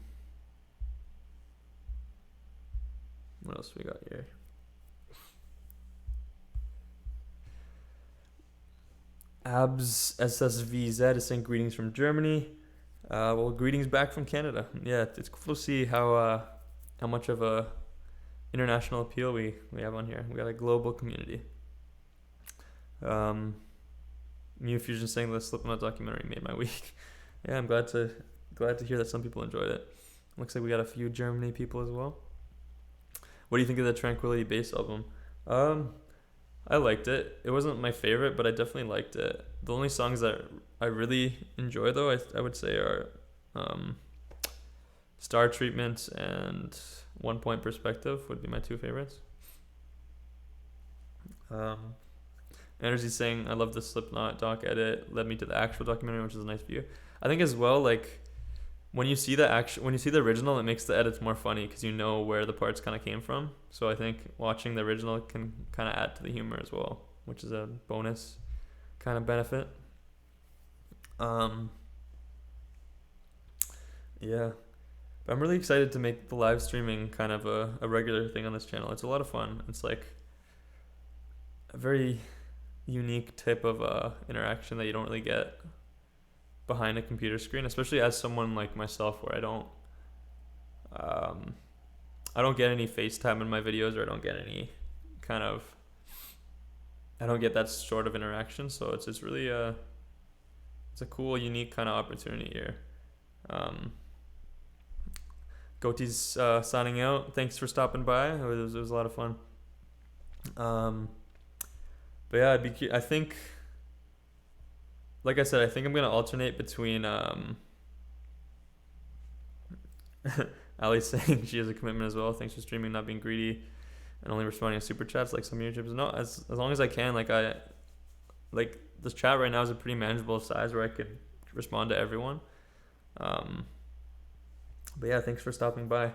else we got here? Abs SSVZ is saying greetings from Germany. Well, greetings back from Canada. Yeah, it's cool to see how much of a international appeal we have on here. We got a global community. Mew Fusion saying the Slipknot documentary made my week. Yeah, I'm glad to hear that some people enjoyed it. Looks like we got a few Germany people as well. What do you think of the Tranquility Base album? I liked it. It wasn't my favorite, but I definitely liked it. The only songs that I really enjoy, though, I would say are Star Treatment and 1 Point Perspective would be my two favorites. Energy's saying, I love the Slipknot doc edit. Led me to the actual documentary, which is a nice view. I think as well, like, when you see the original, it makes the edits more funny because you know where the parts kind of came from. So I think watching the original can kind of add to the humor as well, which is a bonus kind of benefit. Yeah, but I'm really excited to make the live streaming kind of a regular thing on this channel. It's a lot of fun. It's like a very unique type of interaction that you don't really get behind a computer screen, especially as someone like myself where I don't get any FaceTime in my videos, or I don't get that sort of interaction. So it's just really it's a cool, unique kind of opportunity here. Goatee's signing out. Thanks for stopping by. It was a lot of fun. But yeah, I think, like I said, I think I'm gonna alternate between Ali saying she has a commitment as well. Thanks for streaming, not being greedy, and only responding to super chats like some YouTubers. No, as long as I can. Like this chat right now is a pretty manageable size where I could respond to everyone. But yeah, thanks for stopping by.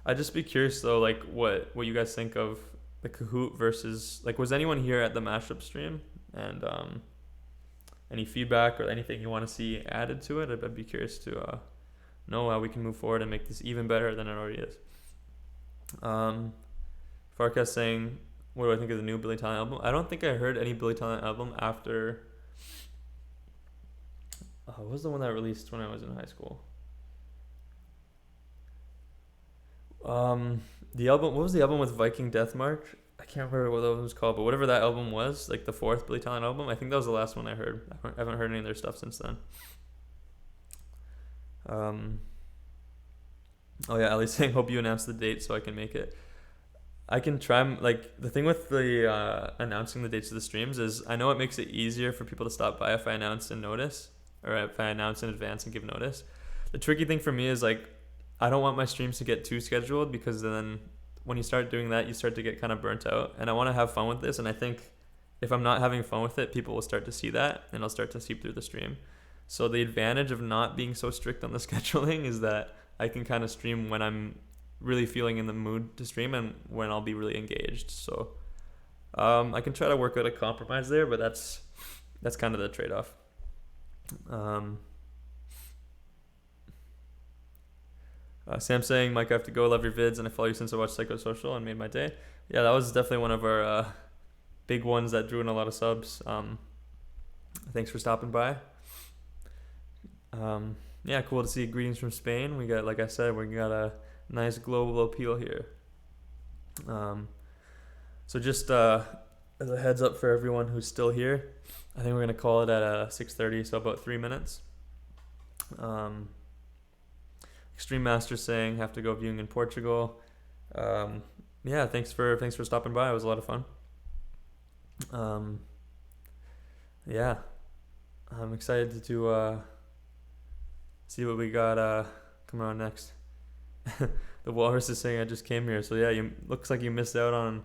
I'd just be curious though, like what you guys think of the Kahoot versus, like, was anyone here at the mashup stream? And any feedback or anything you want to see added to it? I'd be curious to know how we can move forward and make this even better than it already is. Farkas saying, what do I think of the new Billy Talent album? I don't think I heard any Billy Talent album after... what was the one that released when I was in high school? The album, what was the album with Viking Death March? I can't remember what the album was called, but whatever that album was, like the fourth Billy Talent album, I think that was the last one I heard. I haven't heard any of their stuff since then. Oh yeah, Ali's saying, hope you announce the date so I can make it. I can try, like, the thing with the announcing the dates of the streams is I know it makes it easier for people to stop by if I announce and notice, or if I announce in advance and give notice. the tricky thing for me is like I don't want my streams to get too scheduled, because then when you start doing that, you start to get kind of burnt out. And I want to have fun with this, and I think if I'm not having fun with it, people will start to see that, and it'll start to seep through the stream. So the advantage of not being so strict on the scheduling is that I can kind of stream when I'm really feeling in the mood to stream and when I'll be really engaged. So I can try to work out a compromise there, but that's kind of the trade-off. Sam saying, Mike, I have to go. Love your vids, and I follow you since I watched Psychosocial and made my day. Yeah, that was definitely one of our big ones that drew in a lot of subs. Thanks for stopping by. Yeah, cool to see. Greetings from Spain. We got, like I said, we got a nice global appeal here. So just as a heads up for everyone who's still here, I think we're gonna call it at 6:30, so about 3 minutes. Extreme Master saying have to go viewing in Portugal. Yeah, thanks for stopping by. It was a lot of fun. Yeah, I'm excited to see what we got coming on next. The Walrus is saying I just came here, so yeah, looks like you missed out on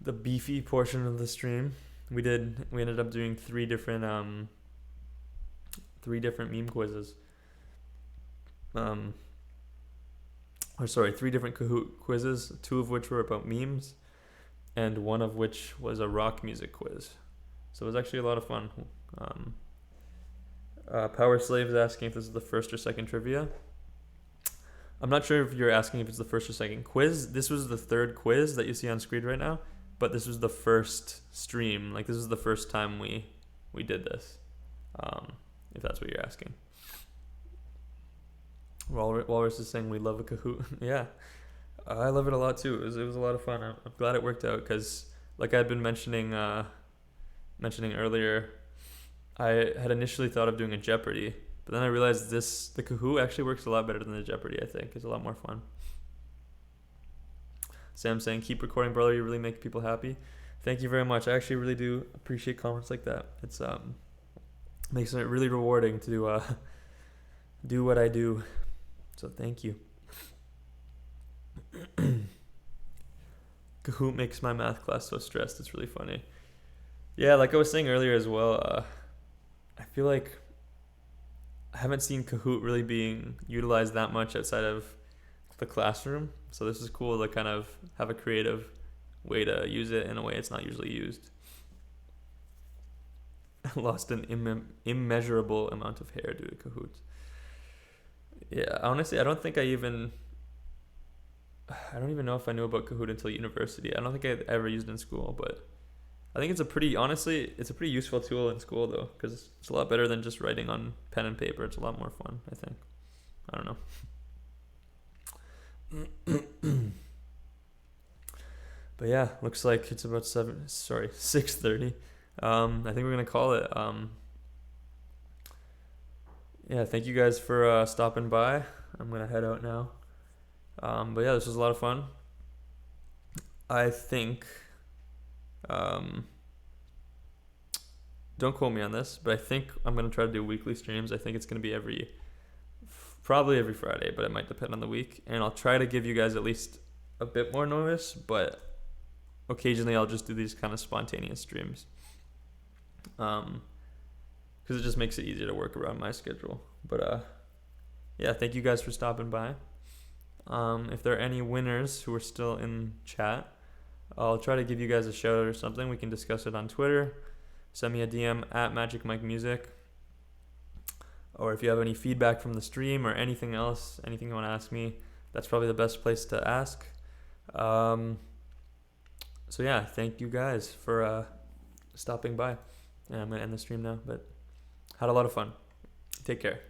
the beefy portion of the stream. We ended up doing three different meme quizzes. Three different Kahoot quizzes, two of which were about memes, and one of which was a rock music quiz. So it was actually a lot of fun. Power Slave is asking if this is the first or second trivia. I'm not sure if you're asking if it's the first or second quiz. This was the third quiz that you see on screen right now, but this was the first stream. Like, this is the first time we did this, if that's what you're asking. Walrus is saying we love a Kahoot. Yeah, I love it a lot too. It was a lot of fun. I'm glad it worked out, because like I'd been mentioning earlier, I had initially thought of doing a Jeopardy, but then I realized the Kahoot actually works a lot better than the Jeopardy. I think it's a lot more fun. Sam saying keep recording, brother. You really make people happy. Thank you very much. I actually really do appreciate comments like that. It's makes it really rewarding to do what I do. So thank you. Kahoot makes my math class so stressed. It's really funny. Yeah, like I was saying earlier as well, I feel like I haven't seen Kahoot really being utilized that much outside of the classroom. So this is cool to kind of have a creative way to use it in a way it's not usually used. Lost an immeasurable amount of hair due to Kahoot. Yeah, honestly, I don't even know if I knew about Kahoot until university. I don't think I ever used it in school, but I think it's a pretty useful tool in school though, because it's a lot better than just writing on pen and paper. It's a lot more fun, I think. I don't know. But yeah, looks like it's about 6:30. I think we're gonna call it. Yeah, thank you guys for stopping by. I'm gonna head out now. But yeah, this was a lot of fun. I think, don't quote me on this, but I think I'm gonna try to do weekly streams. I think it's gonna be probably every Friday, but it might depend on the week. And I'll try to give you guys at least a bit more notice, but occasionally I'll just do these kind of spontaneous streams. Because it just makes it easier to work around my schedule. But yeah, thank you guys for stopping by. If there are any winners who are still in chat, I'll try to give you guys a shout out or something. We can discuss it on Twitter. Send me a DM at Magik Mike Music. Or if you have any feedback from the stream or anything else, anything you want to ask me, that's probably the best place to ask. So yeah, thank you guys for stopping by. And I'm going to end the stream now, but had a lot of fun. Take care.